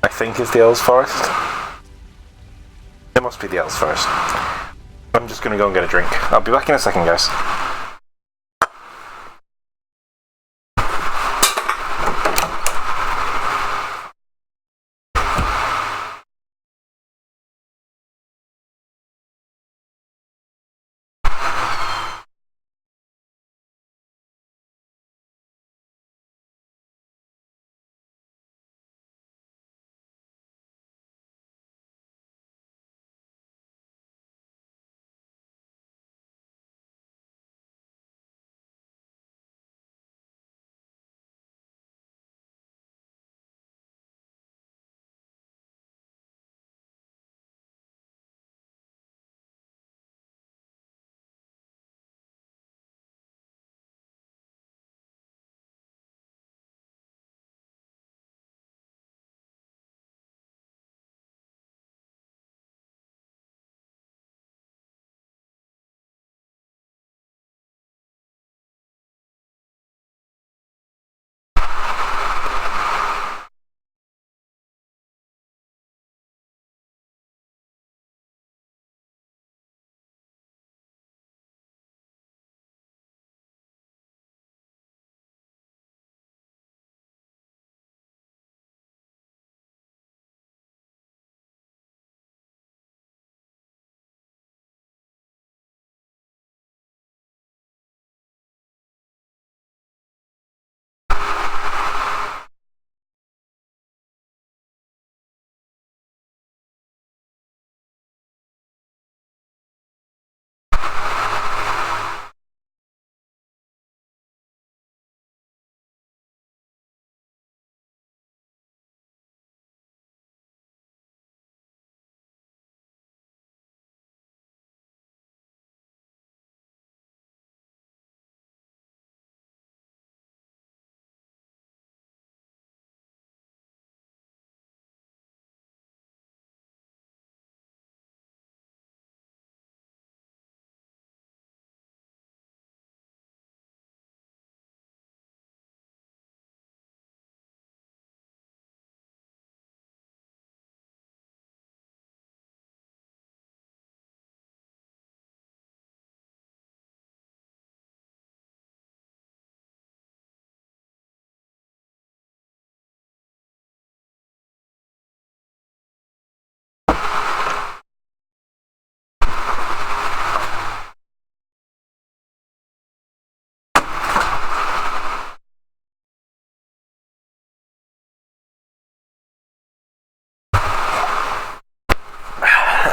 I think is the Elves Forest. It must be the Elves Forest. I'm just going to go and get a drink. I'll be back in a second, guys.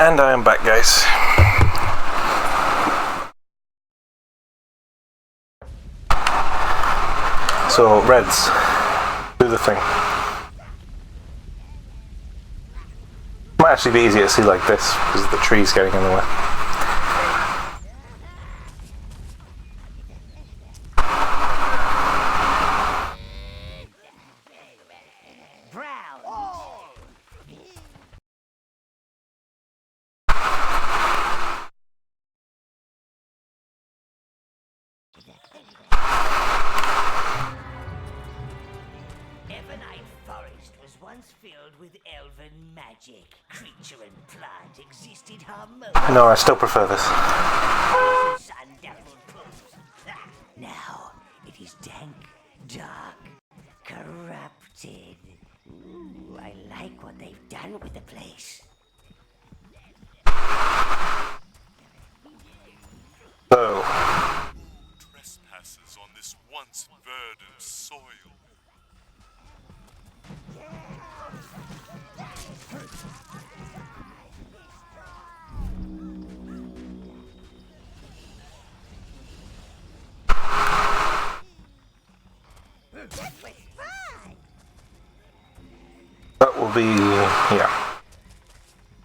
And I am back, guys. So, Reds, do the thing. Might actually be easier to see like this because the tree's getting in the way. Evernight Forest was once filled with elven magic. Creature and plant existed harmoniously. No, I still prefer this. Sun-dappled pools. Now it is dank, dark, corrupted. Ooh, I like what they've done with the place. So, Trespassers on this once verdant soil. that will be, yeah,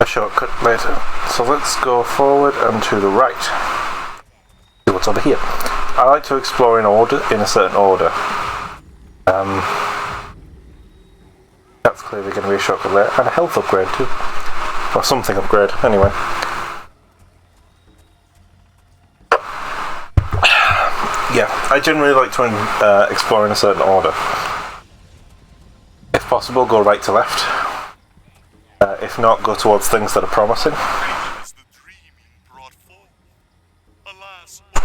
a shortcut later. So let's go forward and to the right. See what's over here. I like to explore in a certain order. That's clearly going to be a shortcut there, and a health upgrade too, or something upgrade. Anyway. Yeah, I generally like to explore in a certain order. If possible, go right to left. If not, go towards things that are promising. As the dreaming brought forth. Alas, all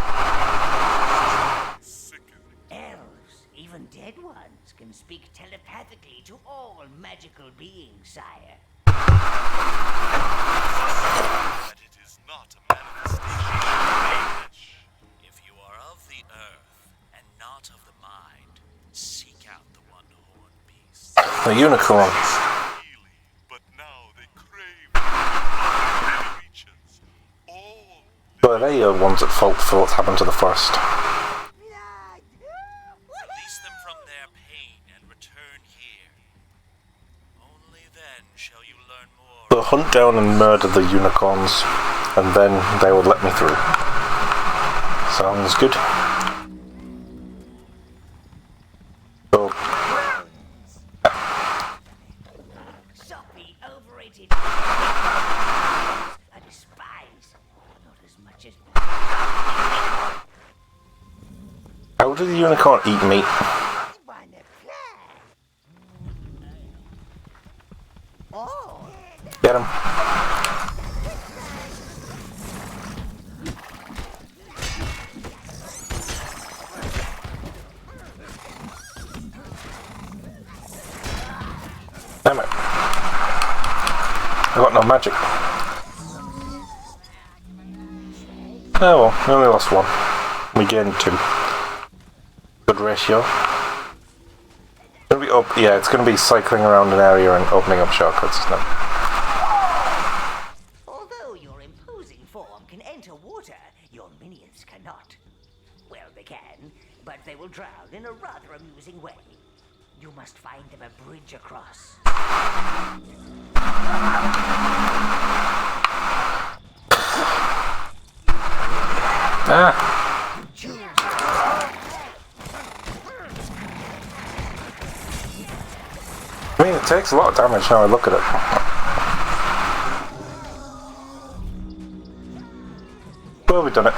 sicken. Elves, even dead ones, can speak telepathically to all magical beings, sire. That it is not a manifestation of flesh. If you are of the earth and not of the mind, seek out the one-horned beast. The unicorn. Really, but now they crave creatures. All But they are ones at fault for what's happened to the forest. Release them from their pain and return here. Only then shall you learn more. So hunt down and murder the unicorns, and then they will let me through. Sounds good. So, Soppy, overrated. I despise. Not as much as. how does the unicorn eat meat? Wanna play? Oh, Get him. Damn it. I got no magic. Oh well, we only lost one. We gained 2. Good ratio. It's gonna be up, yeah, it's gonna be cycling around an area and opening up shortcuts, isn't it? although your imposing form can enter water, your minions cannot. Well, they can, but they will drown in a rather amusing way. You must find them a bridge across. Ah! I mean, it takes a lot of damage now I look at it. Well, we've done it.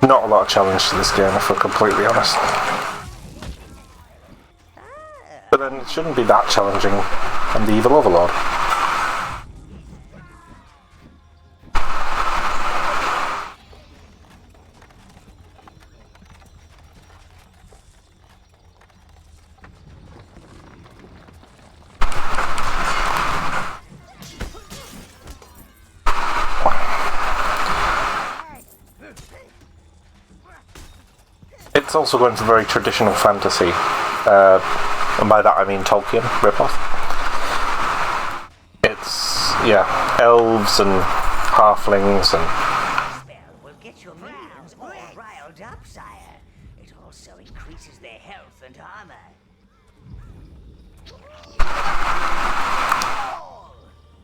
Not a lot of challenge to this game, if we're completely honest. But then it shouldn't be that challenging. I'm the evil Overlord. It's also going to very traditional fantasy, and by that I mean Tolkien ripoff. It's, yeah, elves and halflings and Spell will get your minions all riled up, sire. It also increases their health and armor.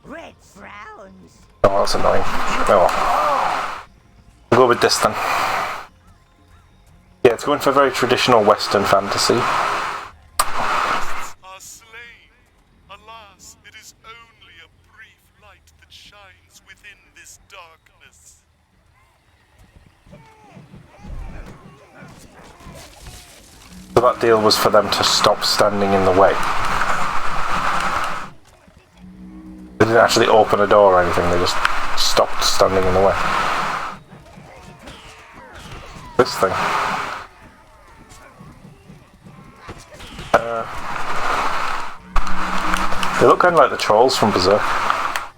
Red frowns. oh, that's annoying. Oh, we'll go with this then. Yeah, it's going for very traditional Western fantasy. Are slain. Alas, it is only a brief light that shines within this darkness. So that deal was for them to stop standing in the way. They didn't actually open a door or anything, they just stopped standing in the way. This thing. They look kind of like the trolls from Berserk. I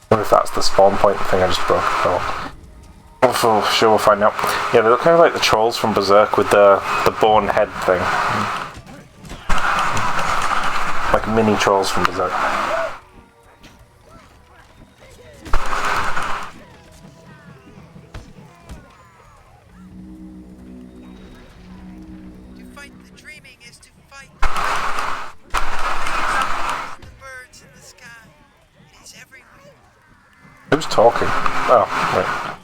wonder if that's the spawn point thing I just broke. Oh, sure, we'll find out. Yeah, they look kind of like the trolls from Berserk with the bone head thing. Like mini trolls from Berserk. To fight the dreaming is to fight the birds in the sky. It is everywhere. Who's talking? Oh, right.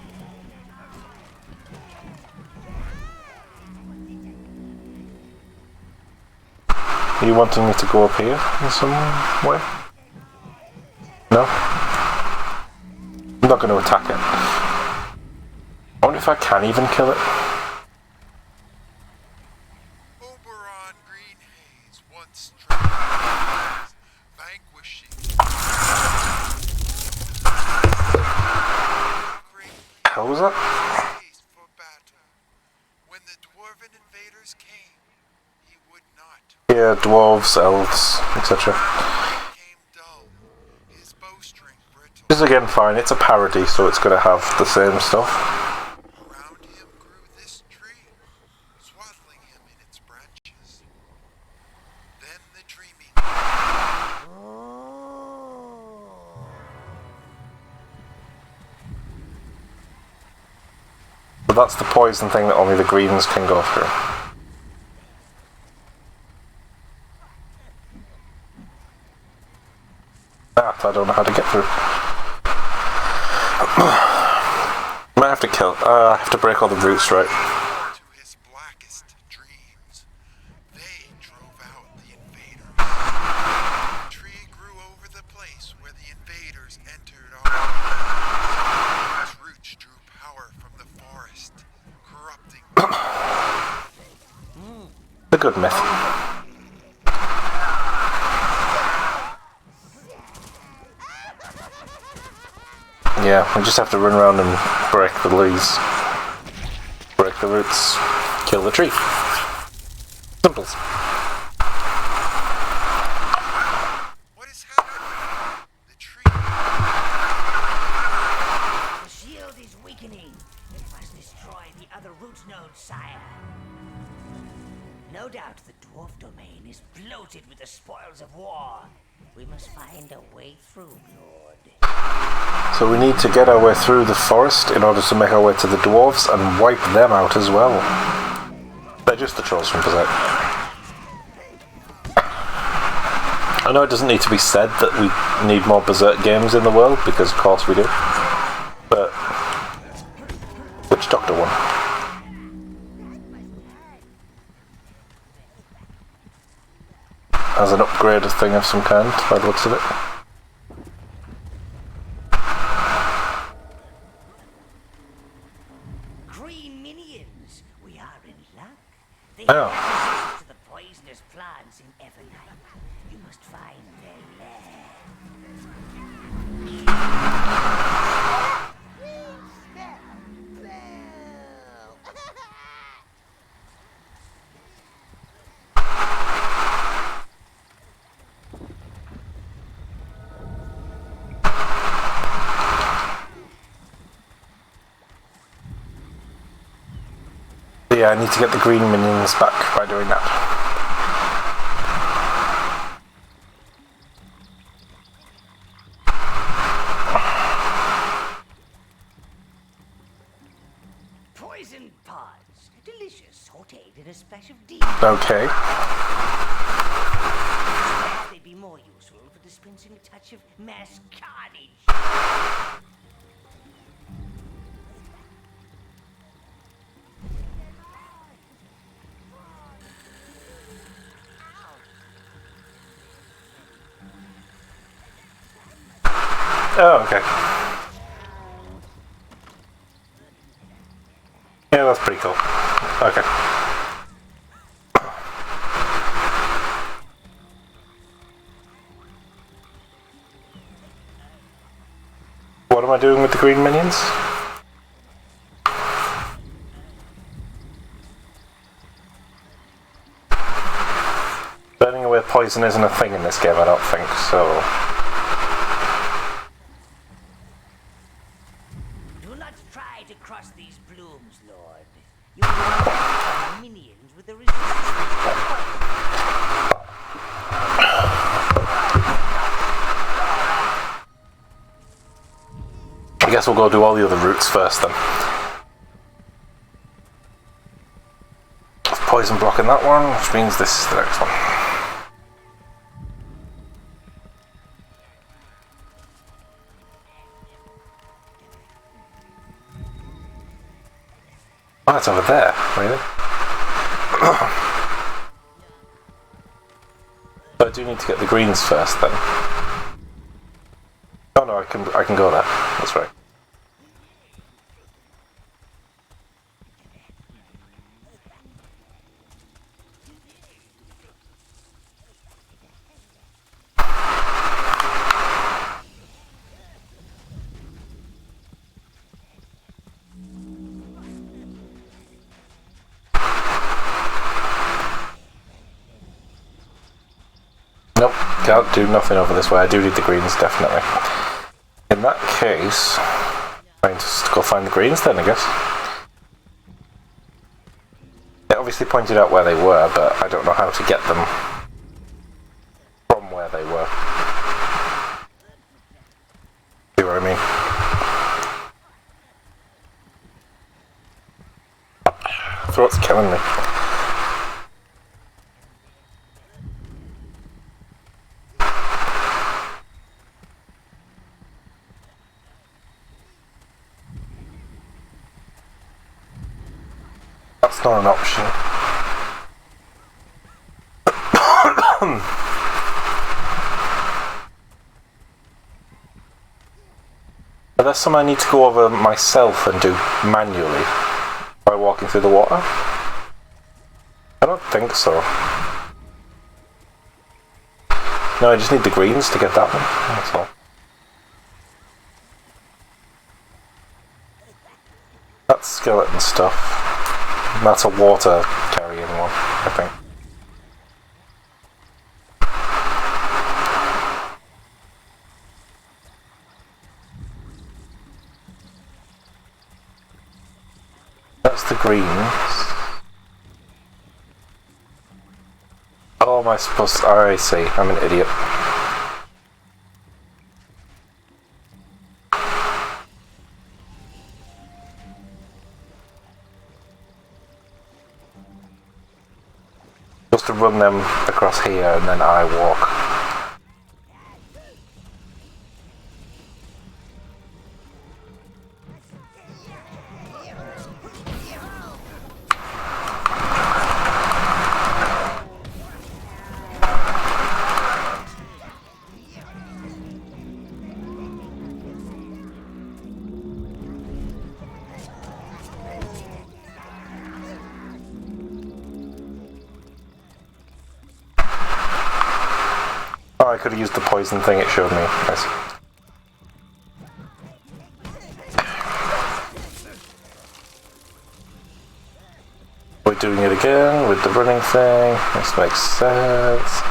Are you wanting me to go up here in some way? No? I'm not going to attack it. I wonder if I can even kill it. Oberon Green Haze once strength, vanquishing. How was that? Haste for battle. When the dwarven invaders came, he would not. Yeah, dwarves, elves, etc. Became dull. His bowstring brittle. This is again fine, it's a parody, so it's going to have the same stuff. Around him grew this tree, swaddling him in its branches. Then the dreaming. But that's the poison thing that only the greens can go through. That I don't know how to get through. Might have to kill. I have to break all the roots, right? To his blackest dreams. They drove out the invaders. The tree grew over the place where the invaders entered our land. Its roots drew power from the forest, corrupting. A good myth. Yeah, we just have to run around and break the leaves. Break the roots. Kill the tree. Simples. What is happening? The tree. The shield is weakening. It must destroy the other root nodes, sire. No doubt the dwarf domain is bloated with the spoils of war. We must find a way through, Lord. So we need to get our way through the forest in order to make our way to the dwarves and wipe them out as well. They're just the trolls from Berserk. I know it doesn't need to be said that we need more Berserk games in the world, because of course we do. But Witch Doctor one. As an upgraded thing of some kind, by the looks of it. Green minions, we are in luck. They Oh. have access to the poisonous plants in Evernight. You must find their lair. Yeah, I need to get the green minions back by doing that. Okay. They'd be more useful for dispensing a touch of mass carnage. Oh, okay. Yeah, that's pretty cool. Okay. What am I doing with the green minions? Burning away poison isn't a thing in this game, I don't think, so... Do not try to cross these blooms, Lord. You will minions with the resistance. I guess we'll go do all the other routes first then. Poison blocking that one, which means this is the next one. Oh, it's over there, really? So I do need to get the greens first then. Oh no, I can go there. That's right. Nope, can't do nothing over this way. I do need the greens, definitely. In that case, I'm just go find the greens then, I guess. It obviously pointed out where they were, but I don't know how to get them from where they were. See what I mean? Throat's killing me. That's not an option. Are there some I need to go over myself and do manually by walking through the water? I don't think so. No, I just need the greens to get that one, that's all. That's skeleton stuff. That's a water carrying one, I think. That's the greens. Oh, am I supposed to... I see, I'm an idiot. Supposed to run them across here and then I walk. Oh, I could have used the poison thing it showed me. Nice. We're doing it again with the running thing. This makes sense.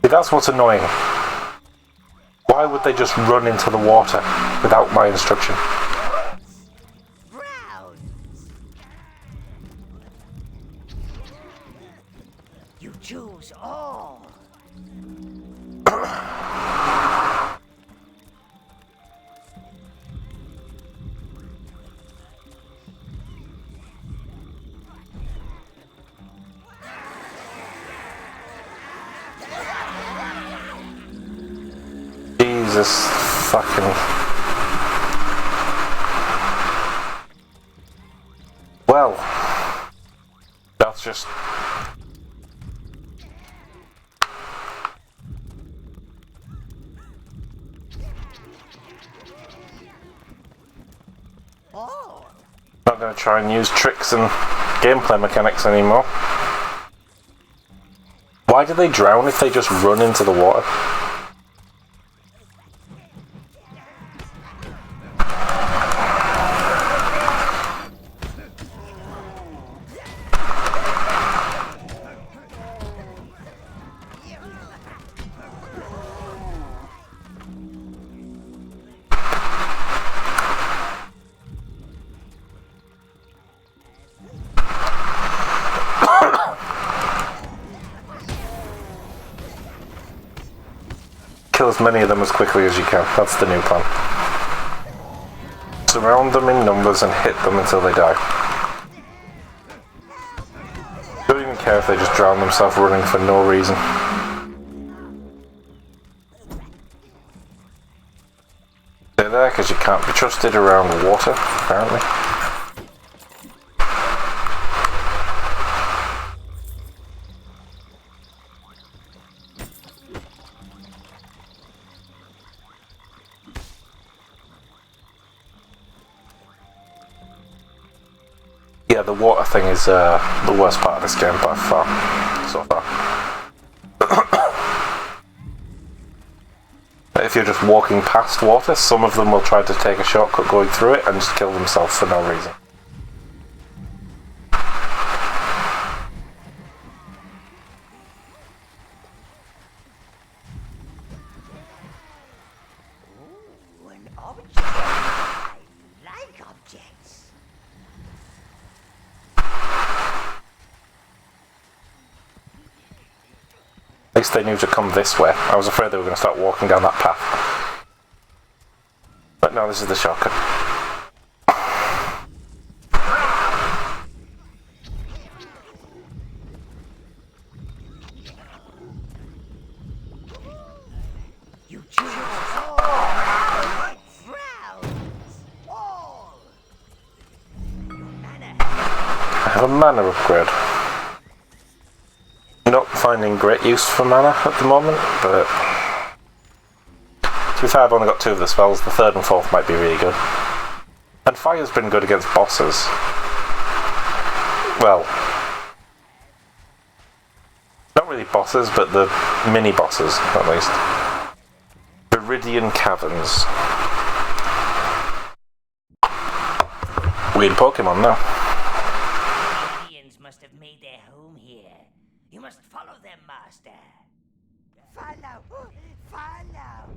See, that's what's annoying. Why would they just run into the water without my instruction? Browns! You choose all. Jesus fucking... Well, that's just... Oh! Not going to try and use tricks and gameplay mechanics anymore. Why do they drown if they just run into the water? Kill as many of them as quickly as you can. That's the new plan. Surround them in numbers and hit them until they die. Don't even care if they just drown themselves running for no reason. Stay there because you can't be trusted around water, apparently. Yeah, the water thing is the worst part of this game by far, so far. If you're just walking past water, some of them will try to take a shortcut going through it and just kill themselves for no reason. Ooh, an object. I like objects. At least they knew to come this way. I was afraid they were going to start walking down that path. But no, this is the shortcut. You choose all. Browns! All! Your mana I have a mana upgrade. Not finding great use for mana at the moment, but to be fair, I've only got 2 of the spells. The 3rd and 4th might be really good. And fire's been good against bosses. Well, not really bosses, but the mini bosses at least. Viridian Caverns. Weird Pokemon now. Indians must have made their home here. You must follow them, master. Follow! Follow!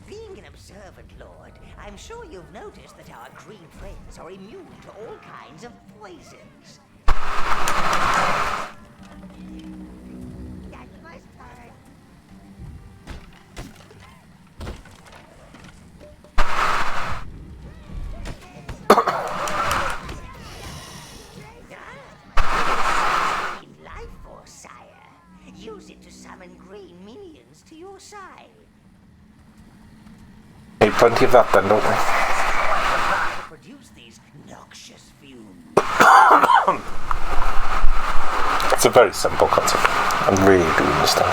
Being an observant lord, I'm sure you've noticed that our green friends are immune to all kinds of poisons. That must hurt. Life force, sire. Use it to summon green minions to your side. Need plenty of that then, don't we? Produce these noxious fumes. It's a very simple concept. I really do understand.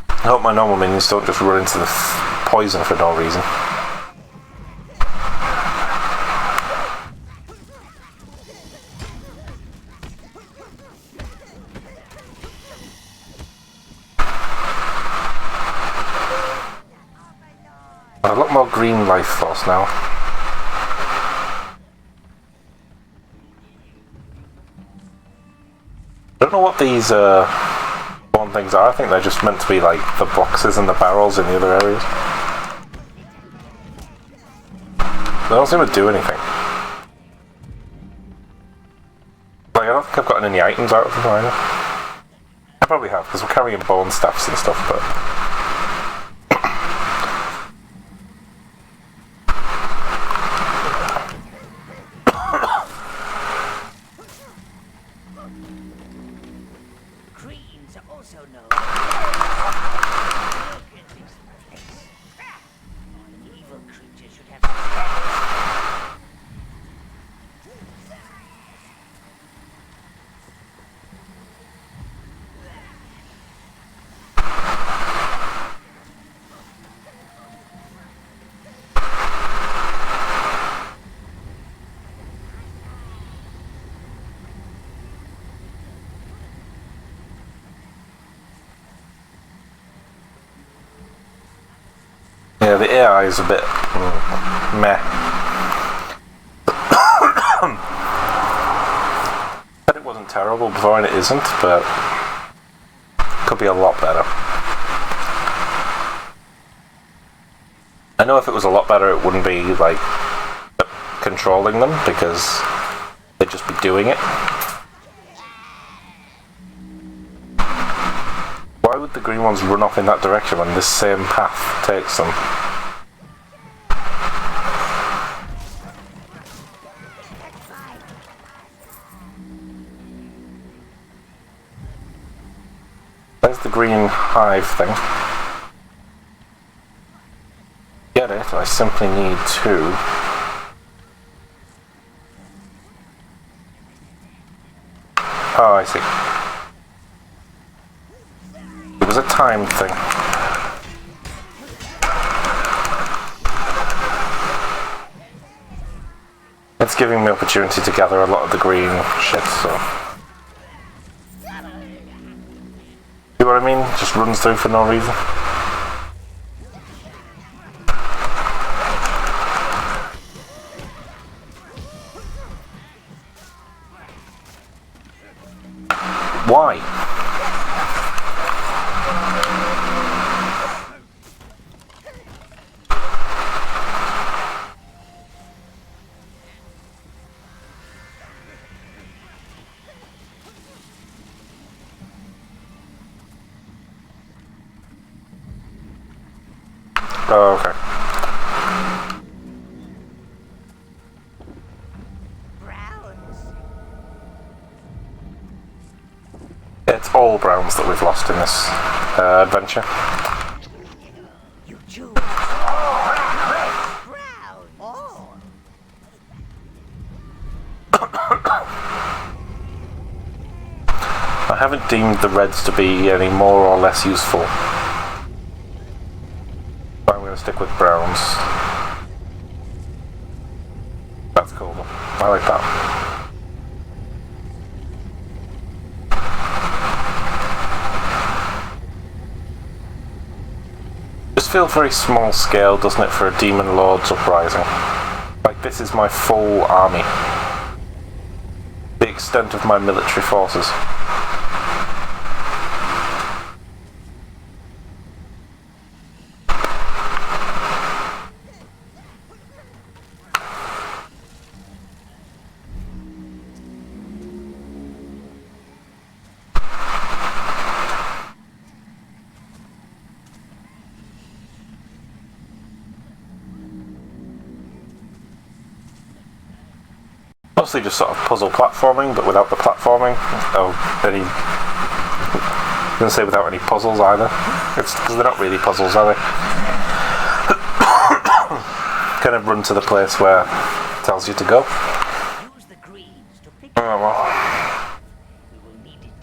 I hope my normal minions don't just run into the poison for no reason. more green life force now. I don't know what these one things are. I think they're just meant to be like the boxes and the barrels in the other areas. They don't seem to do anything. Like, I don't think I've gotten any items out of them either. I probably have, because we're carrying bone staffs and stuff, but... Greens are also known. Look at this place. An evil creature should have. Yeah, the AI is a bit meh. Said it wasn't terrible before, and it isn't, but could be a lot better. I know if it was a lot better, it wouldn't be like controlling them because they'd just be doing it. Why would the green ones run off in that direction when this same path takes them? There's the green hive thing. Get it, I simply need to... Oh, I see. It was a time thing. It's giving me opportunity to gather a lot of the green shit, so... See what I mean? Just runs through for no reason. Why? Oh, okay. Browns. It's all browns that we've lost in this adventure. You choose. Brown. Oh. I haven't deemed the reds to be any more or less useful. But I'm going to stick with browns. That's cool though. I like that. Just feels very small scale, doesn't it, for a Demon Lord's uprising? Like, this is my full army. The extent of my military forces. Mostly just sort of puzzle platforming, but without the platforming. Oh, any... I'm going to say without any puzzles either. It's because they're not really puzzles, are they? Kind of run to the place where it tells you to go. Use the greens to pick. Oh, well. We will need it.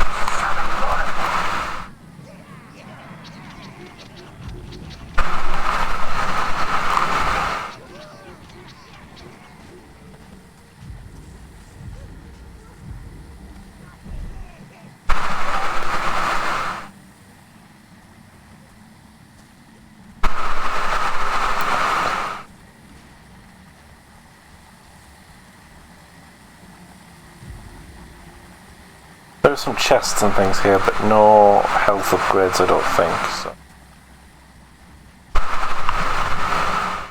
There are some chests and things here, but no health upgrades, I don't think. So.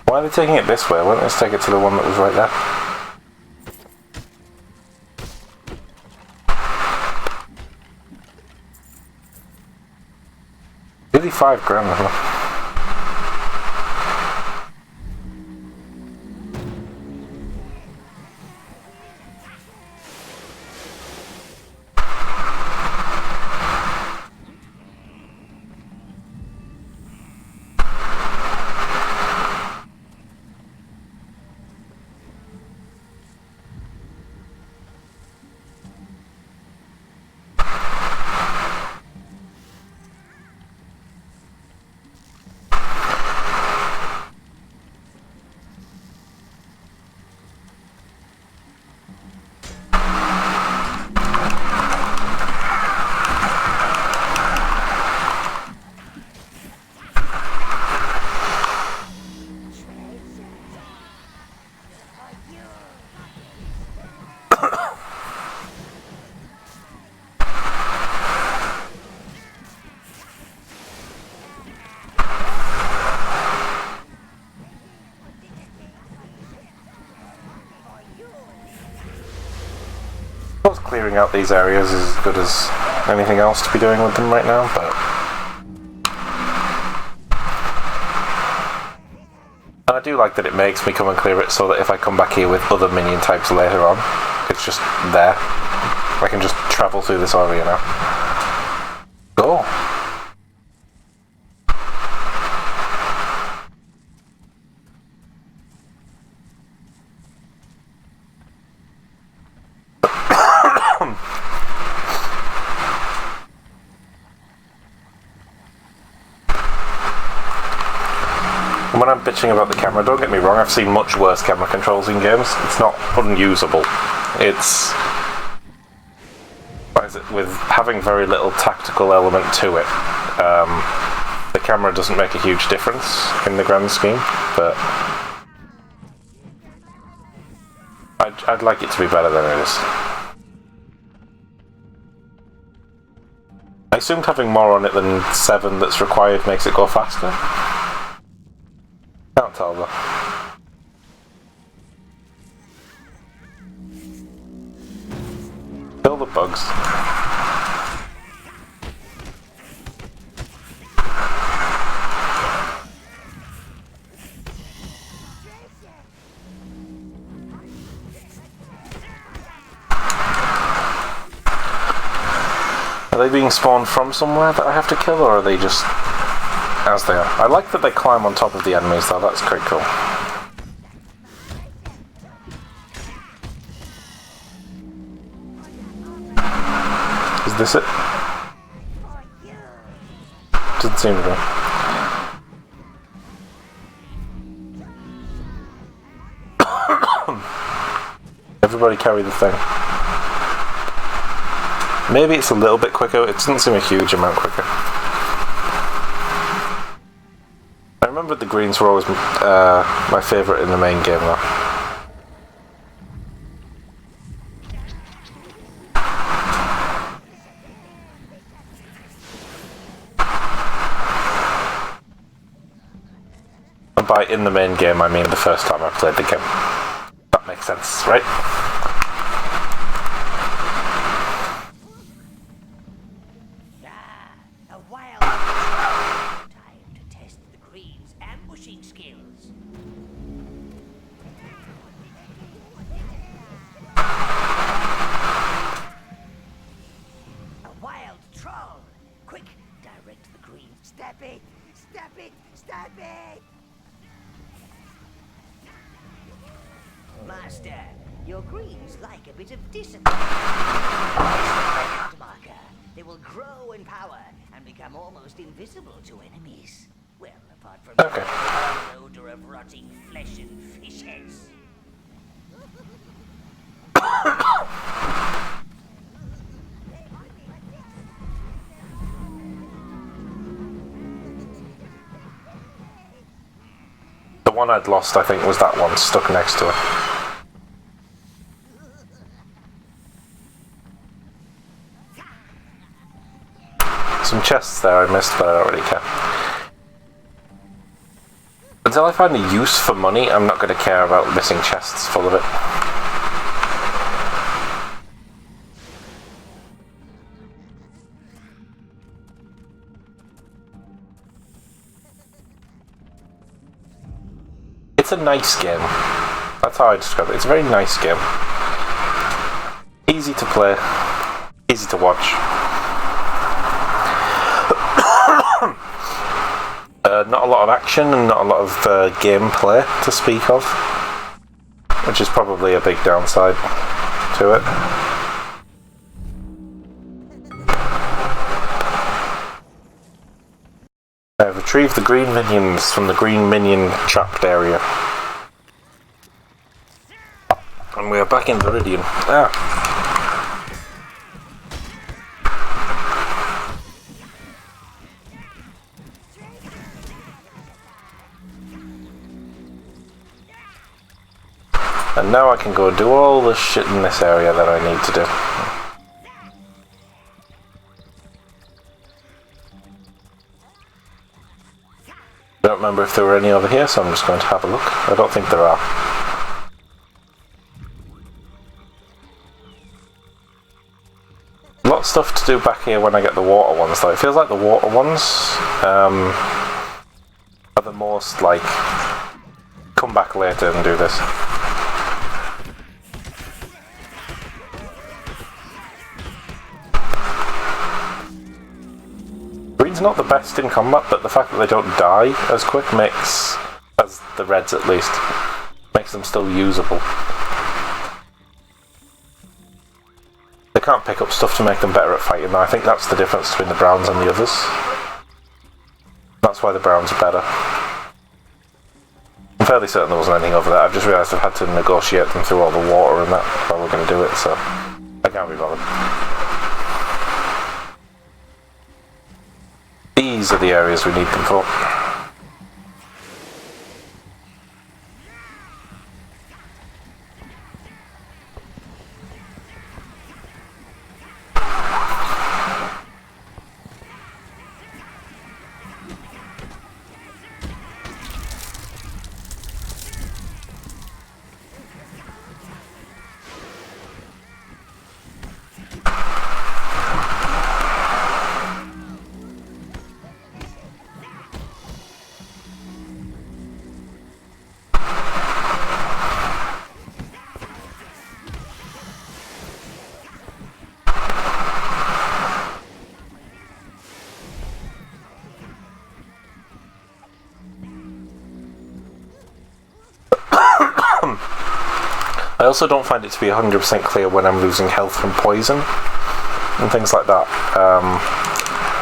Why are they taking it this way? Why don't they just take it to the one that was right there? Really $5,000, huh? Clearing out these areas is as good as anything else to be doing with them right now, but... And I do like that it makes me come and clear it so that if I come back here with other minion types later on, it's just there. I can just travel through this area now. Go! When I'm bitching about the camera, don't get me wrong, I've seen much worse camera controls in games. It's not unusable. It's... What is it? With having very little tactical element to it, the camera doesn't make a huge difference in the grand scheme, but... I'd like it to be better than it is. I assumed having more on it than 7 that's required makes it go faster. Can't tell though. Kill the bugs. Are they being spawned from somewhere that I have to kill, or are they just as they are? I like that they climb on top of the enemies though, that's quite cool. Is this it? Doesn't seem to be. Everybody carry the thing. Maybe it's a little bit quicker, it doesn't seem a huge amount quicker. I remember the greens were always my favourite in the main game though. And by in the main game I mean the first time I played the game. That makes sense, right? Master, your greens like a bit of discipline. Marker. They will grow in power and become almost invisible to enemies. Well, apart from the odor of rotting flesh and fish heads. The one I'd lost, I think, was that one stuck next to it. some chests there I missed, but I don't really care. Until I find a use for money, I'm not going to care about missing chests full of it. It's a nice game. That's how I describe it. It's a very nice game. Easy to play, easy to watch. Not a lot of action and not a lot of gameplay to speak of, which is probably a big downside to it. I have retrieved the green minions from the green minion trapped area. And we are back in Viridian. And now I can go do all the shit in this area that I need to do. I don't remember if there were any over here, so I'm just going to have a look. I don't think there are. A lot of stuff to do back here when I get the water ones, though. It feels like the water ones are the most, like, come back later and do this. Green's not the best in combat, but the fact that they don't die as quick makes, as the reds at least, makes them still usable. They can't pick up stuff to make them better at fighting, though. I think that's the difference between the browns and the others. That's why the browns are better. I'm fairly certain there wasn't anything over there. I've just realised I've had to negotiate them through all the water and that while we're going to do it, so I can't be bothered. These are the areas we need them for. I also don't find it to be 100% clear when I'm losing health from poison and things like that.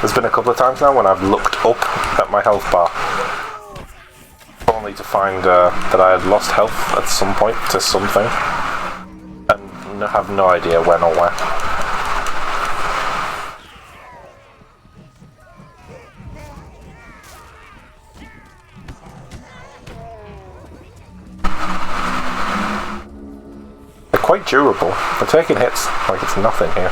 There's been a couple of times now when I've looked up at my health bar only to find that I had lost health at some point to something and have no idea when or where. Quite durable. They're taking hits like it's nothing here.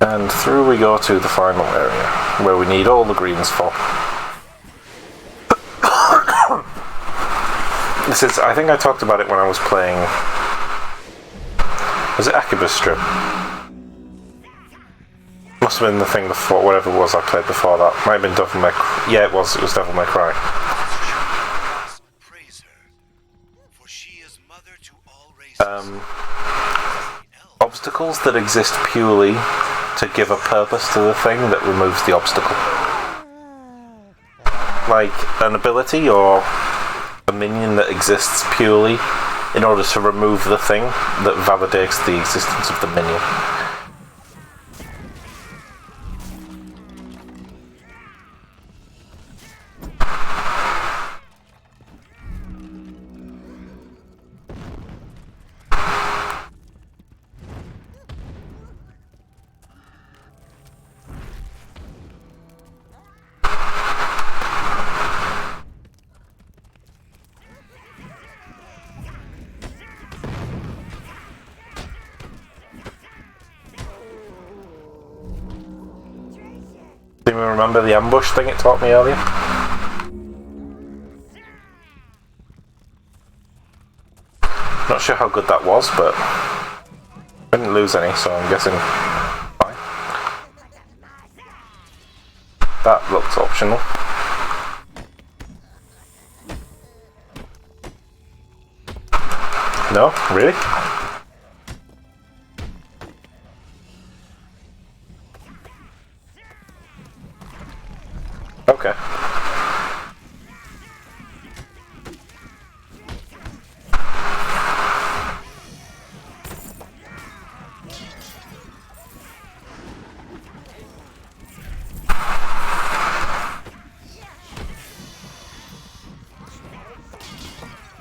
And through we go to the final area, where we need all the greens for. This is, I think I talked about it when I was playing... Was it Akibus Strip? Must have been the thing before, whatever it was I played before that. Might have been Devil May Cry. Yeah, it was Devil May Cry. Obstacles that exist purely to give a purpose to the thing that removes the obstacle. Like an ability or a minion that exists purely in order to remove the thing that validates the existence of the minion. Do you remember the ambush thing it taught me earlier? Not sure how good that was, but I didn't lose any, so I'm guessing fine. That looks optional. No? Really? Okay.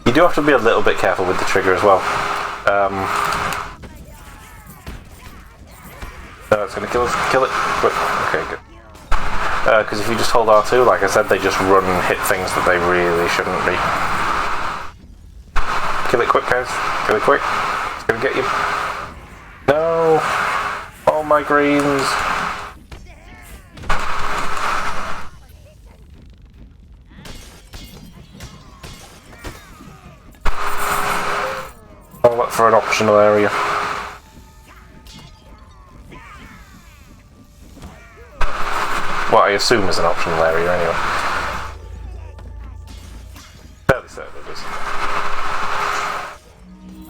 You do have to be a little bit careful with the trigger as well. No, it's gonna kill us. Kill it. Quick. Okay, good. Because if you just hold R2, like I said, they just run and hit things that they really shouldn't be. Kill it quick, guys. Kill it quick. It's gonna get you. No! All my greens! I'll look for an optional area. What I assume is an optional area anyway. Fairly certain it is.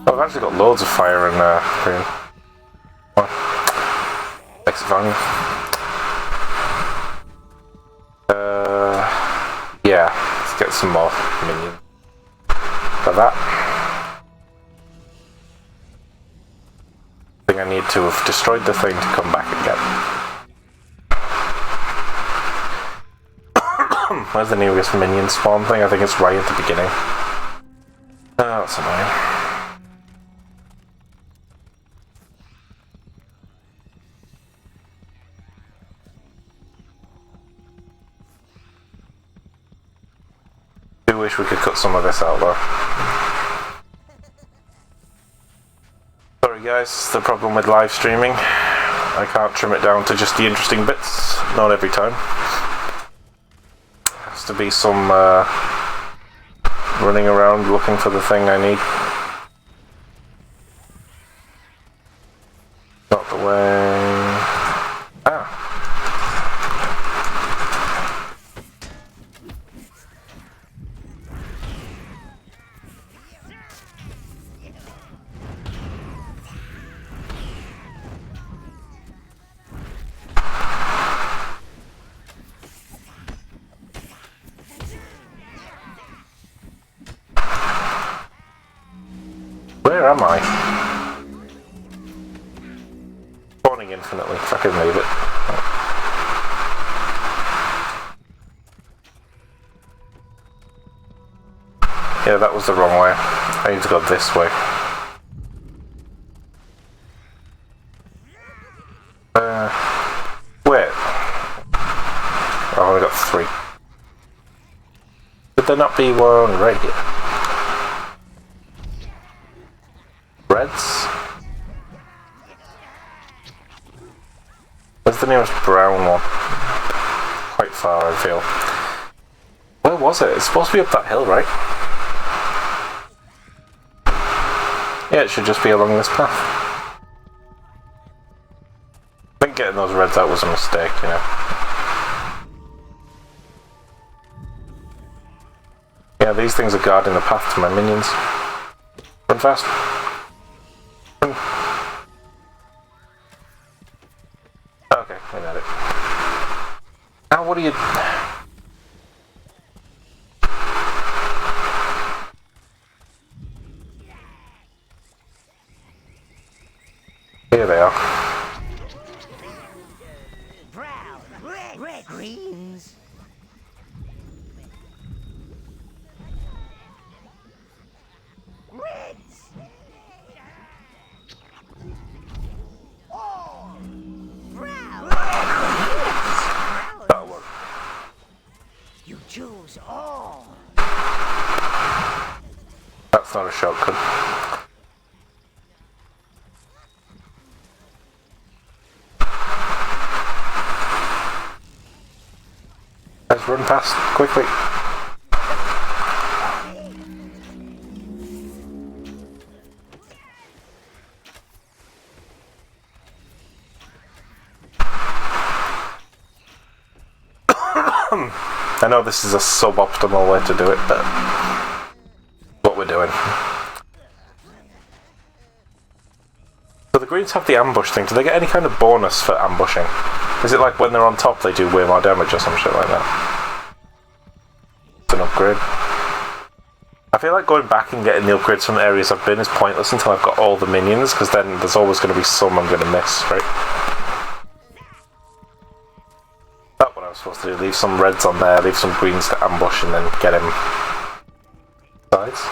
Oh, I've actually got loads of fire and green. Makes it fun. Yeah, let's get some more minions. Like that. I think I need to have destroyed the thing to come back again. Where's the nearest minion spawn thing? I think it's right at the beginning. Oh, that's annoying. I do wish we could cut some of this out though. Sorry guys, the problem with live streaming. I can't trim it down to just the interesting bits. Not every time. To be some running around looking for the thing I need. Not the way. Ah. Where am I? Spawning infinitely, if I can leave it. Yeah, that was the wrong way. I need to go this way. Wait. I've only got 3. Could there not be one right here? Reds? Where's the nearest brown one? Quite far, I feel. Where was it? It's supposed to be up that hill, right? Yeah, it should just be along this path. I think getting those reds out was a mistake, you know. Yeah, these things are guarding the path to my minions. Run fast. Okay, we got it. Now what are you... Here they are. Brown, red, greens. Reds. Oh, brown. That'll work. You choose all. That's not a shortcut. run past quickly. I know this is a suboptimal way to do it, but what we're doing. So the greens have the ambush thing. Do they get any kind of bonus for ambushing? Is it like when they're on top they do way more damage or some shit like that? It's an upgrade. I feel like going back and getting the upgrades from the areas I've been is pointless until I've got all the minions, because then there's always going to be some I'm going to miss, right? That's what I was supposed to do. Leave some reds on there, leave some greens to ambush, and then get him sides.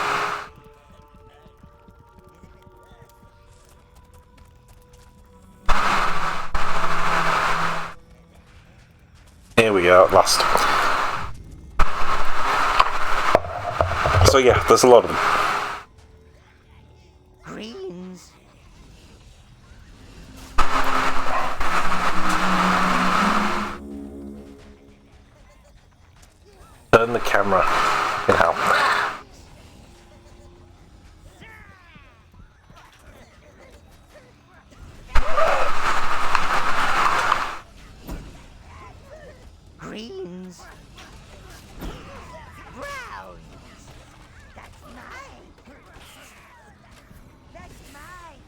Here we go, at last. So yeah, there's a lot of them. Greens. Turn the camera. In hell. Greens. Browns. That's mine. That's mine. That's mine.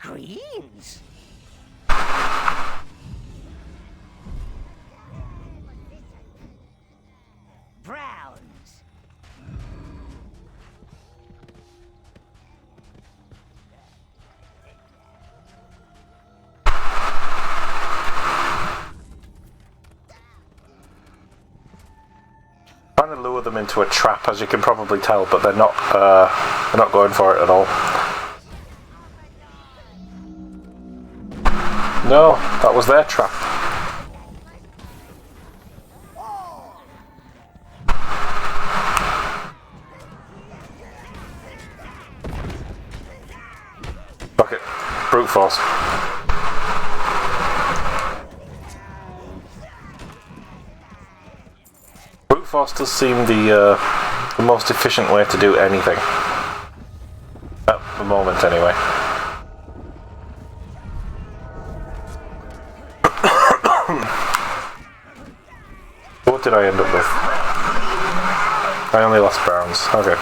Greens. Browns. Trying to lure them into a trap, as you can probably tell, but they're not going for it at all. No, that was their trap. Fuck it. Brute force. Brute force does seem the most efficient way to do anything. At the moment, anyway. What did I end up with? I only lost browns. Okay.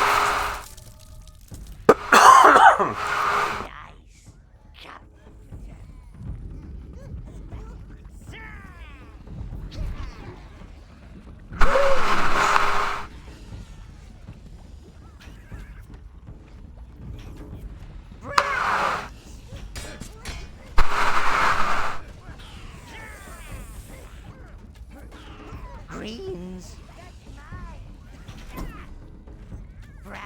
Greens. Browns.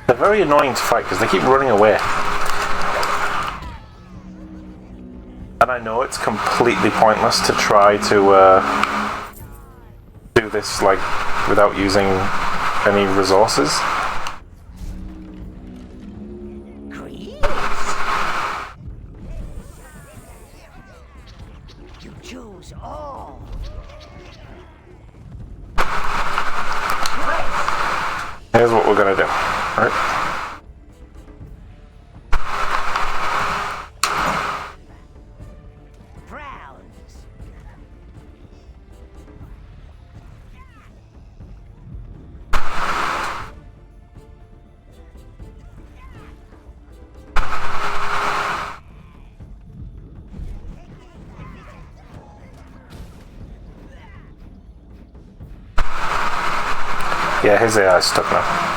They're very annoying to fight because they keep running away. And I know it's completely pointless to try to do this like without using any resources. You choose all. Here's what we're gonna do, right? Yeah, his AI's stuck now.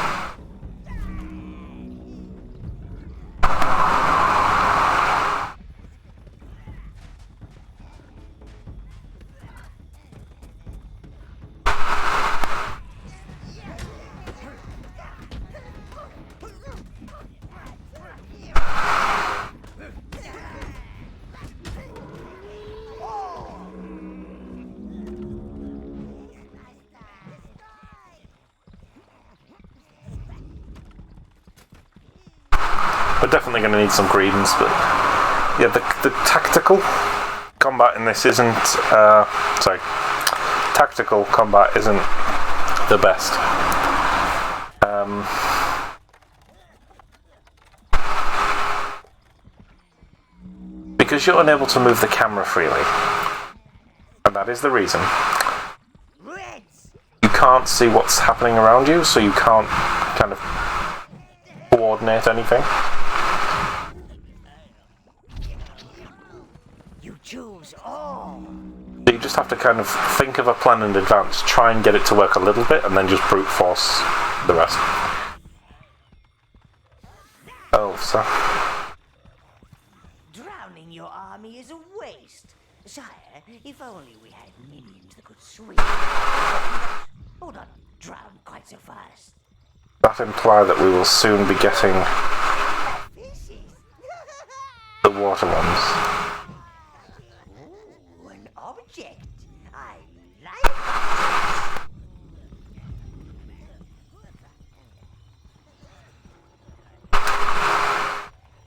We're definitely going to need some greens, but yeah, the tactical combat in this isn't. Tactical combat isn't the best. Because you're unable to move the camera freely, and that is the reason. You can't see what's happening around you, so you can't kind of coordinate anything. Choose all. So you just have to kind of think of a plan in advance, try and get it to work a little bit, and then just brute force the rest. Oh, so. Drowning your army is a waste. Sire, if only we had minions that could swim. Or not drown quite so fast. That implies that we will soon be getting the water ones. Object. I like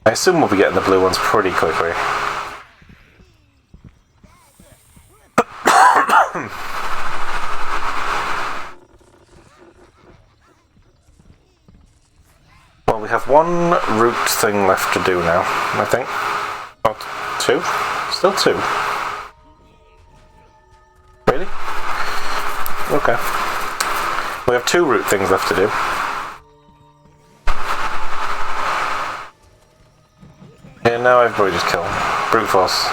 I assume we'll be getting the blue ones pretty quickly. Well, we have one root thing left to do now, I think. Oh, two? Still two. Really? Okay. We have two root things left to do. Yeah, now everybody just kill him. Brute force.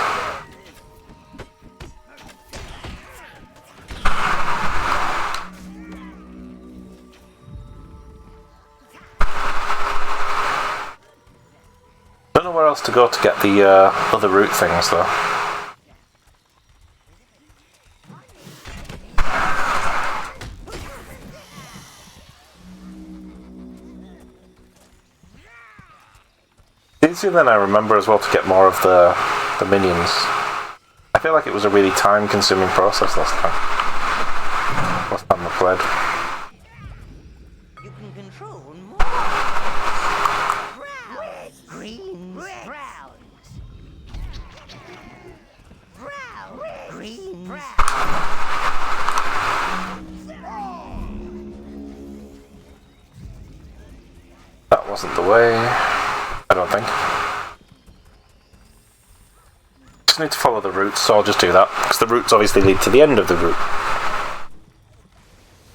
Don't know where else to go to get the other root things though. Easier than I remember as well to get more of the minions. I feel like it was a really time-consuming process last time. Last time I played. You can control more. Browns, greens, browns. Brown, greens, That wasn't the way. I don't think. Just need to follow the routes, so I'll just do that. Because the routes obviously lead to the end of the route.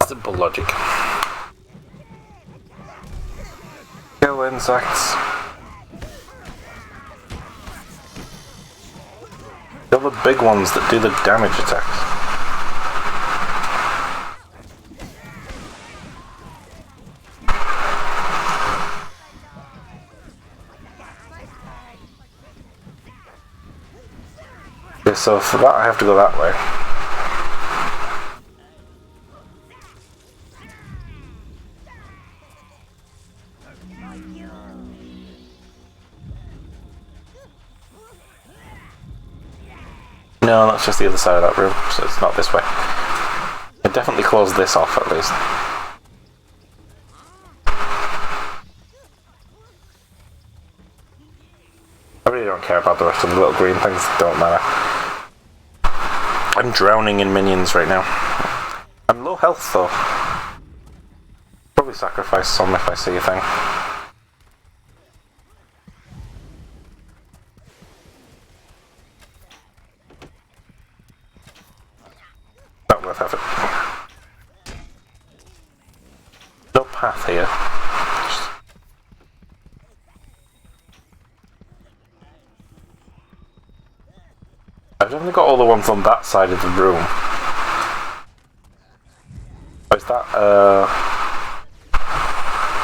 Simple logic. Kill insects. Kill the big ones that do the damage attacks. Okay, so for that I have to go that way. No, that's just the other side of that room, so it's not this way. I definitely close this off at least. I really don't care about the rest of the little green things, don't matter. I'm drowning in minions right now. I'm low health though. Probably sacrifice some if I see a thing. Not worth effort. No path here. I've definitely got all the ones on that side of the room. Oh, is that,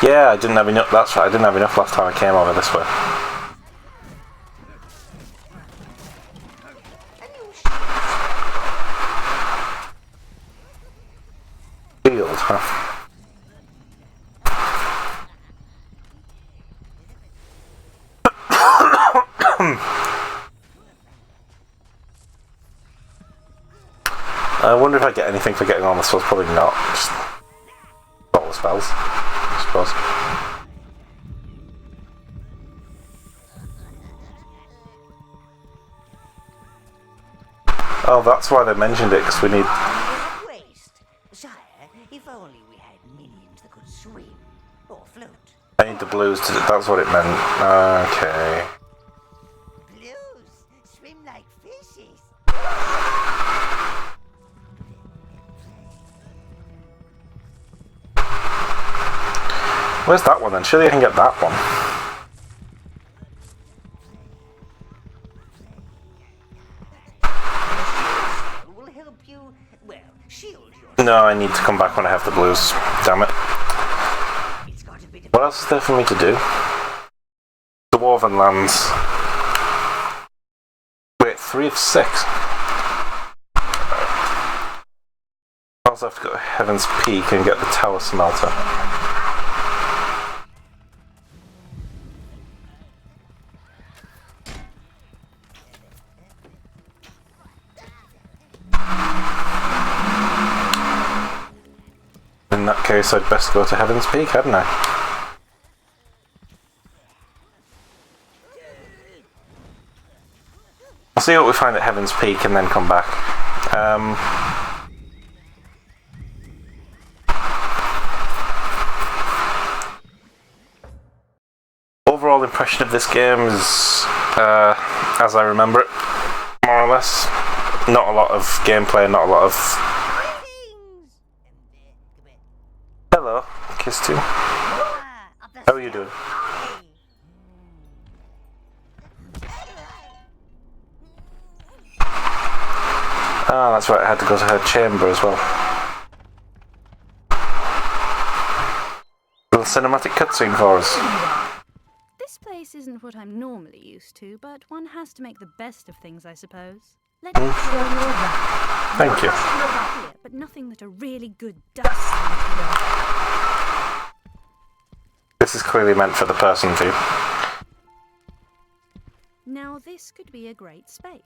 yeah, I didn't have enough, that's right, I didn't have enough last time I came over this way. Shield, huh? I wonder if I get anything for getting on the spells. Probably not. Just all the spells, I suppose. Oh, that's why they mentioned it, because we need... Waste. Sire, if only we had minions that could swim or float. I need the blues to... That's what it meant. Okay. Blues swim like fishes. Where's that one then? Surely I can get that one. Will help you, well, shield your... No, I need to come back when I have the blues. Damn it. It's got a bit of... What else is there for me to do? Dwarven lands. Wait, 3 of 6. I also have to go to Heaven's Peak and get the Tower Smelter. In that case, I'd best go to Heaven's Peak, hadn't I? I'll see what we find at Heaven's Peak and then come back. Overall impression of this game is, as I remember it, more or less. Not a lot of gameplay, not a lot of... Hello, Kiss 2. How are you doing? Ah, that's right, I had to go to her chamber as well. Little cinematic cutscene for us. This place isn't what I'm normally used to, but one has to make the best of things, I suppose. Let me show you around. Thank you. Here, but nothing that a really good dust. This is clearly meant for the person view. Now this could be a great space.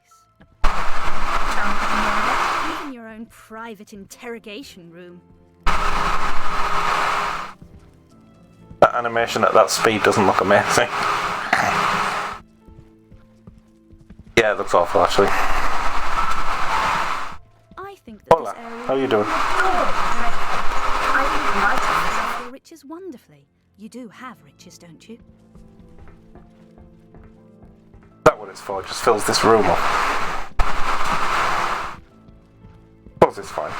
Even your own private interrogation room. That animation at that speed doesn't look amazing. Yeah, it looks awful actually. I think that Hola, this area... how are you doing? I think you might have your riches wonderfully. You do have riches, don't you? Is that what it's for? It just fills this room up. Suppose it's fine.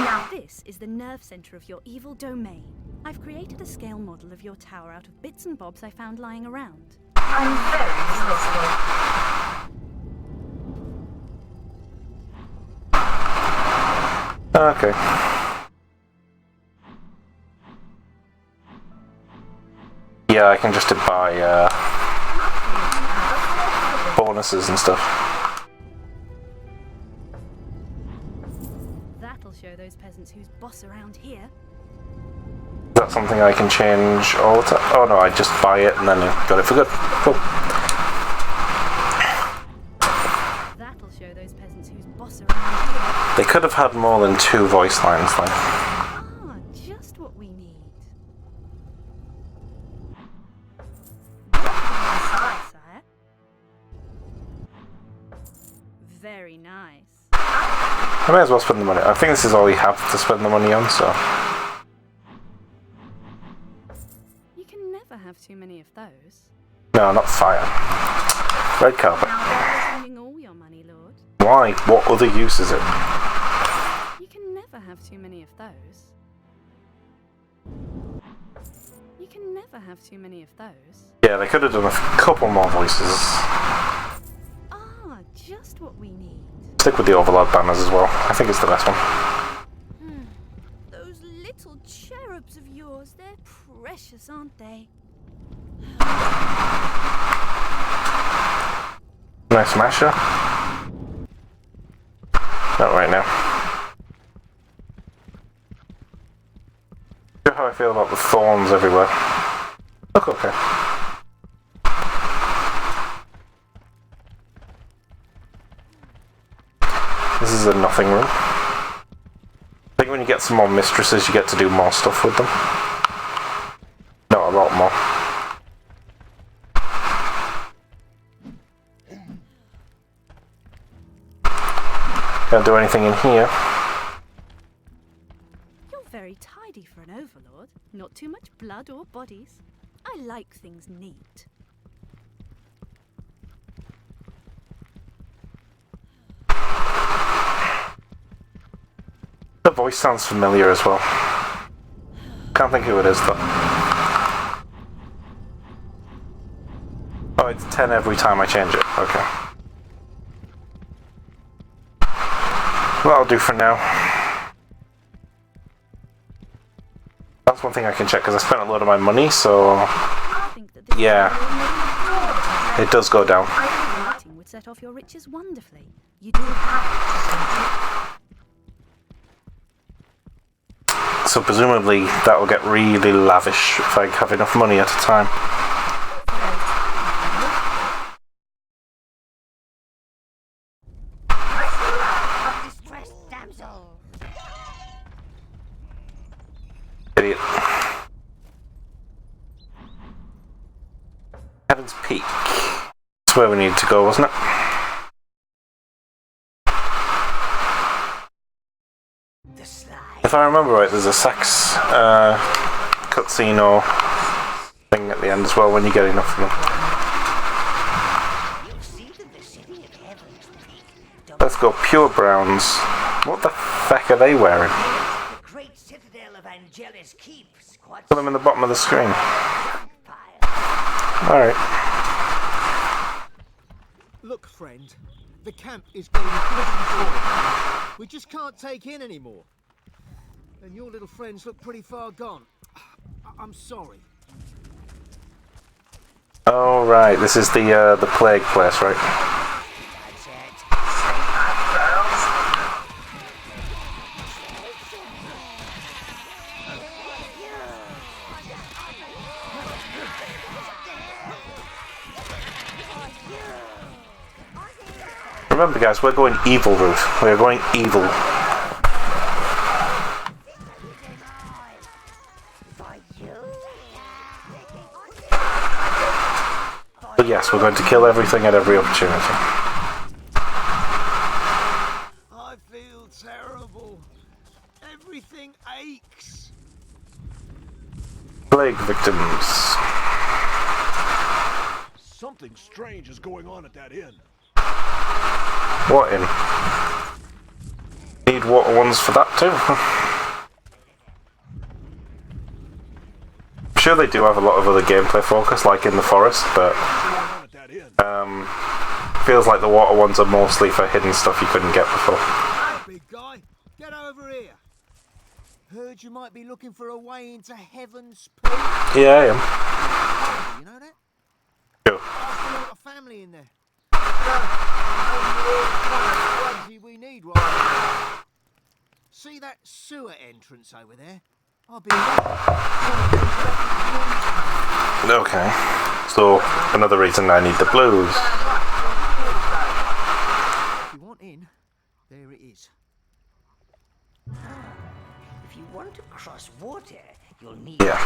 Now this is the nerve center of your evil domain. I've created a scale model of your tower out of bits and bobs I found lying around. I'm very resourceful. Okay. Yeah, I can just buy bonuses and stuff. That'll show those peasants who's boss around here. Is that something I can change all the time? Oh no, I just buy it and then I got it for good. Cool. They could have had more than 2 voice lines, like. Ah, just what we need. Sire. Very nice. I may as well spend the money. I think this is all you have to spend the money on, so. You can never have too many of those. No, not fire. Red carpet. Spending all your money, Lord. Why? What other use is it? You can never have too many of those. You can never have too many of those. Yeah, they could have done a couple more voices. Ah, just what we need. Stick with the Overlord banners as well. I think it's the best one. Those little cherubs of yours, they're precious, aren't they? Nice masher. Not right now. You know how I feel about the thorns everywhere. Look okay. This is a nothing room. I think when you get some more mistresses, you get to do more stuff with them. Not a lot more. Can't do anything in here. You're very tidy for an overlord. Not too much blood or bodies. I like things neat. The voice sounds familiar as well. Can't think who it is though. Oh, it's 10 every time I change it. Okay. That'll do for now. That's one thing I can check because I spent a lot of my money, so yeah, it does go down. Lighting would set off your riches wonderfully. You do have. So presumably that will get really lavish if I have enough money at a time. Distressed damsel. Idiot. Heaven's Peak. That's where we needed to go, wasn't it? The slide. If I remember right, there's a sex cutscene or thing at the end as well when you get enough of them. You see that the city of Heaven's Peak. Let's go pure browns. What the feck are they wearing? The great citadel of Angelus Keep squats. Put them in the bottom of the screen. Pile. Alright. Look, friend, the camp is getting pretty full. We just can't take in anymore. And your little friends look pretty far gone. I'm sorry. Oh right, this is the plague place, right? That's it. Remember guys, we're going evil route. We're going evil. But yes, we're going to kill everything at every opportunity. I feel terrible. Everything aches. Plague victims. Something strange is going on at that inn. What in? Need water ones for that too? I'm sure they do have a lot of other gameplay focus, like in the forest, but feels like the water ones are mostly for hidden stuff you couldn't get before. Big guy, get over here. Heard you might be looking for a way into Heaven's Peak. Yeah, I am. You know that? Cool. I've got a family in there. Easy we need right now. See that sewer entrance over there? I'll be Okay. So, another reason I need the blues. If you want in, There it is. If you want to cross water, you'll need... Yeah.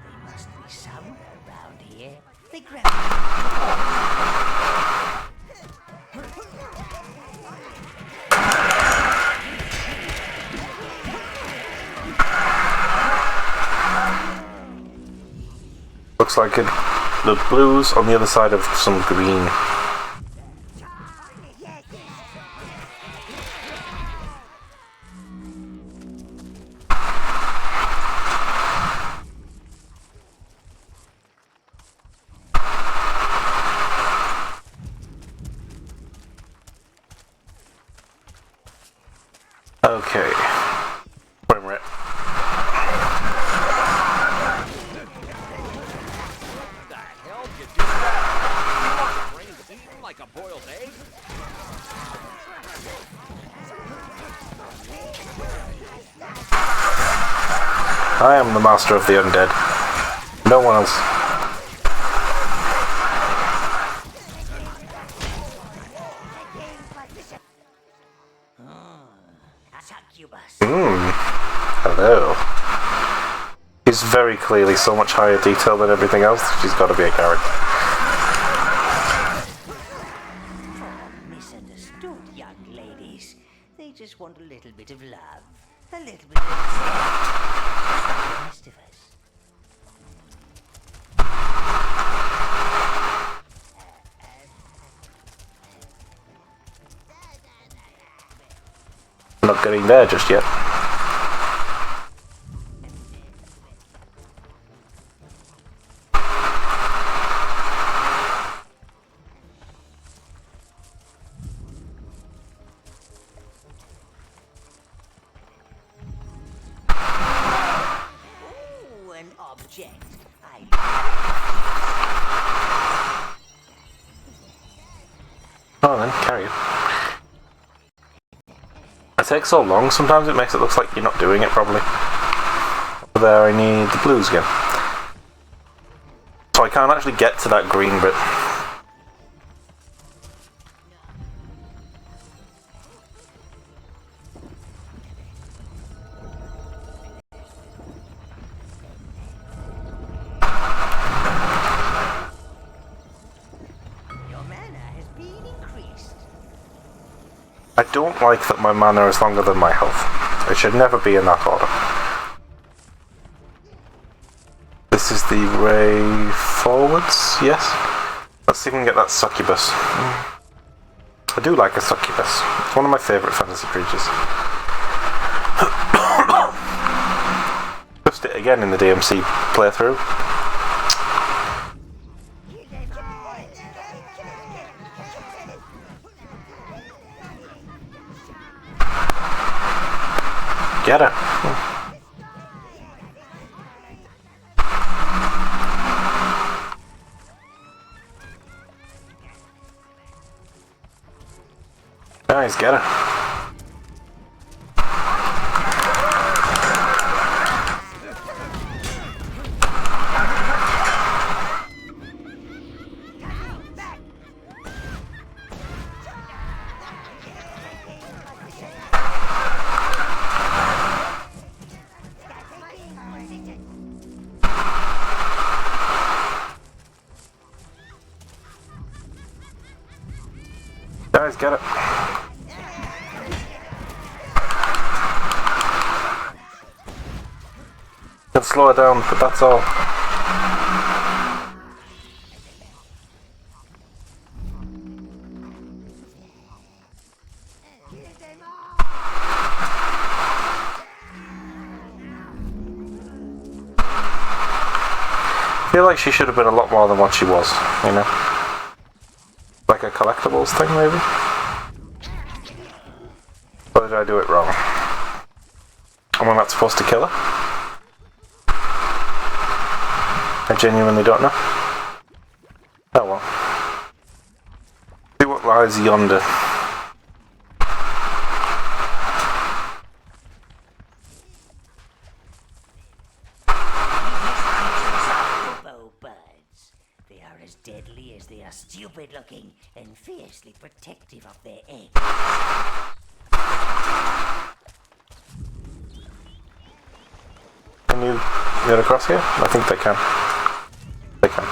They must be somewhere around here. They grab... Looks like it. The blue's on the other side of some green. Okay. Frame rate. Like a boiled egg? I am the master of the undead. No one else. Hello. He's very clearly so much higher detail than everything else. She's got to be a character. Misunderstood, young ladies. They just want a little bit of love. A little bit of the rest of us. Not getting there just yet. Object. Oh, then carry it. It takes so long, sometimes it makes it look like you're not doing it properly. There, I need the blues again. So I can't actually get to that green bit. I don't like that my mana is longer than my health. It should never be in that order. This is the ray forwards, yes? Let's see if we can get that succubus. I do like a succubus. It's one of my favourite fantasy creatures. Just it again in the DMC playthrough. Get her. Nice, get her. Guys, get it. Can slow it down, but that's all. I feel like she should have been a lot more than what she was, you know? Like a collectibles thing, maybe? Or did I do it wrong? Am I not supposed to kill her? I genuinely don't know. Oh well. See what lies yonder. Bow buds. They are as deadly as because they are stupid looking and fiercely protective of their eggs. Can you get across here? I think they can. They can.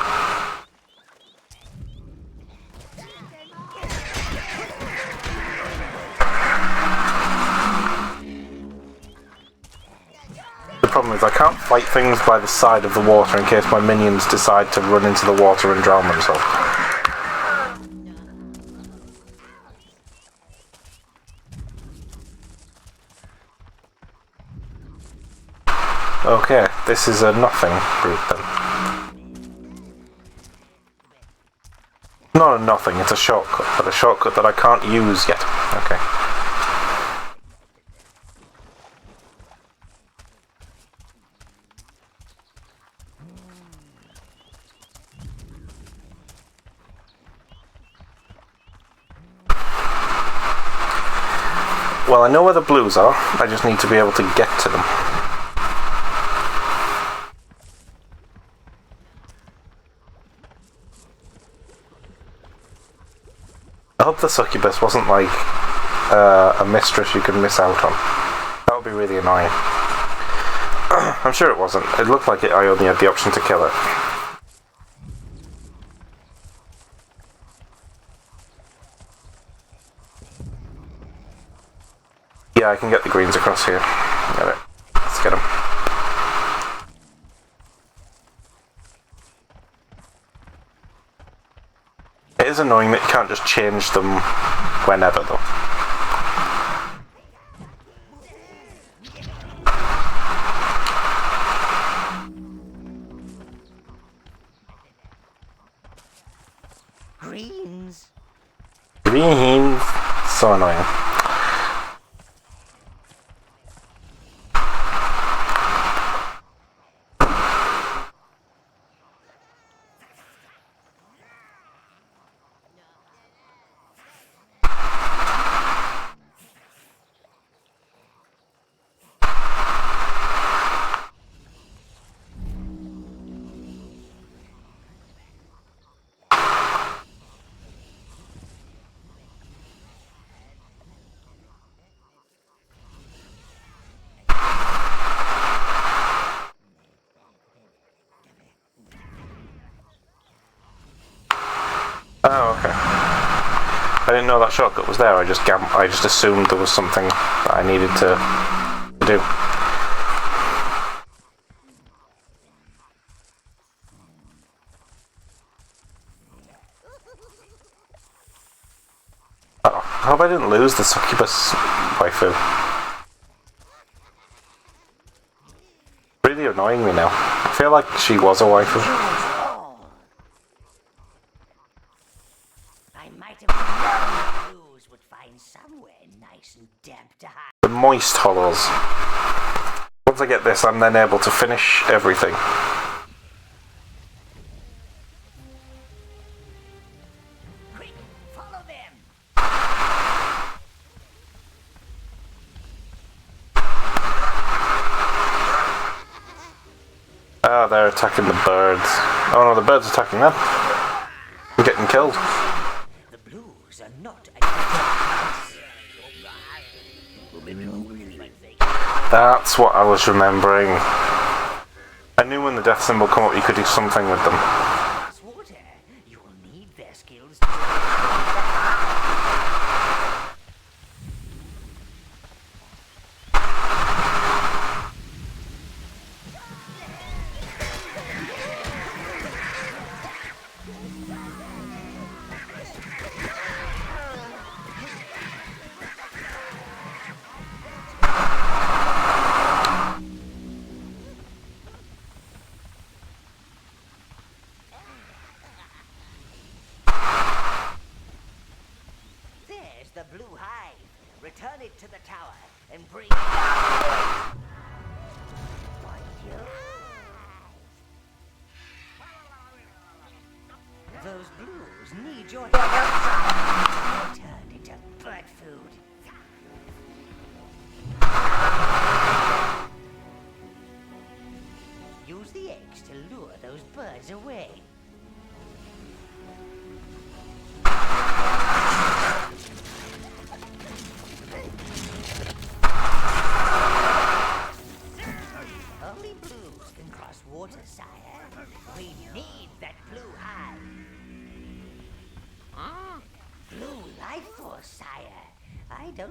The problem is I can't fight things by the side of the water in case my minions decide to run into the water and drown themselves. Okay, this is a nothing route then. Not a nothing, it's a shortcut, but a shortcut that I can't use yet. Okay. Well, I know where the blues are, I just need to be able to get to them. I hope the succubus wasn't like a mistress you could miss out on. That would be really annoying. I'm sure it wasn't. It looked like I only had the option to kill it. Yeah, I can get the greens across here. Get it. Let's get them. It is annoying that you can't just change them whenever, though. Greens. Greens. So annoying. Oh, okay. I didn't know that shortcut was there. I just assumed there was something that I needed to do. Oh, I hope I didn't lose the succubus waifu. Really annoying me now. I feel like she was a waifu. The moist hollows. Once I get this, I'm then able to finish everything. Quick, follow them. Ah, they're attacking the birds. Oh no, the birds are attacking them. I'm getting killed. The blues are not That's what I was remembering. I knew when the death symbol come up you could do something with them. water. You will need their skills. The blue hive. Return it to the tower and bring it down. Those blues need your help. Turned into bird food. Use the eggs to lure those birds away.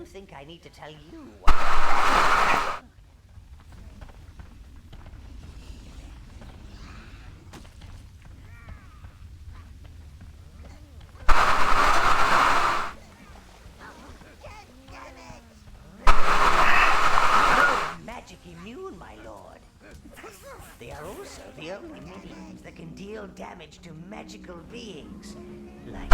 don't think I need to tell you what... Magic immune, my lord. They are also the only minions that can deal damage to magical beings. Like...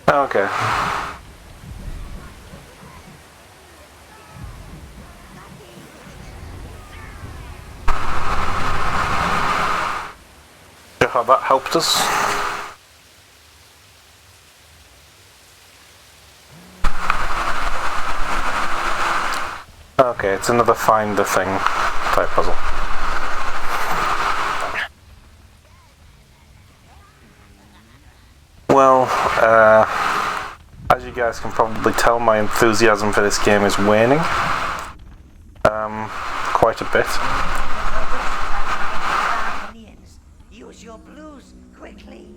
Okay. How that helped us. Okay, it's another find the thing type puzzle. Well, as you guys can probably tell, my enthusiasm for this game is waning. Quite a bit. Minions, use your blues quickly.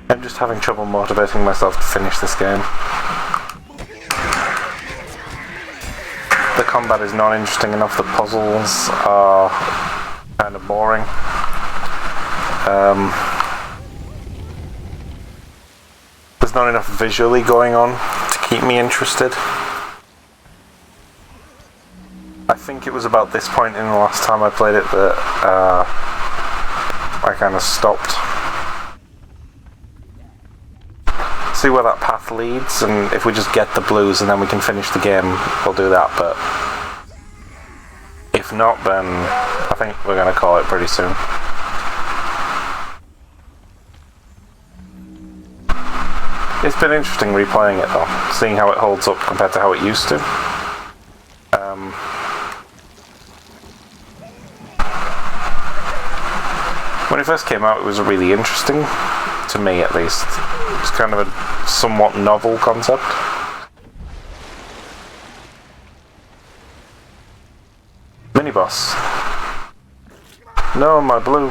I'm just having trouble motivating myself to finish this game. The combat is not interesting enough, the puzzles are kind of boring. There's not enough visually going on to keep me interested. I think it was about this point in the last time I played it that I kind of stopped. See where that path leads, and if we just get the blues and then we can finish the game, we'll do that, but if not, then I think we're going to call it pretty soon. It's been interesting replaying it though, seeing how it holds up compared to how it used to. When it first came out, it was really interesting, to me at least. It's kind of a somewhat novel concept. Mini-boss. No, my blue.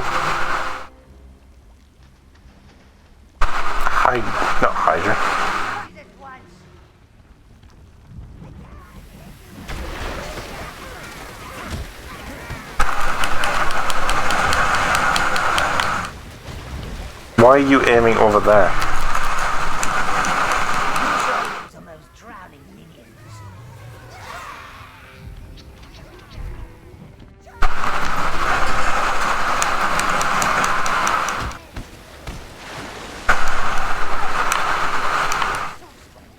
Not Hydra. Why are you aiming over there? Some of those drowning minions.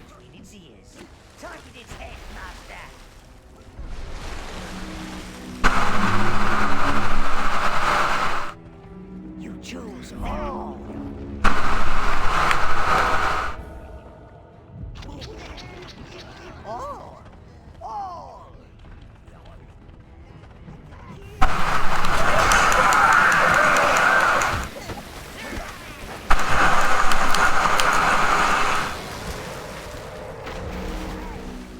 Between its ears. Target its head, master. You choose all. All.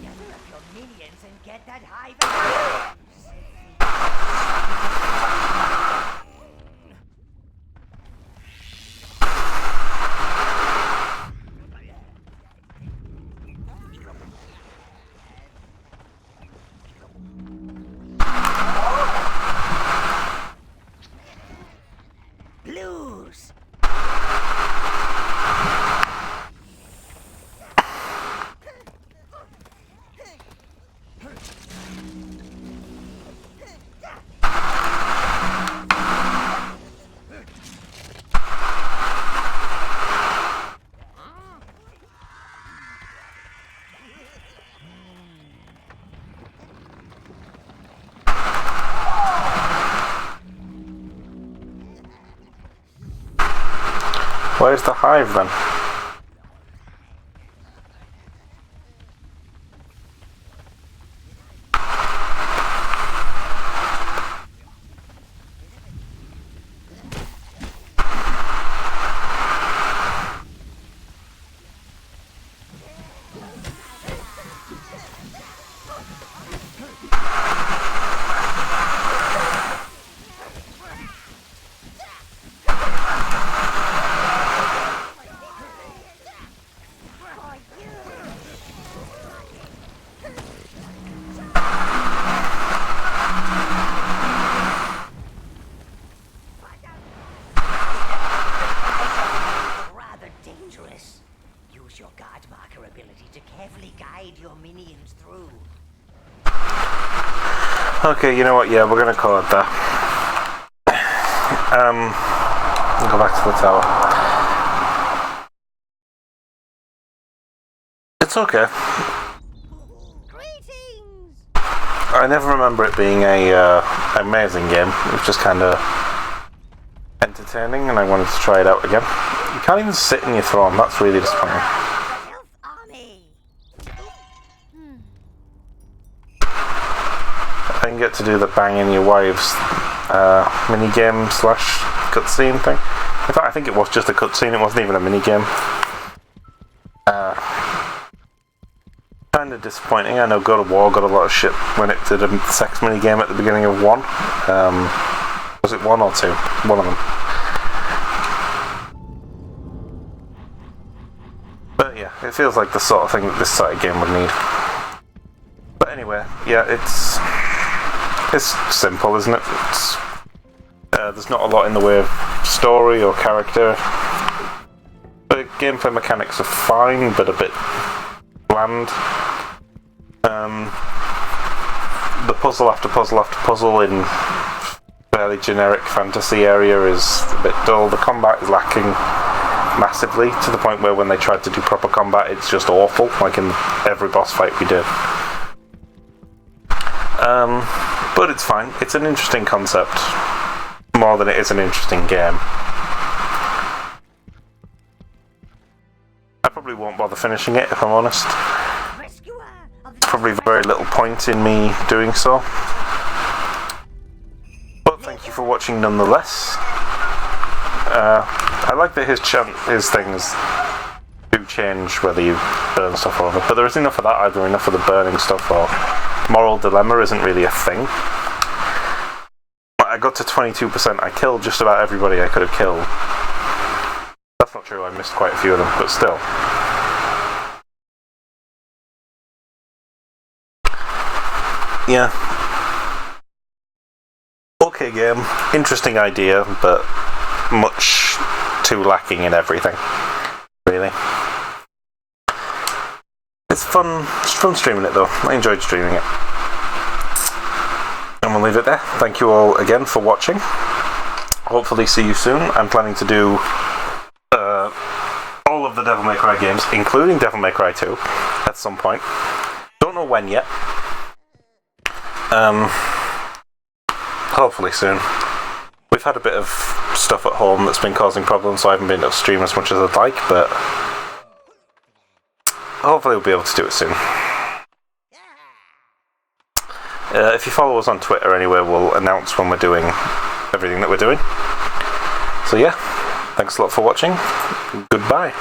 Gather up your minions and get that hive out. Blues. Where's the hive then? Okay, you know what? Yeah, we're gonna call it that. Go back to the tower. It's okay. Greetings! I never remember it being a amazing game. It was just kind of entertaining, and I wanted to try it out again. You can't even sit in your throne. That's really disappointing. I didn't get to do the banging your wives minigame / cutscene thing. In fact, I think it was just a cutscene, it wasn't even a minigame. Kind of disappointing. I know God of War got a lot of shit when it did a sex minigame at the beginning of 1. Was it 1 or 2? One of them. But yeah, it feels like the sort of thing that this sort of game would need. But anyway, yeah, it's simple, isn't it? There's not a lot in the way of story or character. The gameplay mechanics are fine, but a bit bland. The puzzle after puzzle after puzzle in fairly generic fantasy area is a bit dull. The combat is lacking massively, to the point where when they tried to do proper combat, it's just awful, like in every boss fight we did. But it's fine. It's an interesting concept, more than it is an interesting game. I probably won't bother finishing it, if I'm honest. Probably very little point in me doing so. But thank you for watching nonetheless. I like that his things do change whether you burn stuff or whatever, but there isn't enough of that either, enough of the burning stuff, or moral dilemma isn't really a thing. I got to 22%, I killed just about everybody I could have killed. That's not true, I missed quite a few of them, but still. Yeah. Okay game, interesting idea, but much too lacking in everything. Really. It's fun streaming it though. I enjoyed streaming it. And we'll leave it there. Thank you all again for watching. Hopefully see you soon. I'm planning to do all of the Devil May Cry games, including Devil May Cry 2, at some point. Don't know when yet. Hopefully soon. We've had a bit of stuff at home that's been causing problems, so I haven't been able to stream as much as I'd like, but hopefully we'll be able to do it soon. If you follow us on Twitter anyway, we'll announce when we're doing everything that we're doing. So yeah, thanks a lot for watching. Goodbye.